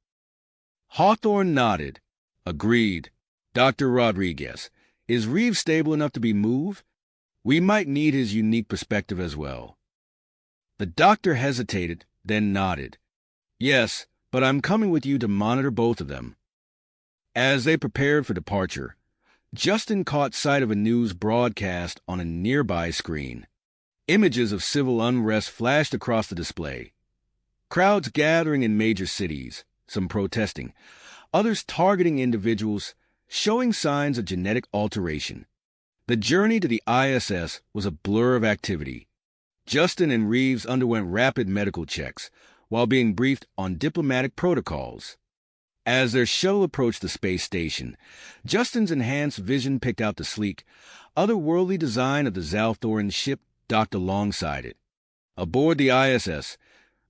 [SPEAKER 1] Hawthorne nodded. Agreed. Dr. Rodriguez, is Reeves stable enough to be moved? We might need his unique perspective as well. The doctor hesitated, then nodded. Yes, but I'm coming with you to monitor both of them. As they prepared for departure, Justin caught sight of a news broadcast on a nearby screen. Images of civil unrest flashed across the display. Crowds gathering in major cities, some protesting, others targeting individuals, showing signs of genetic alteration. The journey to the ISS was a blur of activity. Justin and Reeves underwent rapid medical checks while being briefed on diplomatic protocols. As their shuttle approached the space station, Justin's enhanced vision picked out the sleek, otherworldly design of the Zalthoran ship docked alongside it. Aboard the ISS,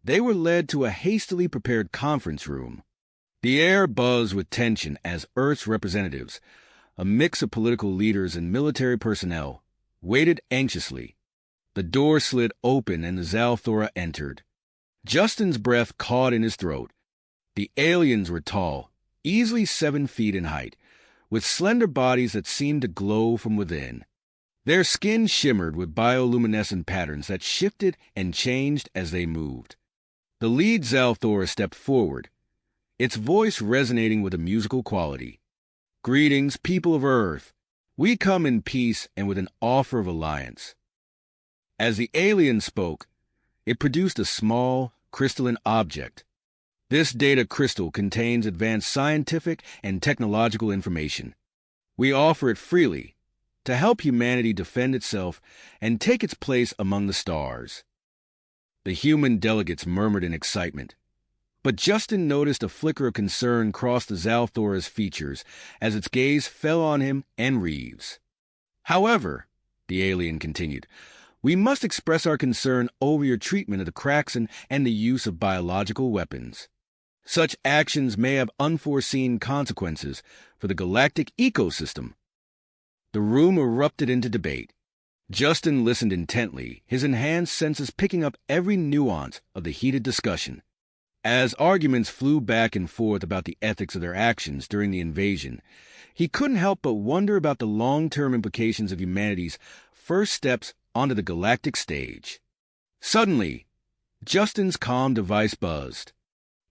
[SPEAKER 1] They were led to a hastily prepared conference room. The air buzzed with tension as Earth's representatives, a mix of political leaders and military personnel, waited anxiously. The door slid open and the Zalthora entered. Justin's breath caught in his throat. The aliens were tall, easily 7 feet in height, with slender bodies that seemed to glow from within. Their skin shimmered with bioluminescent patterns that shifted and changed as they moved. The lead Zalthora stepped forward, its voice resonating with a musical quality. "Greetings, people of Earth. We come in peace and with an offer of alliance." As the alien spoke, it produced a small, crystalline object. This data crystal contains advanced scientific and technological information. We offer it freely to help humanity defend itself and take its place among the stars. The human delegates murmured in excitement, but Justin noticed a flicker of concern cross the Zalthora's features as its gaze fell on him and Reeves. "However," the alien continued, "we must express our concern over your treatment of the Kraxan and the use of biological weapons. Such actions may have unforeseen consequences for the galactic ecosystem." The room erupted into debate. Justin listened intently, his enhanced senses picking up every nuance of the heated discussion. As arguments flew back and forth about the ethics of their actions during the invasion, he couldn't help but wonder about the long-term implications of humanity's first steps onto the galactic stage. Suddenly, Justin's comm device buzzed.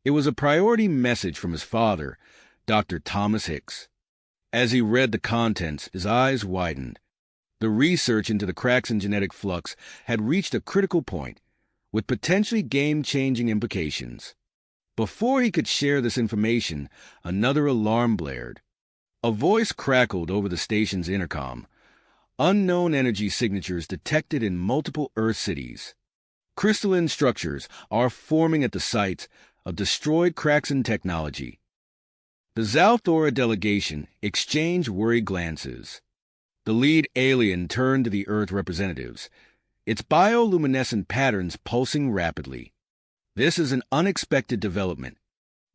[SPEAKER 1] It was a priority message from his father, Dr. Thomas Hicks. As he read the contents, his eyes widened. The research into the Kraxan genetic flux had reached a critical point, with potentially game-changing implications. Before he could share this information, another alarm blared. A voice crackled over the station's intercom. Unknown energy signatures detected in multiple Earth cities. Crystalline structures are forming at the sites of destroyed Kraxan technology. The Zalthora delegation exchanged worried glances. The lead alien turned to the Earth representatives, its bioluminescent patterns pulsing rapidly. "This is an unexpected development.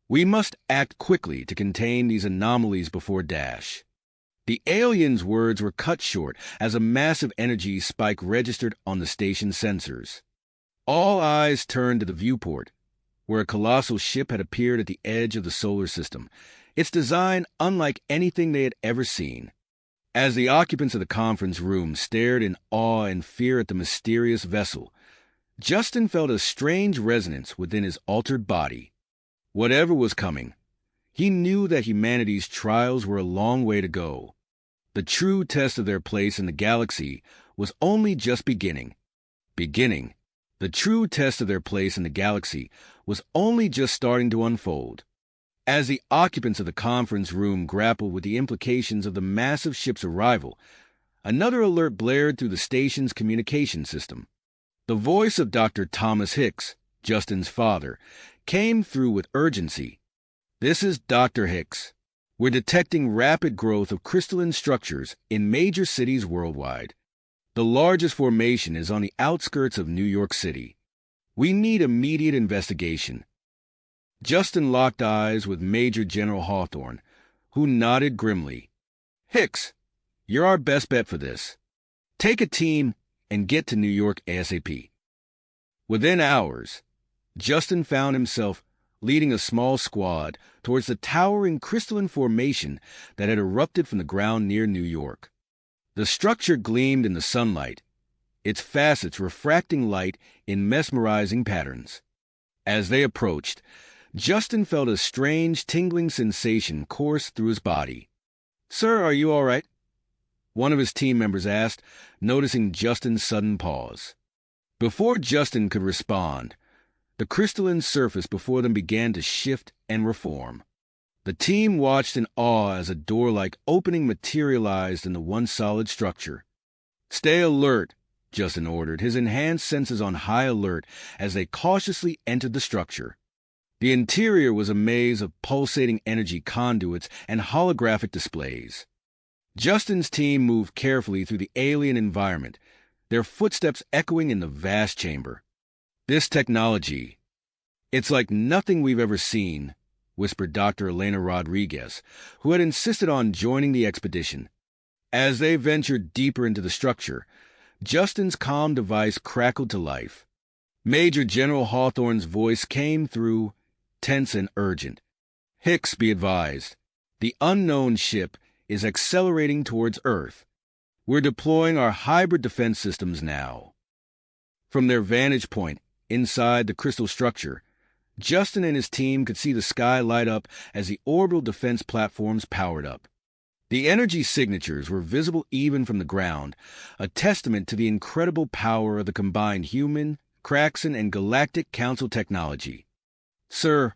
[SPEAKER 1] We must act quickly to contain these anomalies before Dash." The alien's words were cut short as a massive energy spike registered on the station's sensors. All eyes turned to the viewport, where a colossal ship had appeared at the edge of the solar system, its design unlike anything they had ever seen. As the occupants of the conference room stared in awe and fear at the mysterious vessel, Justin felt a strange resonance within his altered body. Whatever was coming, he knew that humanity's trials were a long way to go. The true test of their place in the galaxy was only just beginning. The true test of their place in the galaxy was only just starting to unfold. As the occupants of the conference room grappled with the implications of the massive ship's arrival, another alert blared through the station's communication system. The voice of Dr. Thomas Hicks, Justin's father, came through with urgency. "This is Dr. Hicks. We're detecting rapid growth of crystalline structures in major cities worldwide. The largest formation is on the outskirts of New York City. We need immediate investigation." Justin locked eyes with Major General Hawthorne, who nodded grimly. "Hicks, you're our best bet for this. Take a team and get to New York ASAP." Within hours, Justin found himself leading a small squad towards the towering crystalline formation that had erupted from the ground near New York. The structure gleamed in the sunlight, its facets refracting light in mesmerizing patterns. As they approached, Justin felt a strange, tingling sensation course through his body. "Sir, are you all right?" one of his team members asked, noticing Justin's sudden pause. Before Justin could respond, the crystalline surface before them began to shift and reform. The team watched in awe as a door-like opening materialized in the once solid structure. "Stay alert," Justin ordered, his enhanced senses on high alert as they cautiously entered the structure. The interior was a maze of pulsating energy conduits and holographic displays. Justin's team moved carefully through the alien environment, their footsteps echoing in the vast chamber. This technology, It's like nothing we've ever seen, whispered Dr. Elena Rodriguez, who had insisted on joining the expedition. As they ventured deeper into the structure, Justin's comm device crackled to life. Major General Hawthorne's voice came through, tense and urgent. Hicks, be advised. The unknown ship is accelerating towards Earth. We're deploying our hybrid defense systems now. From their vantage point, inside the crystal structure, Justin and his team could see the sky light up as the orbital defense platforms powered up. The energy signatures were visible even from the ground, a testament to the incredible power of the combined human, Kraxan, and Galactic Council technology. "Sir,"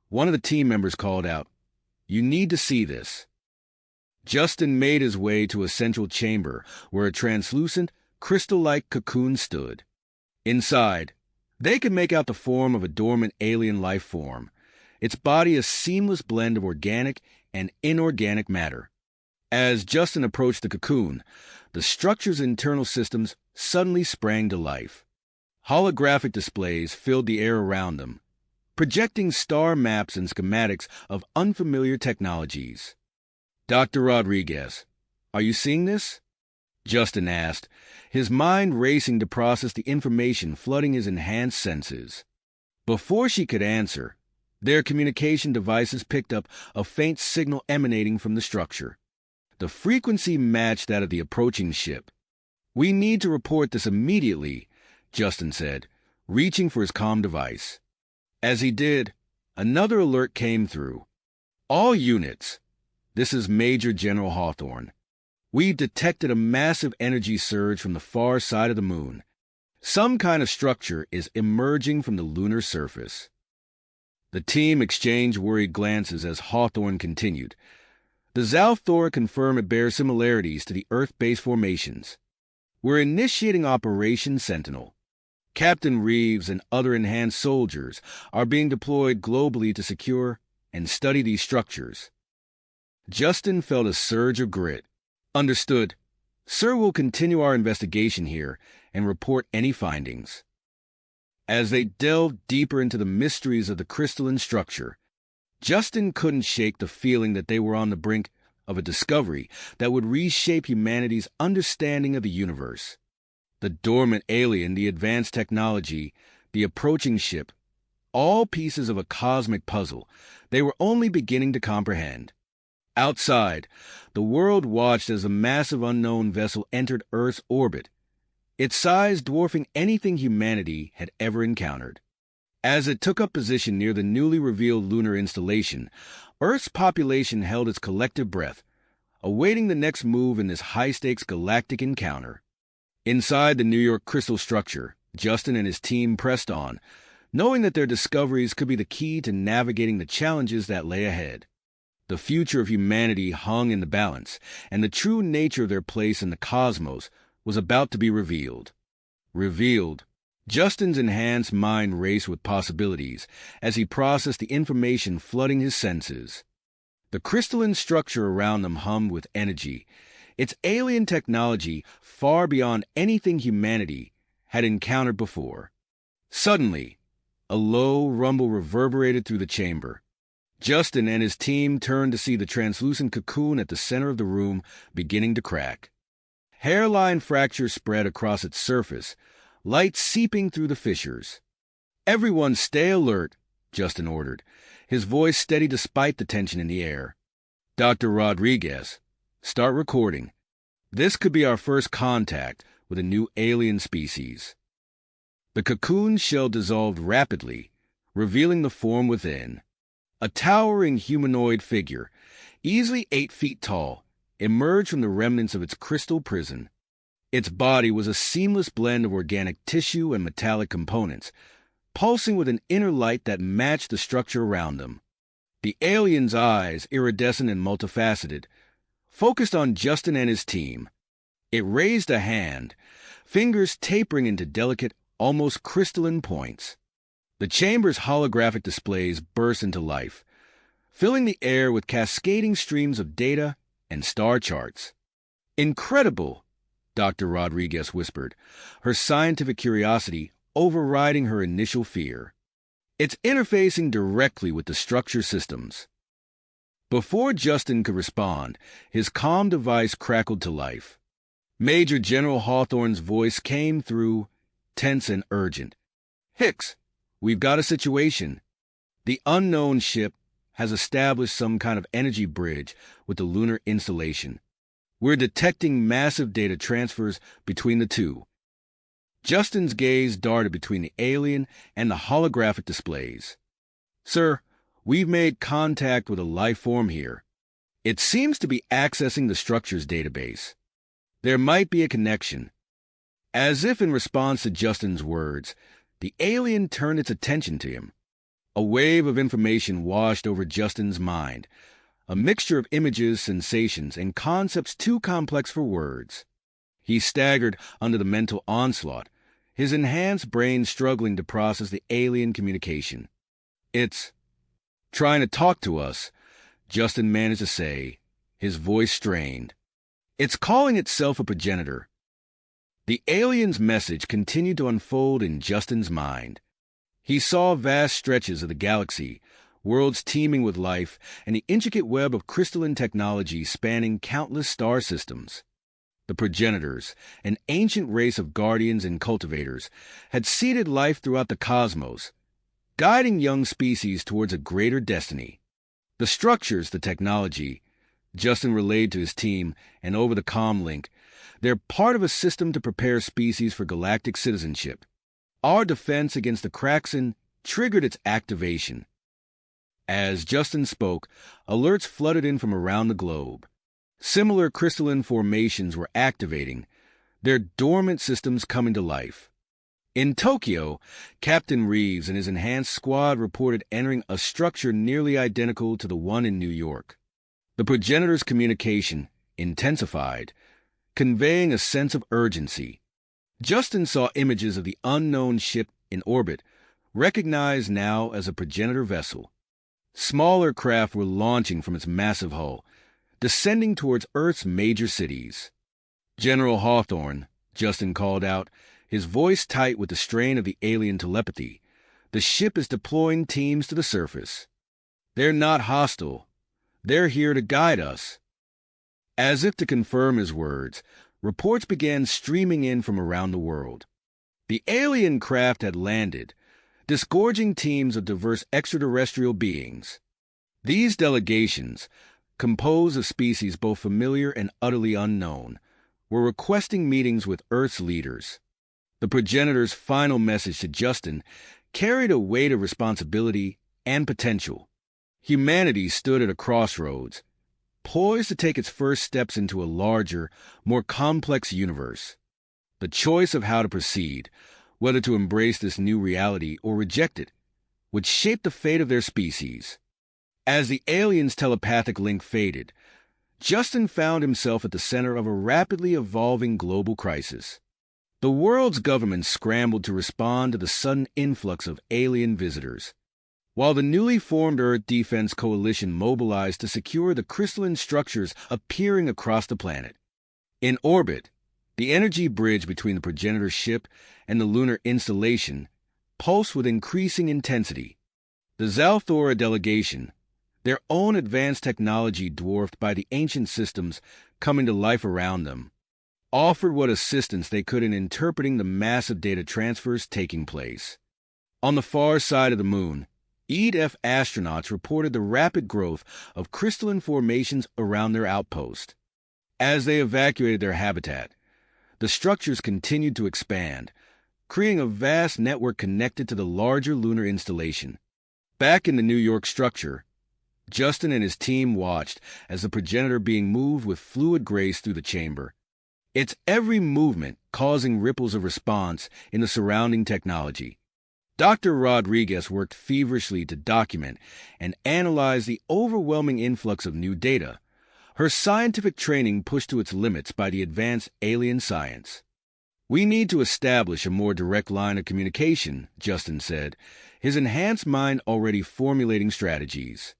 [SPEAKER 1] one of the team members called out, "you need to see this." Justin made his way to a central chamber where a translucent, crystal-like cocoon stood. Inside, they could make out the form of a dormant alien life form, its body a seamless blend of organic and inorganic matter. As Justin approached the cocoon, the structure's internal systems suddenly sprang to life. Holographic displays filled the air around them, projecting star maps and schematics of unfamiliar technologies. "Dr. Rodriguez, are you seeing this?" Justin asked, his mind racing to process the information flooding his enhanced senses. Before she could answer, their communication devices picked up a faint signal emanating from the structure. The frequency matched that of the approaching ship. "We need to report this immediately," Justin said, reaching for his comm device. As he did, another alert came through. "All units, this is Major General Hawthorne. We've detected a massive energy surge from the far side of the moon. Some kind of structure is emerging from the lunar surface." The team exchanged worried glances as Hawthorne continued. "The Zalthora confirm it bears similarities to the Earth-based formations. We're initiating Operation Sentinel. Captain Reeves and other enhanced soldiers are being deployed globally to secure and study these structures." Justin felt a surge of grit. "Understood. Sir, will continue our investigation here and report any findings." As they delved deeper into the mysteries of the crystalline structure, Justin couldn't shake the feeling that they were on the brink of a discovery that would reshape humanity's understanding of the universe. The dormant alien, the advanced technology, the approaching ship, all pieces of a cosmic puzzle they were only beginning to comprehend. Outside, the world watched as a massive unknown vessel entered Earth's orbit, its size dwarfing anything humanity had ever encountered. As it took up position near the newly revealed lunar installation, Earth's population held its collective breath, awaiting the next move in this high-stakes galactic encounter. Inside the New York crystal structure, Justin and his team pressed on, knowing that their discoveries could be the key to navigating the challenges that lay ahead. The future of humanity hung in the balance, and the true nature of their place in the cosmos was about to be revealed. Justin's enhanced mind raced with possibilities as he processed the information flooding his senses. The crystalline structure around them hummed with energy, its alien technology far beyond anything humanity had encountered before. Suddenly, a low rumble reverberated through the chamber. Justin and his team turned to see the translucent cocoon at the center of the room beginning to crack. Hairline fractures spread across its surface, light seeping through the fissures. "Everyone stay alert," Justin ordered, his voice steady despite the tension in the air. "Dr. Rodriguez, start recording. This could be our first contact with a new alien species." The cocoon shell dissolved rapidly, revealing the form within. A towering humanoid figure, easily 8 feet tall, emerged from the remnants of its crystal prison. Its body was a seamless blend of organic tissue and metallic components, pulsing with an inner light that matched the structure around them. The alien's eyes, iridescent and multifaceted, focused on Justin and his team. It raised a hand, fingers tapering into delicate, almost crystalline points. The chamber's holographic displays burst into life, filling the air with cascading streams of data and star charts. "Incredible," Dr. Rodriguez whispered, her scientific curiosity overriding her initial fear. It's interfacing directly with the structure systems. Before Justin could respond, his comm device crackled to life. Major General Hawthorne's voice came through, tense and urgent. "Hicks, we've got a situation. The unknown ship has established some kind of energy bridge with the lunar installation. We're detecting massive data transfers between the two." Justin's gaze darted between the alien and the holographic displays. "Sir, we've made contact with a life form here. It seems to be accessing the structure's database. There might be a connection." As if in response to Justin's words, the alien turned its attention to him. A wave of information washed over Justin's mind, a mixture of images, sensations, and concepts too complex for words. He staggered under the mental onslaught, his enhanced brain struggling to process the alien communication. "It's trying to talk to us," Justin managed to say, his voice strained. "It's calling itself a progenitor." The alien's message continued to unfold in Justin's mind. He saw vast stretches of the galaxy, worlds teeming with life, and the intricate web of crystalline technology spanning countless star systems. The progenitors, an ancient race of guardians and cultivators, had seeded life throughout the cosmos, guiding young species towards a greater destiny. The structures, the technology, Justin relayed to his team and over the comm link, they're part of a system to prepare species for galactic citizenship. Our defense against the Kraxin triggered its activation. As Justin spoke, alerts flooded in from around the globe. Similar crystalline formations were activating, their dormant systems coming to life. In Tokyo, Captain Reeves and his enhanced squad reported entering a structure nearly identical to the one in New York. The progenitor's communication intensified, conveying a sense of urgency. Justin saw images of the unknown ship in orbit, recognized now as a progenitor vessel. Smaller craft were launching from its massive hull, descending towards Earth's major cities. "General Hawthorne," Justin called out, his voice tight with the strain of the alien telepathy, "the ship is deploying teams to the surface. They're not hostile. They're here to guide us." As if to confirm his words, reports began streaming in from around the world. The alien craft had landed, disgorging teams of diverse extraterrestrial beings. These delegations, composed of species both familiar and utterly unknown, were requesting meetings with Earth's leaders. The progenitor's final message to Justin carried a weight of responsibility and potential. Humanity stood at a crossroads, poised to take its first steps into a larger, more complex universe. The choice of how to proceed, whether to embrace this new reality or reject it, would shape the fate of their species. As the alien's telepathic link faded, Justin found himself at the center of a rapidly evolving global crisis. The world's governments scrambled to respond to the sudden influx of alien visitors, while the newly formed Earth Defense Coalition mobilized to secure the crystalline structures appearing across the planet. In orbit, the energy bridge between the progenitor ship and the lunar installation pulsed with increasing intensity. The Zalthora delegation, their own advanced technology dwarfed by the ancient systems coming to life around them, offered what assistance they could in interpreting the massive data transfers taking place. On the far side of the moon, EDF astronauts reported the rapid growth of crystalline formations around their outpost. As they evacuated their habitat, the structures continued to expand, creating a vast network connected to the larger lunar installation. Back in the New York structure, Justin and his team watched as the progenitor being moved with fluid grace through the chamber, its every movement causing ripples of response in the surrounding technology. Dr. Rodriguez worked feverishly to document and analyze the overwhelming influx of new data, her scientific training pushed to its limits by the advanced alien science. "We need to establish a more direct line of communication," Justin said, his enhanced mind already formulating strategies.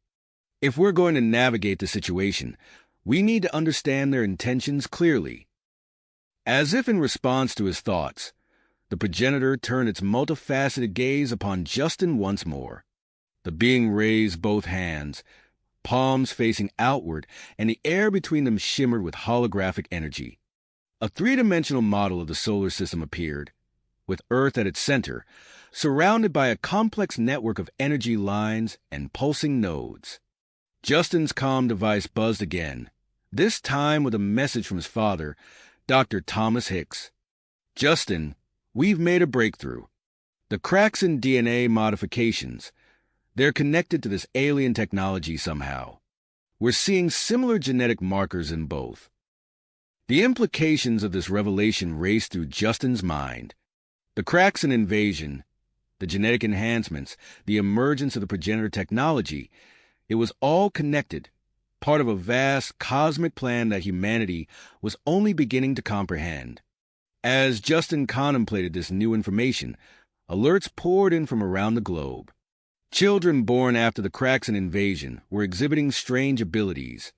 [SPEAKER 1] "If we're going to navigate the situation, we need to understand their intentions clearly." As if in response to his thoughts, The progenitor turned its multifaceted gaze upon Justin once more. The being raised both hands, palms facing outward, and the air between them shimmered with holographic energy. A three-dimensional model of the solar system appeared, with Earth at its center, surrounded by a complex network of energy lines and pulsing nodes. Justin's comm device buzzed again, this time with a message from his father, Dr. Thomas Hicks. "Justin, we've made a breakthrough. The cracks in DNA modifications, they're connected to this alien technology somehow. We're seeing similar genetic markers in both." The implications of this revelation raced through Justin's mind. The cracks in invasion, the genetic enhancements, the emergence of the progenitor technology, it was all connected, part of a vast cosmic plan that humanity was only beginning to comprehend. As Justin contemplated this new information, alerts poured in from around the globe. Children born after the cracks in invasion were exhibiting strange abilities,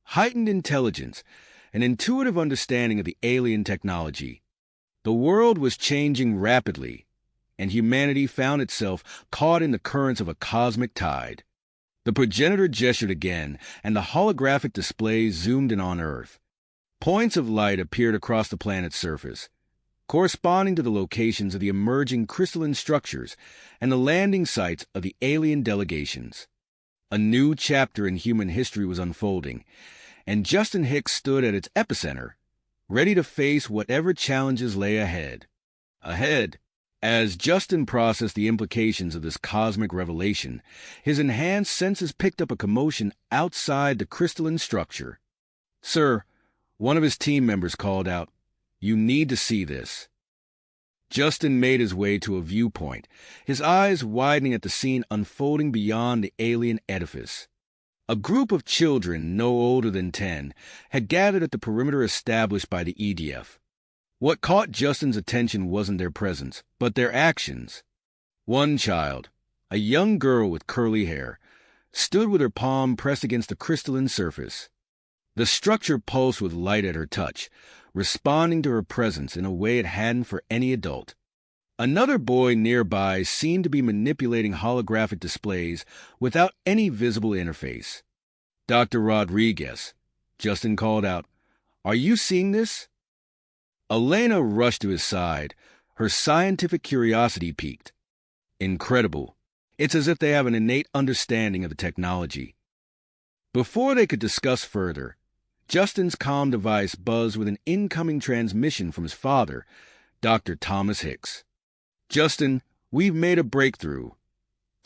[SPEAKER 1] heightened intelligence, an intuitive understanding of the alien technology. The world was changing rapidly, and humanity found itself caught in the currents of a cosmic tide. The progenitor gestured again, and the holographic display zoomed in on Earth. Points of light appeared across the planet's surface, corresponding to the locations of the emerging crystalline structures and the landing sites of the alien delegations. A new chapter in human history was unfolding, and Justin Hicks stood at its epicenter, ready to face whatever challenges lay ahead. As Justin processed the implications of this cosmic revelation, his enhanced senses picked up a commotion outside the crystalline structure. "Sir," one of his team members called out, "you need to see this." Justin made his way to a viewpoint, his eyes widening at the scene unfolding beyond the alien edifice. A group of children no older than 10 had gathered at the perimeter established by the EDF. What caught Justin's attention wasn't their presence, but their actions. One child, a young girl with curly hair, stood with her palm pressed against the crystalline surface. The structure pulsed with light at her touch, responding to her presence in a way it hadn't for any adult. Another boy nearby seemed to be manipulating holographic displays without any visible interface. "Dr. Rodriguez," Justin called out, "are you seeing this?" Elena rushed to his side, her scientific curiosity piqued. "Incredible. It's as if they have an innate understanding of the technology." Before they could discuss further, Justin's comm device buzzed with an incoming transmission from his father, Dr. Thomas Hicks. "Justin, we've made a breakthrough."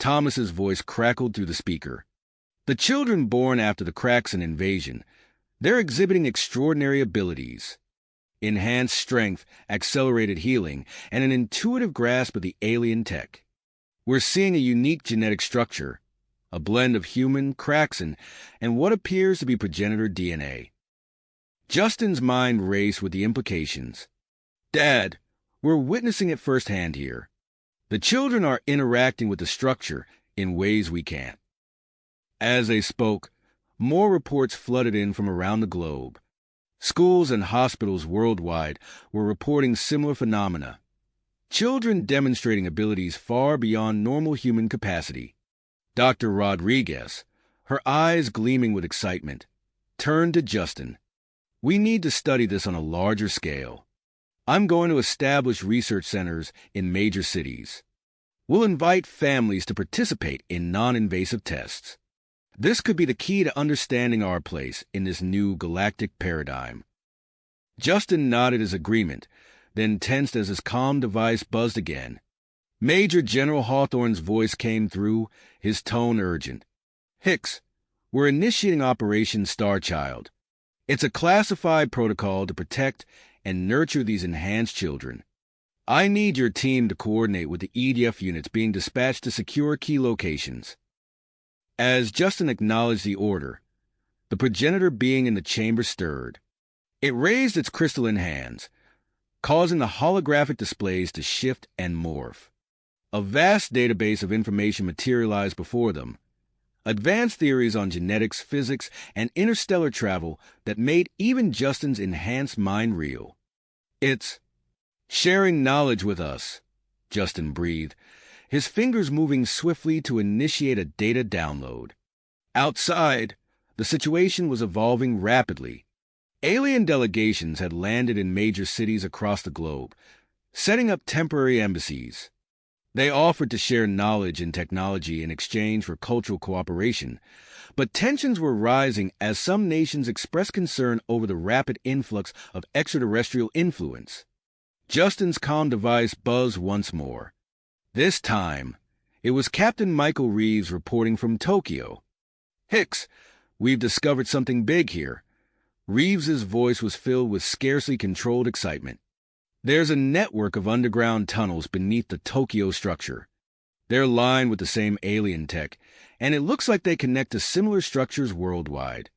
[SPEAKER 1] Thomas's voice crackled through the speaker. "The children born after the cracks in invasion, they're exhibiting extraordinary abilities. Enhanced strength, accelerated healing, and an intuitive grasp of the alien tech. We're seeing a unique genetic structure, a blend of human, Kraxan, and what appears to be progenitor DNA." Justin's mind raced with the implications. "Dad, we're witnessing it firsthand here. The children are interacting with the structure in ways we can't." As they spoke, more reports flooded in from around the globe. Schools and hospitals worldwide were reporting similar phenomena. Children demonstrating abilities far beyond normal human capacity. Dr. Rodriguez, her eyes gleaming with excitement, turned to Justin. "We need to study this on a larger scale. I'm going to establish research centers in major cities. We'll invite families to participate in non-invasive tests. This could be the key to understanding our place in this new galactic paradigm." Justin nodded his agreement, then tensed as his comm device buzzed again. Major General Hawthorne's voice came through, his tone urgent. "Hicks, we're initiating Operation Starchild. It's a classified protocol to protect and nurture these enhanced children. I need your team to coordinate with the EDF units being dispatched to secure key locations." As Justin acknowledged the order, the progenitor being in the chamber stirred. It raised its crystalline hands, causing the holographic displays to shift and morph. A vast database of information materialized before them, advanced theories on genetics, physics, and interstellar travel that made even Justin's enhanced mind real. Sharing knowledge with us, Justin breathed, his fingers moving swiftly to initiate a data download. Outside, the situation was evolving rapidly. Alien delegations had landed in major cities across the globe, setting up temporary embassies. They offered to share knowledge and technology in exchange for cultural cooperation, but tensions were rising as some nations expressed concern over the rapid influx of extraterrestrial influence. Justin's comm device buzzed once more. This time, it was Captain Michael Reeves reporting from Tokyo. "Hicks, we've discovered something big here." Reeves's voice was filled with scarcely controlled excitement. "There's a network of underground tunnels beneath the Tokyo structure. They're lined with the same alien tech, and it looks like they connect to similar structures worldwide."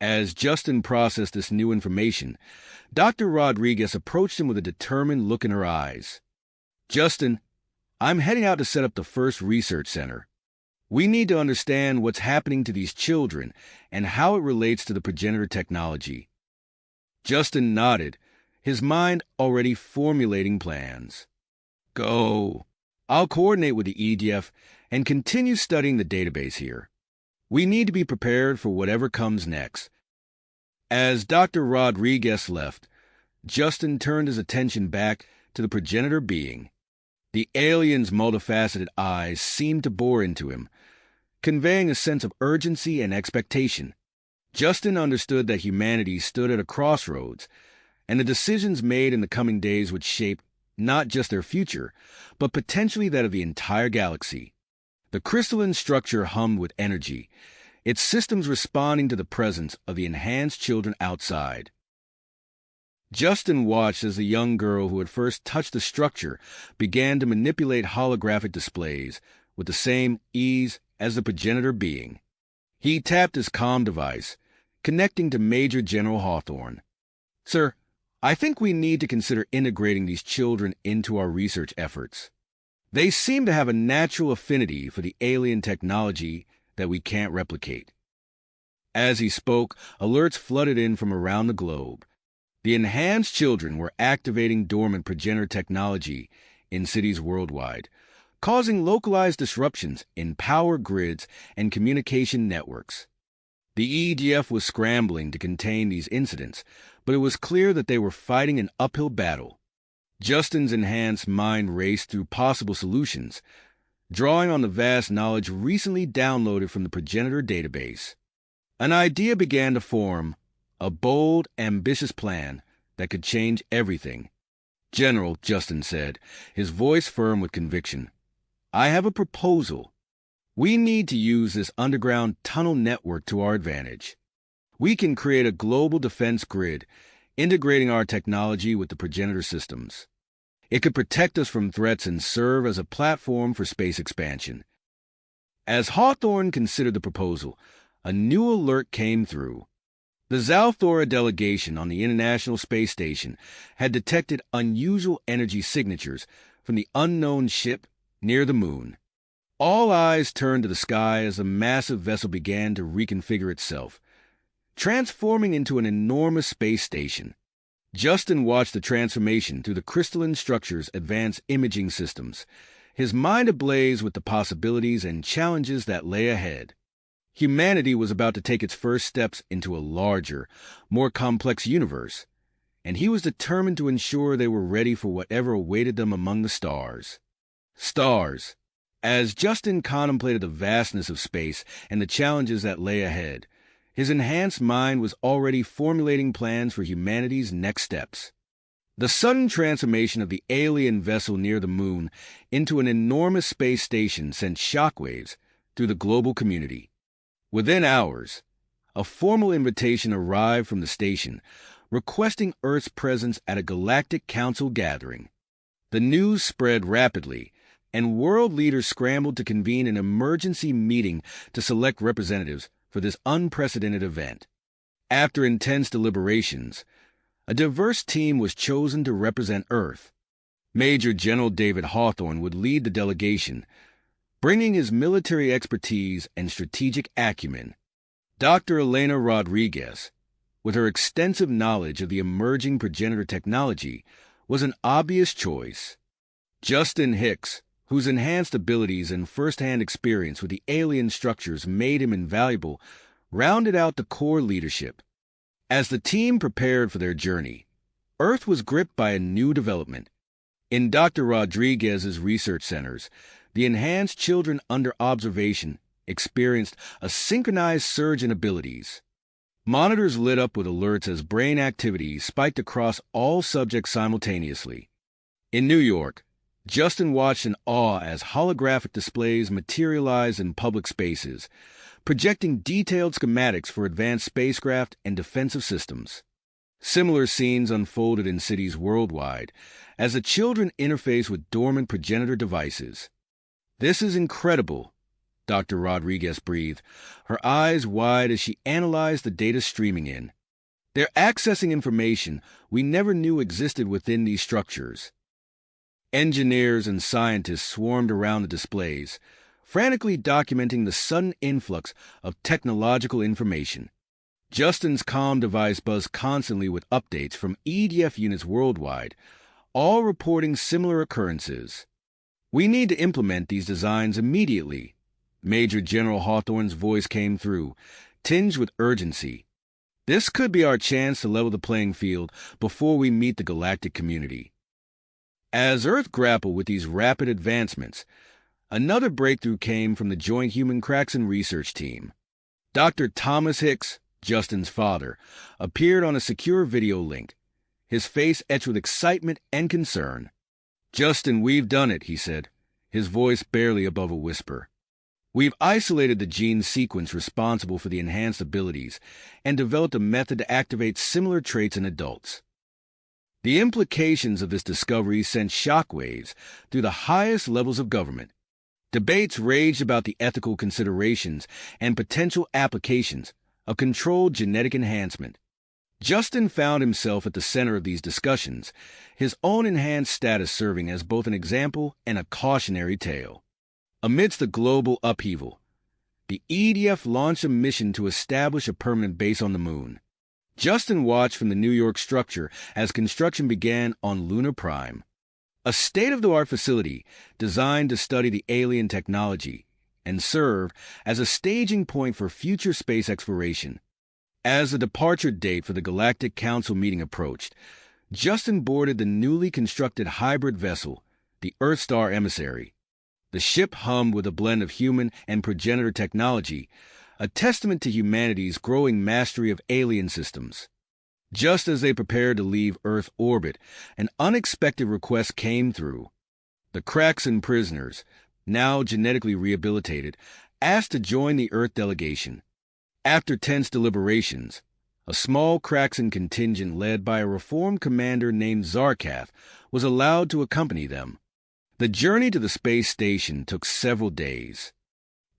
[SPEAKER 1] As Justin processed this new information, Dr. Rodriguez approached him with a determined look in her eyes. "Justin, I'm heading out to set up the first research center. We need to understand what's happening to these children and how it relates to the progenitor technology." Justin nodded, his mind already formulating plans. "Go. I'll coordinate with the EDF and continue studying the database here. We need to be prepared for whatever comes next." As Dr. Rodriguez left, Justin turned his attention back to the progenitor being. The alien's multifaceted eyes seemed to bore into him, conveying a sense of urgency and expectation. Justin understood that humanity stood at a crossroads, and the decisions made in the coming days would shape not just their future, but potentially that of the entire galaxy. The crystalline structure hummed with energy, its systems responding to the presence of the enhanced children outside. Justin watched as the young girl who had first touched the structure began to manipulate holographic displays with the same ease as the progenitor being. He tapped his comm device, connecting to Major General Hawthorne. "Sir, I think we need to consider integrating these children into our research efforts. They seem to have a natural affinity for the alien technology that we can't replicate." As he spoke, alerts flooded in from around the globe. The enhanced children were activating dormant progenitor technology in cities worldwide, causing localized disruptions in power grids and communication networks. The EDF was scrambling to contain these incidents, but it was clear that they were fighting an uphill battle. Justin's enhanced mind raced through possible solutions, drawing on the vast knowledge recently downloaded from the progenitor database. An idea began to form, a bold, ambitious plan that could change everything. "General," Justin said, his voice firm with conviction, "I have a proposal. We need to use this underground tunnel network to our advantage. We can create a global defense grid, integrating our technology with the progenitor systems. It could protect us from threats and serve as a platform for space expansion." As Hawthorne considered the proposal, a new alert came through. The Zalthora delegation on the International Space Station had detected unusual energy signatures from the unknown ship near the moon. All eyes turned to the sky as the massive vessel began to reconfigure itself, transforming into an enormous space station. Justin watched the transformation through the crystalline structure's advanced imaging systems, his mind ablaze with the possibilities and challenges that lay ahead. Humanity was about to take its first steps into a larger, more complex universe, and he was determined to ensure they were ready for whatever awaited them among the stars. Stars. As Justin contemplated the vastness of space and the challenges that lay ahead, his enhanced mind was already formulating plans for humanity's next steps. The sudden transformation of the alien vessel near the moon into an enormous space station sent shockwaves through the global community. Within hours, a formal invitation arrived from the station requesting Earth's presence at a galactic council gathering. The news spread rapidly, and world leaders scrambled to convene an emergency meeting to select representatives for this unprecedented event. After intense deliberations, a diverse team was chosen to represent Earth. Major General David Hawthorne would lead the delegation, bringing his military expertise and strategic acumen. Dr. Elena Rodriguez, with her extensive knowledge of the emerging progenitor technology, was an obvious choice. Justin Hicks, whose enhanced abilities and first-hand experience with the alien structures made him invaluable, rounded out the core leadership. As the team prepared for their journey, Earth was gripped by a new development. In Dr. Rodriguez's research centers, the enhanced children under observation experienced a synchronized surge in abilities. Monitors lit up with alerts as brain activity spiked across all subjects simultaneously. In New York, Justin watched in awe as holographic displays materialized in public spaces, projecting detailed schematics for advanced spacecraft and defensive systems. Similar scenes unfolded in cities worldwide as the children interfaced with dormant progenitor devices. "This is incredible," Dr. Rodriguez breathed, her eyes wide as she analyzed the data streaming in. "They're accessing information we never knew existed within these structures." Engineers and scientists swarmed around the displays, frantically documenting the sudden influx of technological information. Justin's comm device buzzed constantly with updates from EDF units worldwide, all reporting similar occurrences. "We need to implement these designs immediately," Major General Hawthorne's voice came through, tinged with urgency. "This could be our chance to level the playing field before we meet the galactic community." As Earth grappled with these rapid advancements, another breakthrough came from the Joint Human-Craxan research team. Dr. Thomas Hicks, Justin's father, appeared on a secure video link, his face etched with excitement and concern. "Justin, we've done it," he said, his voice barely above a whisper. "We've isolated the gene sequence responsible for the enhanced abilities and developed a method to activate similar traits in adults." The implications of this discovery sent shockwaves through the highest levels of government. Debates raged about the ethical considerations and potential applications of controlled genetic enhancement. Justin found himself at the center of these discussions, his own enhanced status serving as both an example and a cautionary tale. Amidst the global upheaval, the EDF launched a mission to establish a permanent base on the Moon. Justin watched from the New York structure as construction began on Lunar Prime, a state-of-the-art facility designed to study the alien technology and serve as a staging point for future space exploration. As the departure date for the Galactic Council meeting approached, Justin boarded the newly constructed hybrid vessel, the Earthstar Emissary. The ship hummed with a blend of human and progenitor technology, a testament to humanity's growing mastery of alien systems. Just as they prepared to leave Earth orbit, an unexpected request came through. The Craxan prisoners, now genetically rehabilitated, asked to join the Earth delegation. After tense deliberations, a small Craxan contingent led by a reformed commander named Zarkath was allowed to accompany them. The journey to the space station took several days.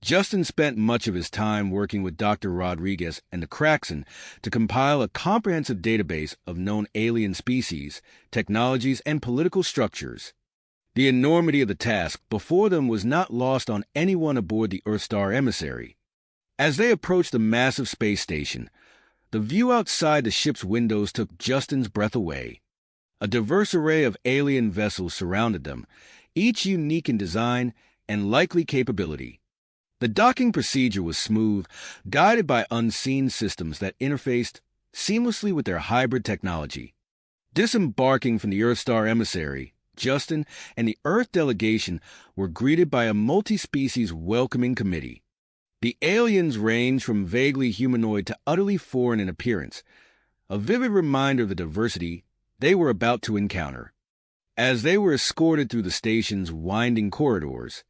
[SPEAKER 1] Justin spent much of his time working with Dr. Rodriguez and the Craxan to compile a comprehensive database of known alien species, technologies, and political structures. The enormity of the task before them was not lost on anyone aboard the Earthstar Emissary. As they approached the massive space station, the view outside the ship's windows took Justin's breath away. A diverse array of alien vessels surrounded them, each unique in design and likely capability. The docking procedure was smooth, guided by unseen systems that interfaced seamlessly with their hybrid technology. Disembarking from the Earthstar Emissary, Justin and the Earth delegation were greeted by a multi-species welcoming committee. The aliens ranged from vaguely humanoid to utterly foreign in appearance, a vivid reminder of the diversity they were about to encounter. As they were escorted through the station's winding corridors,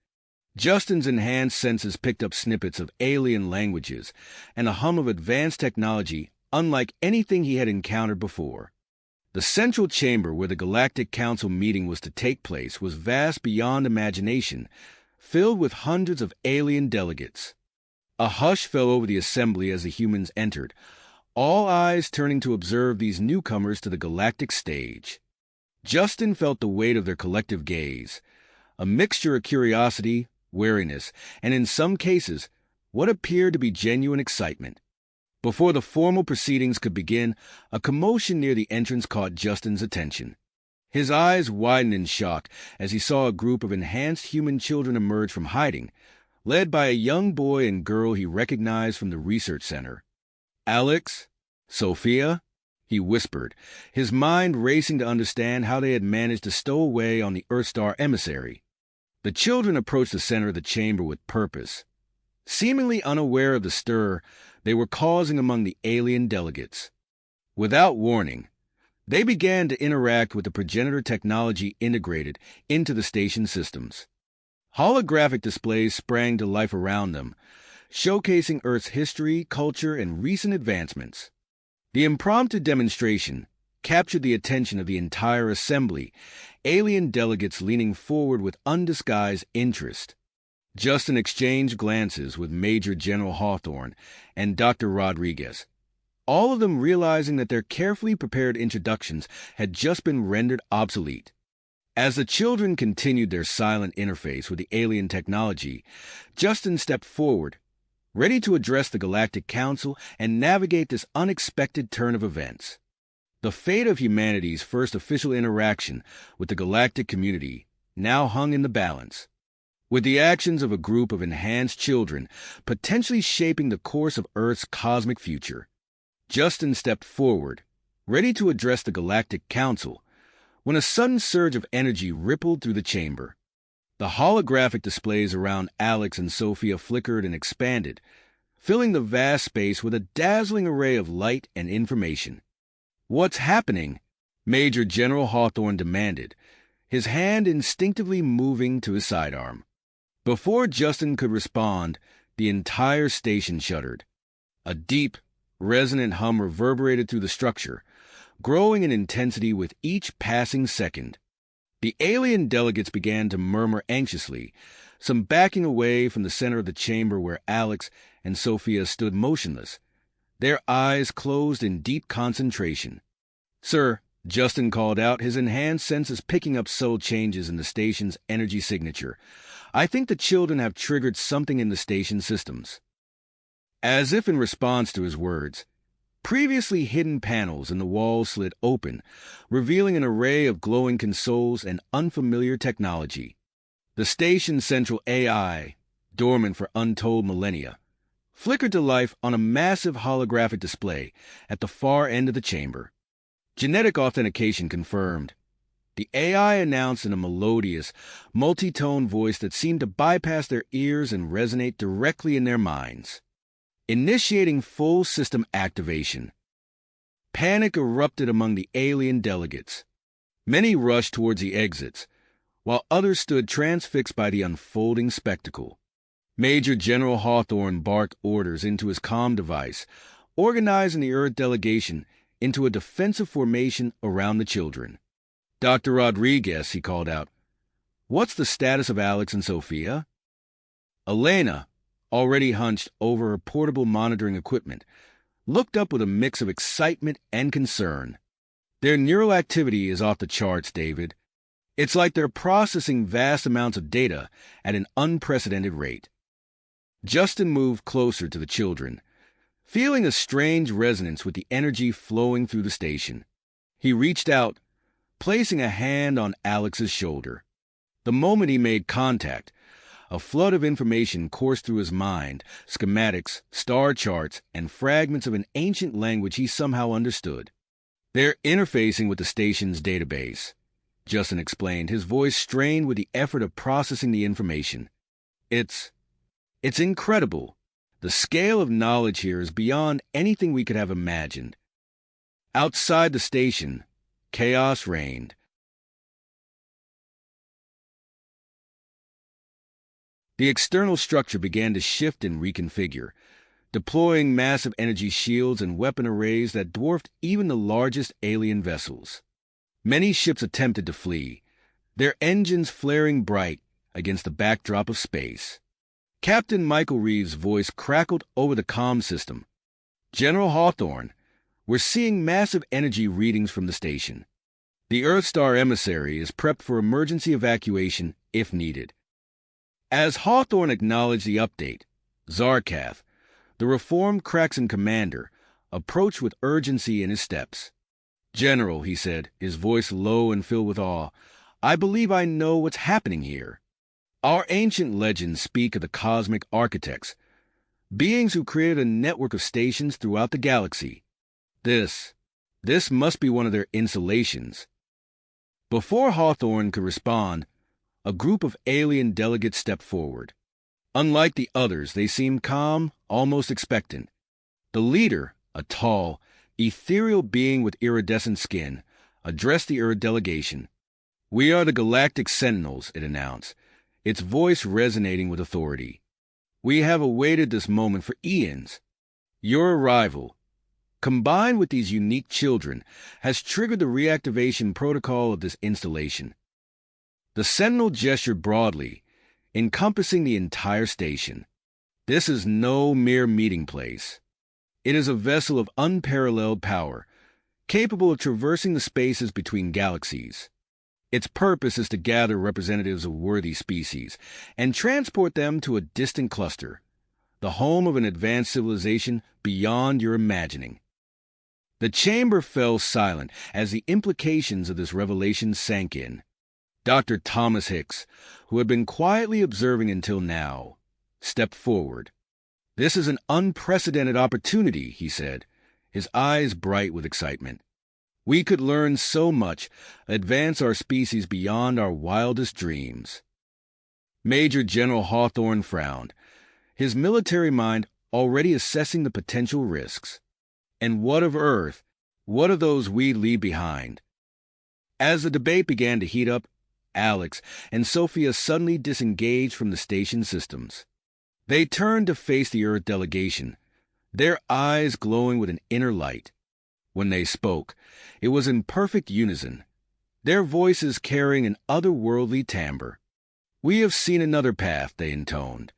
[SPEAKER 1] Justin's enhanced senses picked up snippets of alien languages and a hum of advanced technology unlike anything he had encountered before. The central chamber where the Galactic Council meeting was to take place was vast beyond imagination, filled with hundreds of alien delegates. A hush fell over the assembly as the humans entered, all eyes turning to observe these newcomers to the galactic stage. Justin felt the weight of their collective gaze, a mixture of curiosity, wariness, and in some cases, what appeared to be genuine excitement. Before the formal proceedings could begin, a commotion near the entrance caught Justin's attention. His eyes widened in shock as he saw a group of enhanced human children emerge from hiding, led by a young boy and girl he recognized from the research center. "Alex? Sophia?" he whispered, his mind racing to understand how they had managed to stow away on the Earthstar emissary. The children approached the center of the chamber with purpose. Seemingly unaware of the stir they were causing among the alien delegates. Without warning, they began to interact with the progenitor technology integrated into the station systems. Holographic displays sprang to life around them, showcasing Earth's history, culture, and recent advancements. The impromptu demonstration captured the attention of the entire assembly, alien delegates leaning forward with undisguised interest. Justin exchanged glances with Major General Hawthorne and Dr. Rodriguez, all of them realizing that their carefully prepared introductions had just been rendered obsolete. As the children continued their silent interface with the alien technology, Justin stepped forward, ready to address the Galactic Council and navigate this unexpected turn of events. The fate of humanity's first official interaction with the galactic community now hung in the balance, with the actions of a group of enhanced children potentially shaping the course of Earth's cosmic future. Justin stepped forward, ready to address the Galactic Council, when a sudden surge of energy rippled through the chamber. The holographic displays around Alex and Sophia flickered and expanded, filling the vast space with a dazzling array of light and information. "What's happening?" Major General Hawthorne demanded, his hand instinctively moving to his sidearm. Before Justin could respond, the entire station shuddered. A deep, resonant hum reverberated through the structure, growing in intensity with each passing second. The alien delegates began to murmur anxiously, some backing away from the center of the chamber where Alex and Sophia stood motionless, their eyes closed in deep concentration. "Sir," Justin called out, his enhanced senses picking up subtle changes in the station's energy signature, "I think the children have triggered something in the station systems." As if in response to his words, previously hidden panels in the walls slid open, revealing an array of glowing consoles and unfamiliar technology. The station's central AI, dormant for untold millennia, flickered to life on a massive holographic display at the far end of the chamber. Genetic authentication confirmed. The AI announced in a melodious, multi-tone voice that seemed to bypass their ears and resonate directly in their minds. Initiating full system activation. Panic erupted among the alien delegates. Many rushed towards the exits, while others stood transfixed by the unfolding spectacle. Major General Hawthorne barked orders into his comm device, organizing the Earth delegation into a defensive formation around the children. "Dr. Rodriguez," he called out, "what's the status of Alex and Sophia?" Elena, already hunched over her portable monitoring equipment, looked up with a mix of excitement and concern. "Their neural activity is off the charts, David. It's like they're processing vast amounts of data at an unprecedented rate." Justin moved closer to the children, feeling a strange resonance with the energy flowing through the station. He reached out, placing a hand on Alex's shoulder. The moment he made contact, a flood of information coursed through his mind, schematics, star charts, and fragments of an ancient language he somehow understood. "They're interfacing with the station's database," Justin explained, his voice strained with the effort of processing the information. It's incredible. The scale of knowledge here is beyond anything we could have imagined." Outside the station, chaos reigned. The external structure began to shift and reconfigure, deploying massive energy shields and weapon arrays that dwarfed even the largest alien vessels. Many ships attempted to flee, their engines flaring bright against the backdrop of space. Captain Michael Reeves' voice crackled over the comm system. "General Hawthorne, we're seeing massive energy readings from the station. The Earthstar emissary is prepped for emergency evacuation if needed." As Hawthorne acknowledged the update, Zarkath, the reformed Kraxan commander, approached with urgency in his steps. "General," he said, his voice low and filled with awe, "I believe I know what's happening here. Our ancient legends speak of the cosmic architects, beings who created a network of stations throughout the galaxy. This must be one of their installations." Before Hawthorne could respond, a group of alien delegates stepped forward. Unlike the others, they seemed calm, almost expectant. The leader, a tall, ethereal being with iridescent skin, addressed the Earth delegation. "We are the Galactic Sentinels," it announced, its voice resonating with authority. "We have awaited this moment for eons. Your arrival, combined with these unique children, has triggered the reactivation protocol of this installation." The Sentinel gestured broadly, encompassing the entire station. "This is no mere meeting place. It is a vessel of unparalleled power, capable of traversing the spaces between galaxies. Its purpose is to gather representatives of worthy species and transport them to a distant cluster, the home of an advanced civilization beyond your imagining." The chamber fell silent as the implications of this revelation sank in. Dr. Thomas Hicks, who had been quietly observing until now, stepped forward. "This is an unprecedented opportunity," he said, his eyes bright with excitement. "We could learn so much, advance our species beyond our wildest dreams." Major General Hawthorne frowned, his military mind already assessing the potential risks. And what of Earth? What of those we leave behind? As the debate began to heat up, Alex and Sophia suddenly disengaged from the station systems. They turned to face the Earth delegation, their eyes glowing with an inner light. When they spoke, it was in perfect unison, their voices carrying an otherworldly timbre. "We have seen another path," they intoned.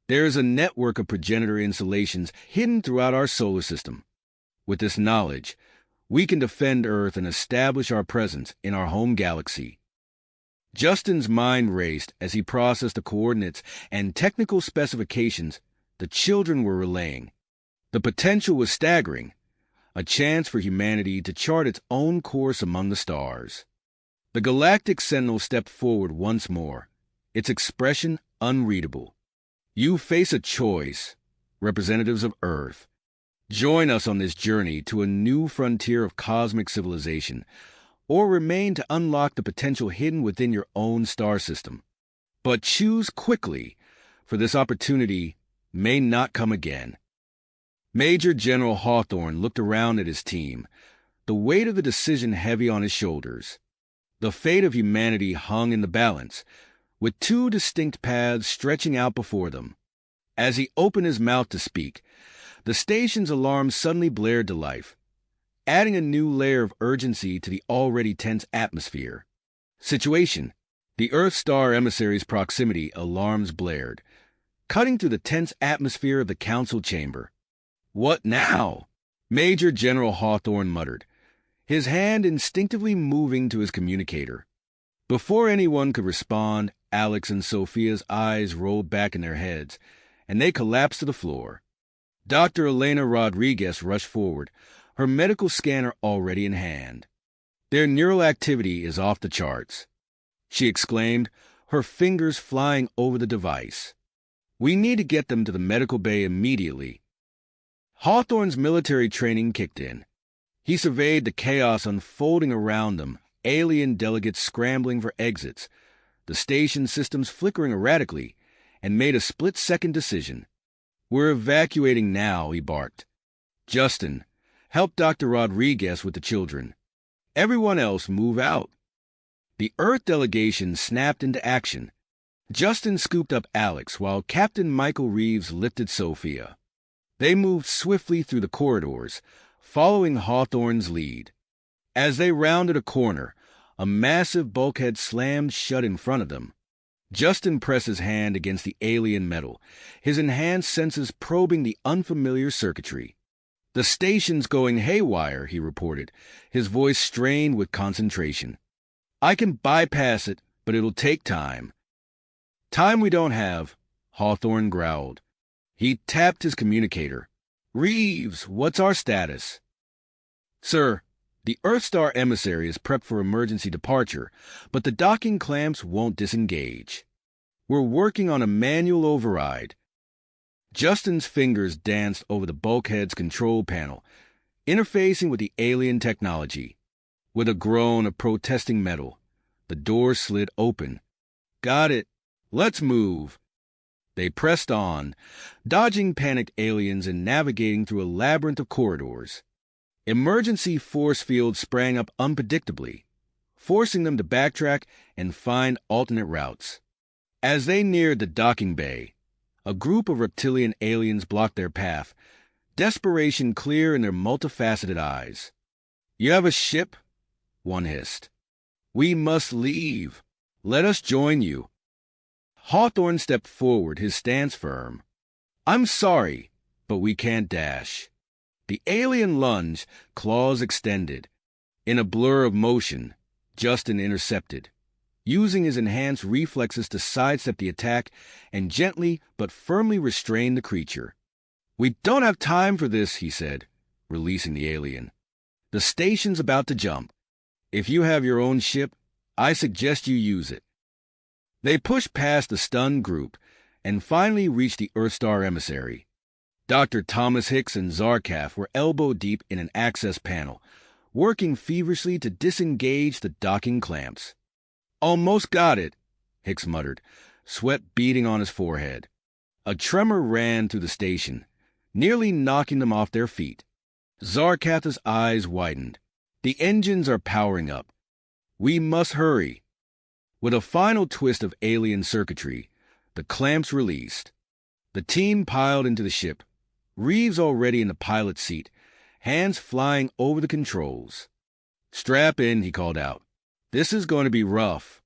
[SPEAKER 1] "There is a network of progenitor installations hidden throughout our solar system. With this knowledge, we can defend Earth and establish our presence in our home galaxy." Justin's mind raced as he processed the coordinates and technical specifications the children were relaying. The potential was staggering, a chance for humanity to chart its own course among the stars. The Galactic Sentinel stepped forward once more, its expression unreadable. "You face a choice, representatives of Earth. Join us on this journey to a new frontier of cosmic civilization, or remain to unlock the potential hidden within your own star system. But choose quickly, for this opportunity may not come again." Major General Hawthorne looked around at his team, the weight of the decision heavy on his shoulders. The fate of humanity hung in the balance, with two distinct paths stretching out before them. As he opened his mouth to speak, the station's alarm suddenly blared to life, adding a new layer of urgency to the already tense atmosphere. "Situation." The Earth Star emissary's proximity alarms blared, cutting through the tense atmosphere of the council chamber. "What now?" Major General Hawthorne muttered, his hand instinctively moving to his communicator. Before anyone could respond, Alex and Sophia's eyes rolled back in their heads, and they collapsed to the floor. Dr. Elena Rodriguez rushed forward, her medical scanner already in hand. "Their neural activity is off the charts," she exclaimed, her fingers flying over the device. "We need to get them to the medical bay immediately." Hawthorne's military training kicked in. He surveyed the chaos unfolding around them, alien delegates scrambling for exits, the station systems flickering erratically, and made a split-second decision. "We're evacuating now," he barked. "Justin, help Dr. Rodriguez with the children. Everyone else move out." The Earth delegation snapped into action. Justin scooped up Alex while Captain Michael Reeves lifted Sophia. They moved swiftly through the corridors, following Hawthorne's lead. As they rounded a corner, a massive bulkhead slammed shut in front of them. Justin pressed his hand against the alien metal, his enhanced senses probing the unfamiliar circuitry. "The station's going haywire," he reported, his voice strained with concentration. "I can bypass it, but it'll take time." "Time we don't have," Hawthorne growled. He tapped his communicator. "Reeves, what's our status?" "Sir," The Earthstar emissary is prepped for emergency departure, but the docking clamps won't disengage. We're working on a manual override. Justin's fingers danced over the bulkhead's control panel, interfacing with the alien technology. With a groan of protesting metal, the door slid open. Got it. Let's move. They pressed on, dodging panicked aliens and navigating through a labyrinth of corridors. Emergency force fields sprang up unpredictably, forcing them to backtrack and find alternate routes. As they neared the docking bay, a group of reptilian aliens blocked their path, desperation clear in their multifaceted eyes. "You have a ship?" one hissed. "We must leave. Let us join you." Hawthorne stepped forward, his stance firm. "I'm sorry, but we can't dash." The alien lunged, claws extended. In a blur of motion, Justin intercepted, using his enhanced reflexes to sidestep the attack and gently but firmly restrain the creature. "We don't have time for this," he said, releasing the alien. "The station's about to jump. If you have your own ship, I suggest you use it." They pushed past the stunned group and finally reached the Earthstar emissary. Dr. Thomas Hicks and Zarkaf were elbow-deep in an access panel, working feverishly to disengage the docking clamps. "Almost got it," Hicks muttered, sweat beading on his forehead. A tremor ran through the station, nearly knocking them off their feet. Zarkaf's eyes widened. "The engines are powering up. We must hurry." With a final twist of alien circuitry, the clamps released. The team piled into the ship, Reeves already in the pilot's seat, hands flying over the controls. "Strap in," he called out. "This is going to be rough."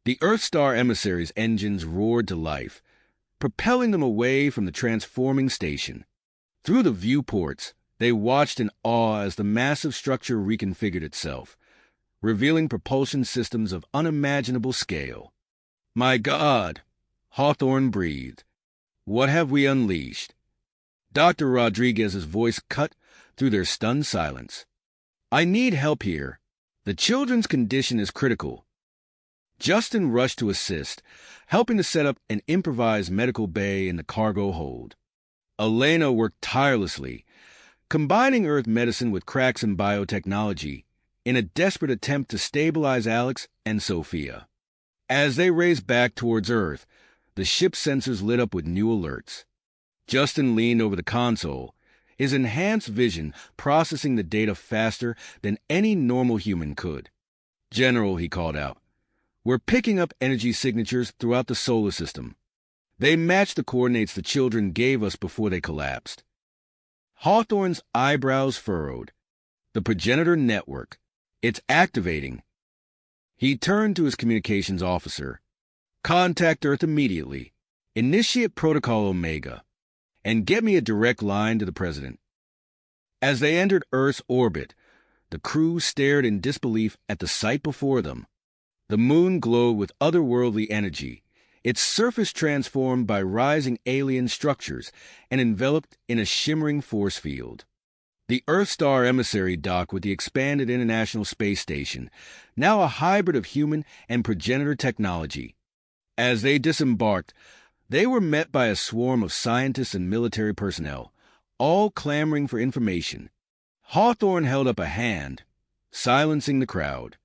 [SPEAKER 1] The Earthstar emissary's engines roared to life, propelling them away from the transforming station. Through the viewports, they watched in awe as the massive structure reconfigured itself, revealing propulsion systems of unimaginable scale. "My God," Hawthorne breathed. "What have we unleashed?" Dr. Rodriguez's voice cut through their stunned silence. "I need help here. The children's condition is critical." Justin rushed to assist, helping to set up an improvised medical bay in the cargo hold. Elena worked tirelessly, combining Earth medicine with cracks in biotechnology in a desperate attempt to stabilize Alex and Sophia. As they raced back towards Earth, the ship's sensors lit up with new alerts. Justin leaned over the console, his enhanced vision processing the data faster than any normal human could. "General," he called out, "we're picking up energy signatures throughout the solar system. They match the coordinates the children gave us before they collapsed." Hawthorne's eyebrows furrowed. "The progenitor network. It's activating." He turned to his communications officer. "Contact Earth immediately. Initiate Protocol Omega. And get me a direct line to the president." As they entered Earth's orbit, the crew stared in disbelief at the sight before them. The moon glowed with otherworldly energy, its surface transformed by rising alien structures and enveloped in a shimmering force field. The Earthstar emissary docked with the expanded International Space Station, now a hybrid of human and progenitor technology. As they disembarked, they were met by a swarm of scientists and military personnel, all clamoring for information. Hawthorne held up a hand, silencing the crowd.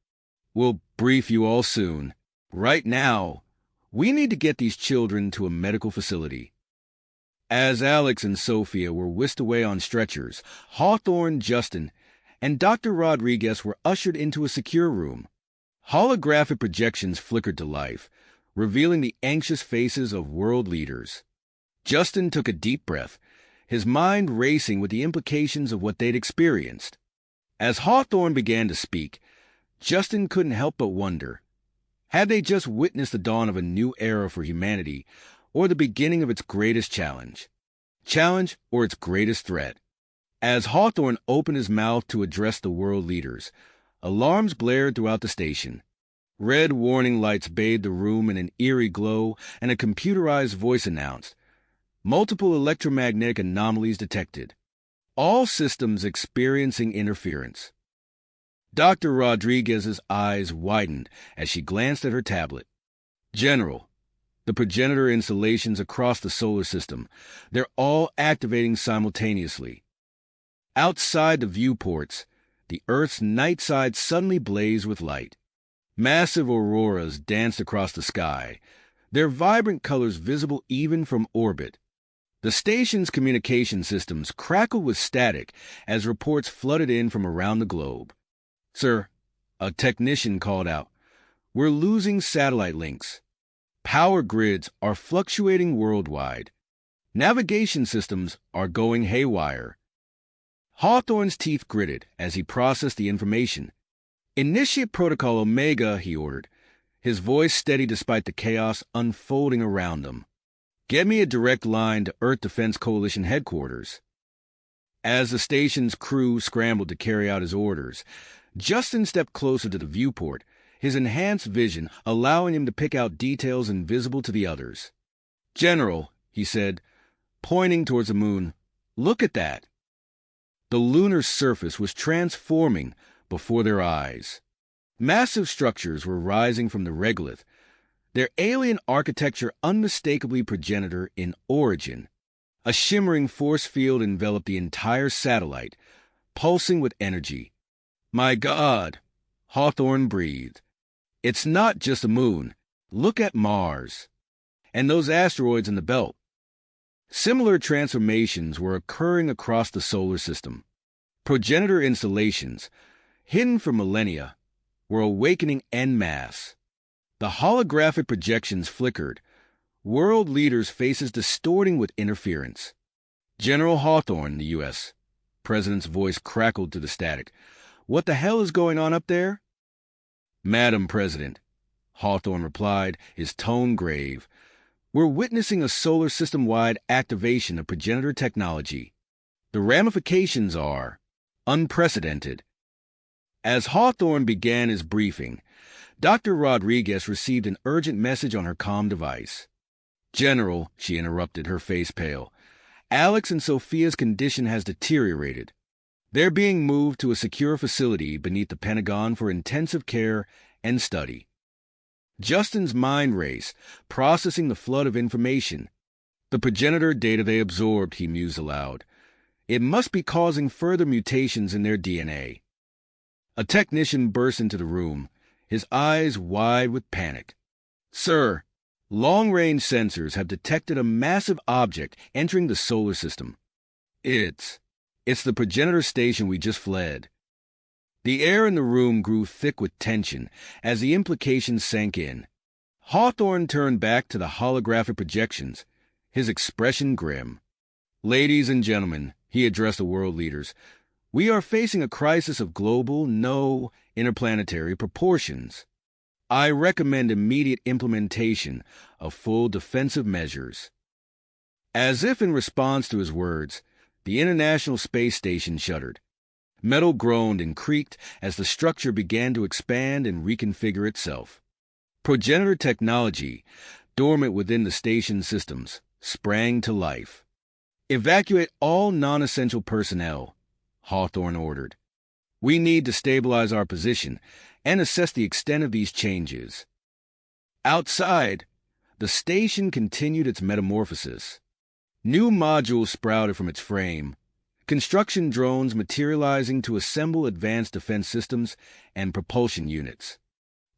[SPEAKER 1] "We'll brief you all soon. Right now, we need to get these children to a medical facility." As Alex and Sophia were whisked away on stretchers, Hawthorne, Justin, and Dr. Rodriguez were ushered into a secure room. Holographic projections flickered to life, revealing the anxious faces of world leaders. Justin took a deep breath, his mind racing with the implications of what they'd experienced. As Hawthorne began to speak, Justin couldn't help but wonder, had they just witnessed the dawn of a new era for humanity, or the beginning of its greatest challenge? Challenge or its greatest threat? As Hawthorne opened his mouth to address the world leaders, alarms blared throughout the station. Red warning lights bathed the room in an eerie glow, and a computerized voice announced, "Multiple electromagnetic anomalies detected. All systems experiencing interference." Dr. Rodriguez's eyes widened as she glanced at her tablet. General, the progenitor installations across the solar system, they're all activating simultaneously. Outside the viewports, the Earth's night side suddenly blazed with light. Massive auroras danced across the sky, their vibrant colors visible even from orbit. The station's communication systems crackled with static as reports flooded in from around the globe. Sir, a technician called out, we're losing satellite links. Power grids are fluctuating worldwide. Navigation systems are going haywire. Hawthorne's teeth gritted as he processed the information. Initiate Protocol Omega, he ordered, his voice steady despite the chaos unfolding around them. Get me a direct line to Earth Defense Coalition headquarters. As the station's crew scrambled to carry out his orders, Justin stepped closer to the viewport, his enhanced vision allowing him to pick out details invisible to the others. General, he said, pointing towards the moon, look at that. The lunar surface was transforming before their eyes. Massive structures were rising from the regolith, their alien architecture unmistakably progenitor in origin. A shimmering force field enveloped the entire satellite, pulsing with energy. My God, Hawthorne breathed. It's not just a moon. Look at Mars. And those asteroids in the belt. Similar transformations were occurring across the solar system. Progenitor installations, hidden for millennia, were awakening en masse. The holographic projections flickered, world leaders' faces distorting with interference. General Hawthorne, the U.S. President's voice crackled to the static. What the hell is going on up there? Madam President, Hawthorne replied, his tone grave. We're witnessing a solar system-wide activation of progenitor technology. The ramifications are unprecedented. As Hawthorne began his briefing, Dr. Rodriguez received an urgent message on her comm device. General, she interrupted, her face pale, Alex and Sophia's condition has deteriorated. They're being moved to a secure facility beneath the Pentagon for intensive care and study. Justin's mind raced, processing the flood of information. The progenitor data they absorbed, he mused aloud. It must be causing further mutations in their DNA. A technician burst into the room, his eyes wide with panic. Sir, long-range sensors have detected a massive object entering the solar system. It's the progenitor station we just fled. The air in the room grew thick with tension as the implications sank in. Hawthorne turned back to the holographic projections, his expression grim. Ladies and gentlemen, he addressed the world leaders, we are facing a crisis of global, no interplanetary proportions. I recommend immediate implementation of full defensive measures. As if in response to his words, the International Space Station shuddered. Metal groaned and creaked as the structure began to expand and reconfigure itself. Progenitor technology, dormant within the station systems, sprang to life. Evacuate all non-essential personnel, Hawthorne ordered. We need to stabilize our position and assess the extent of these changes. Outside, the station continued its metamorphosis. New modules sprouted from its frame, construction drones materializing to assemble advanced defense systems and propulsion units.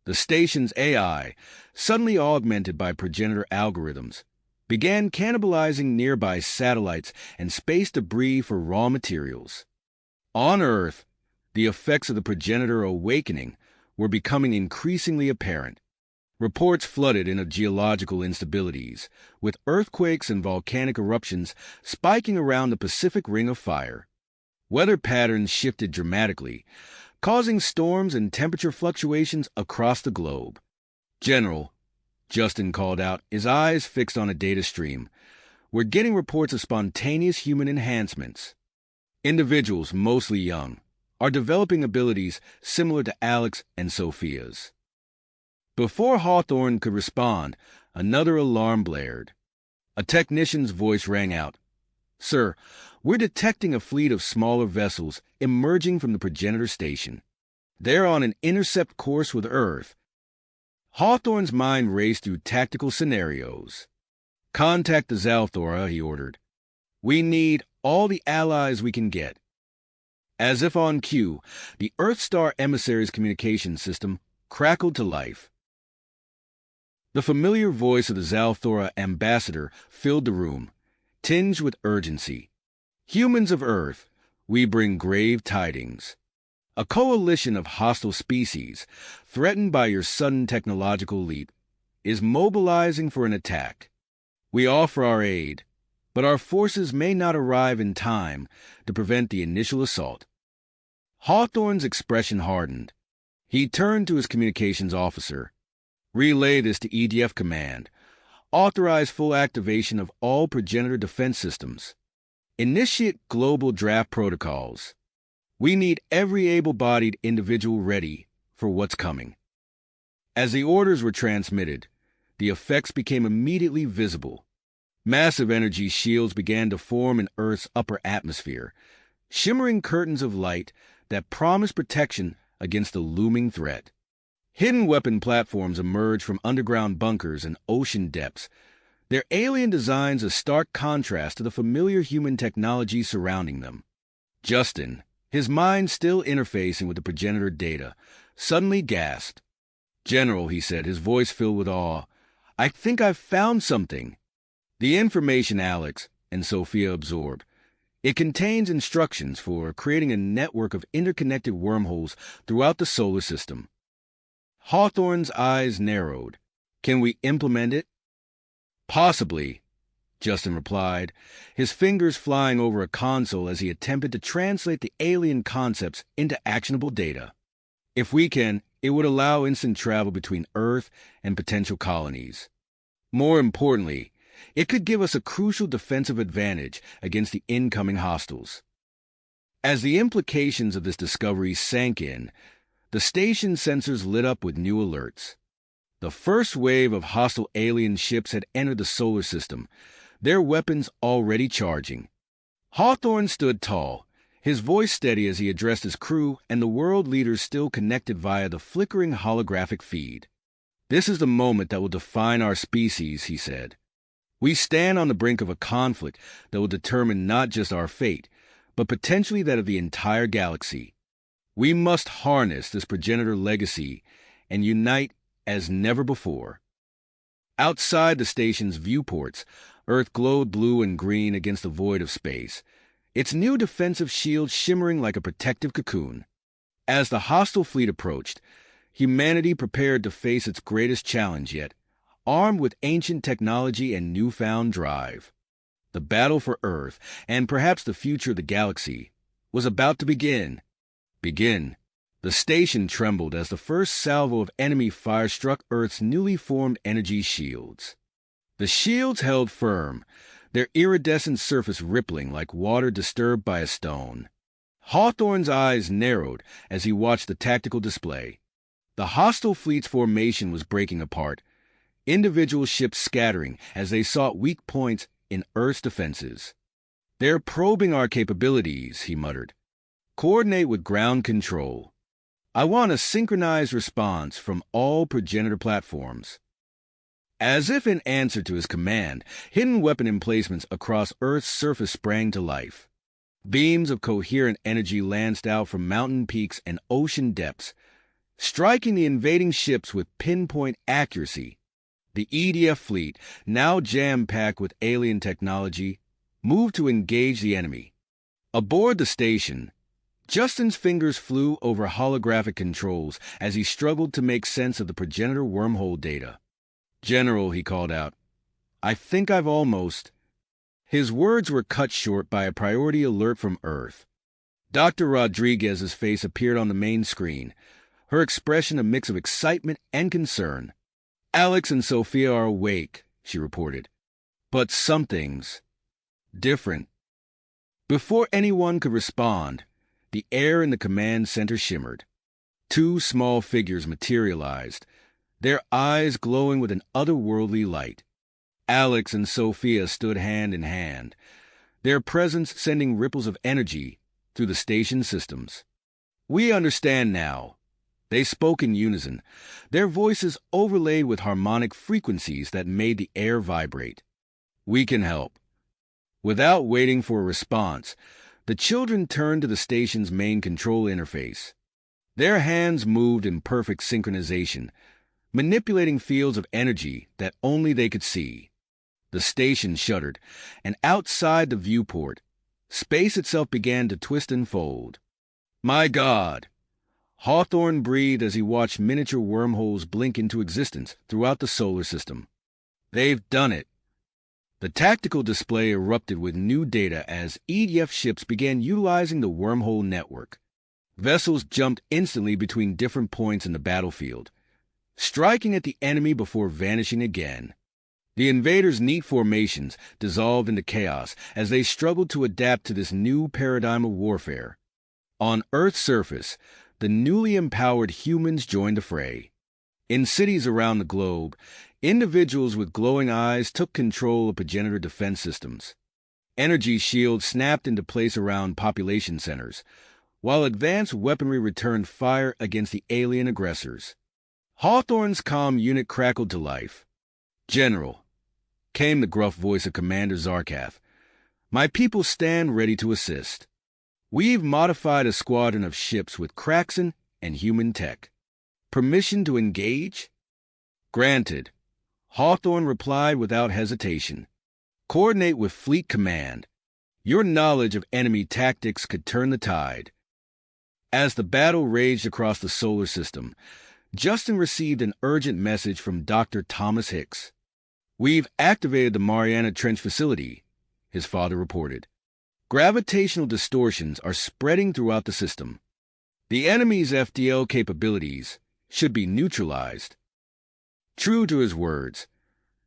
[SPEAKER 1] The station's AI, suddenly augmented by progenitor algorithms, began cannibalizing nearby satellites and space debris for raw materials. On Earth, the effects of the progenitor awakening were becoming increasingly apparent. Reports flooded in of geological instabilities, with earthquakes and volcanic eruptions spiking around the Pacific Ring of Fire. Weather patterns shifted dramatically, causing storms and temperature fluctuations across the globe. General, Justin called out, his eyes fixed on a data stream. We're getting reports of spontaneous human enhancements. Individuals, mostly young, are developing abilities similar to Alex and Sophia's. Before Hawthorne could respond, another alarm blared. A technician's voice rang out. Sir, we're detecting a fleet of smaller vessels emerging from the progenitor station. They're on an intercept course with Earth. Hawthorne's mind raced through tactical scenarios. Contact the Zalthora, he ordered. We need all the allies we can get. As if on cue, the Earthstar emissary's communication system crackled to life. The familiar voice of the Zalthora ambassador filled the room, tinged with urgency. Humans of Earth, we bring grave tidings. A coalition of hostile species, threatened by your sudden technological leap, is mobilizing for an attack. We offer our aid, but our forces may not arrive in time to prevent the initial assault. Hawthorne's expression hardened. He turned to his communications officer. Relay this to EDF Command. Authorize full activation of all progenitor defense systems. Initiate global draft protocols. We need every able-bodied individual ready for what's coming. As the orders were transmitted, the effects became immediately visible. Massive energy shields began to form in Earth's upper atmosphere, shimmering curtains of light that promised protection against the looming threat. Hidden weapon platforms emerged from underground bunkers and ocean depths, their alien designs a stark contrast to the familiar human technology surrounding them. Justin, his mind still interfacing with the progenitor data, suddenly gasped. "General," he said, his voice filled with awe, "I think I've found something." The information Alex and Sophia absorbed. It contains instructions for creating a network of interconnected wormholes throughout the solar system. Hawthorne's eyes narrowed. "Can we implement it?" "Possibly," Justin replied, his fingers flying over a console as he attempted to translate the alien concepts into actionable data. "If we can, it would allow instant travel between Earth and potential colonies. More importantly, it could give us a crucial defensive advantage against the incoming hostiles." As the implications of this discovery sank in, the station sensors lit up with new alerts. The first wave of hostile alien ships had entered the solar system, their weapons already charging. Hawthorne stood tall, his voice steady as he addressed his crew and the world leaders still connected via the flickering holographic feed. "This is the moment that will define our species," he said. "We stand on the brink of a conflict that will determine not just our fate, but potentially that of the entire galaxy. We must harness this progenitor legacy and unite as never before." Outside the station's viewports, Earth glowed blue and green against the void of space, its new defensive shield shimmering like a protective cocoon. As the hostile fleet approached, humanity prepared to face its greatest challenge yet, armed with ancient technology and newfound drive. The battle for Earth, and perhaps the future of the galaxy, was about to begin. The station trembled as the first salvo of enemy fire struck Earth's newly formed energy shields. The shields held firm, their iridescent surface rippling like water disturbed by a stone. Hawthorne's eyes narrowed as he watched the tactical display. The hostile fleet's formation was breaking apart, individual ships scattering as they sought weak points in Earth's defenses. "They're probing our capabilities," he muttered. "Coordinate with ground control. I want a synchronized response from all progenitor platforms." As if in answer to his command, hidden weapon emplacements across Earth's surface sprang to life. Beams of coherent energy lanced out from mountain peaks and ocean depths, striking the invading ships with pinpoint accuracy. The EDF fleet, now jam-packed with alien technology, moved to engage the enemy. Aboard the station, Justin's fingers flew over holographic controls as he struggled to make sense of the progenitor wormhole data. "General," he called out, "I think I've almost—" His words were cut short by a priority alert from Earth. Dr. Rodriguez's face appeared on the main screen, her expression a mix of excitement and concern. "Alex and Sophia are awake," she reported. "But something's different." Before anyone could respond, the air in the command center shimmered. Two small figures materialized, their eyes glowing with an otherworldly light. Alex and Sophia stood hand in hand, their presence sending ripples of energy through the station systems. "We understand now," They spoke in unison, their voices overlaid with harmonic frequencies that made the air vibrate. "We can help." Without waiting for a response, the children turned to the station's main control interface. Their hands moved in perfect synchronization, manipulating fields of energy that only they could see. The station shuddered, and outside the viewport, space itself began to twist and fold. "My God!" Hawthorne breathed as he watched miniature wormholes blink into existence throughout the solar system. "They've done it." The tactical display erupted with new data as EDF ships began utilizing the wormhole network. Vessels jumped instantly between different points in the battlefield, striking at the enemy before vanishing again. The invaders' neat formations dissolved into chaos as they struggled to adapt to this new paradigm of warfare. On Earth's surface, the newly empowered humans joined the fray. In cities around the globe, individuals with glowing eyes took control of progenitor defense systems. Energy shields snapped into place around population centers, while advanced weaponry returned fire against the alien aggressors. Hawthorne's comm unit crackled to life. "General," came the gruff voice of Commander Zarkath, "my people stand ready to assist. We've modified a squadron of ships with Kraxan and human tech. Permission to engage?" "Granted," Hawthorne replied without hesitation. "Coordinate with Fleet Command. Your knowledge of enemy tactics could turn the tide." As the battle raged across the solar system, Justin received an urgent message from Dr. Thomas Hicks. "We've activated the Mariana Trench facility," his father reported. "Gravitational distortions are spreading throughout the system. The enemy's FDL capabilities should be neutralized." True to his words,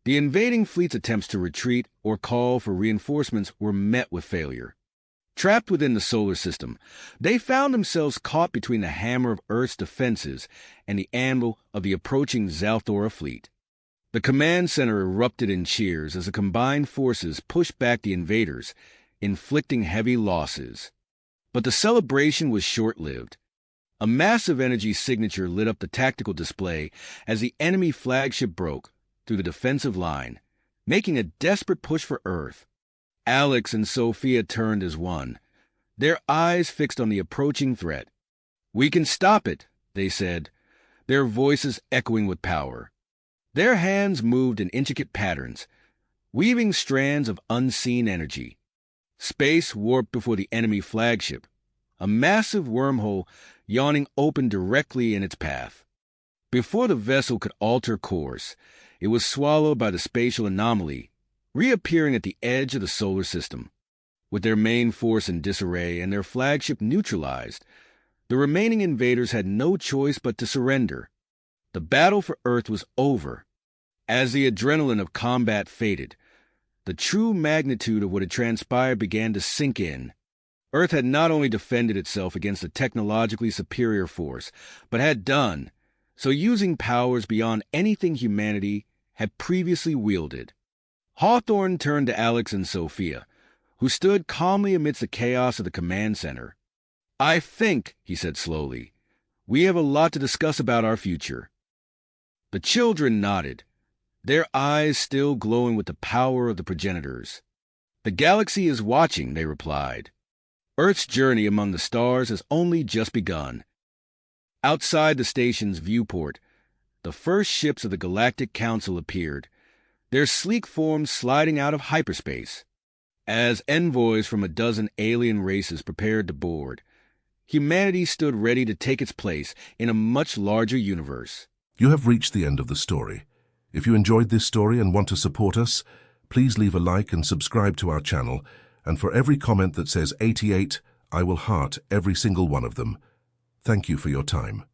[SPEAKER 1] the invading fleet's attempts to retreat or call for reinforcements were met with failure. Trapped within the solar system, they found themselves caught between the hammer of Earth's defenses and the anvil of the approaching Zalthora fleet. The command center erupted in cheers as the combined forces pushed back the invaders, inflicting heavy losses. But the celebration was short-lived. A massive energy signature lit up the tactical display as the enemy flagship broke through the defensive line, making a desperate push for Earth. Alex and Sophia turned as one, their eyes fixed on the approaching threat. "We can stop it," they said, their voices echoing with power. Their hands moved in intricate patterns, weaving strands of unseen energy. Space warped before the enemy flagship, a massive wormhole yawning open directly in its path. Before the vessel could alter course, it was swallowed by the spatial anomaly, reappearing at the edge of the solar system. With their main force in disarray and their flagship neutralized, the remaining invaders had no choice but to surrender. The battle for Earth was over. As the adrenaline of combat faded, the true magnitude of what had transpired began to sink in. Earth had not only defended itself against a technologically superior force, but had done so using powers beyond anything humanity had previously wielded. Hawthorne turned to Alex and Sophia, who stood calmly amidst the chaos of the command center. "I think," he said slowly, "we have a lot to discuss about our future." The children nodded, their eyes still glowing with the power of the progenitors. "The galaxy is watching," they replied. "Earth's journey among the stars has only just begun." Outside the station's viewport, the first ships of the Galactic Council appeared, their sleek forms sliding out of hyperspace. As envoys from a dozen alien races prepared to board, humanity stood ready to take its place in a much larger universe.
[SPEAKER 2] You have reached the end of the story. If you enjoyed this story and want to support us, please leave a like and subscribe to our channel, and for every comment that says 88, I will heart every single one of them. Thank you for your time.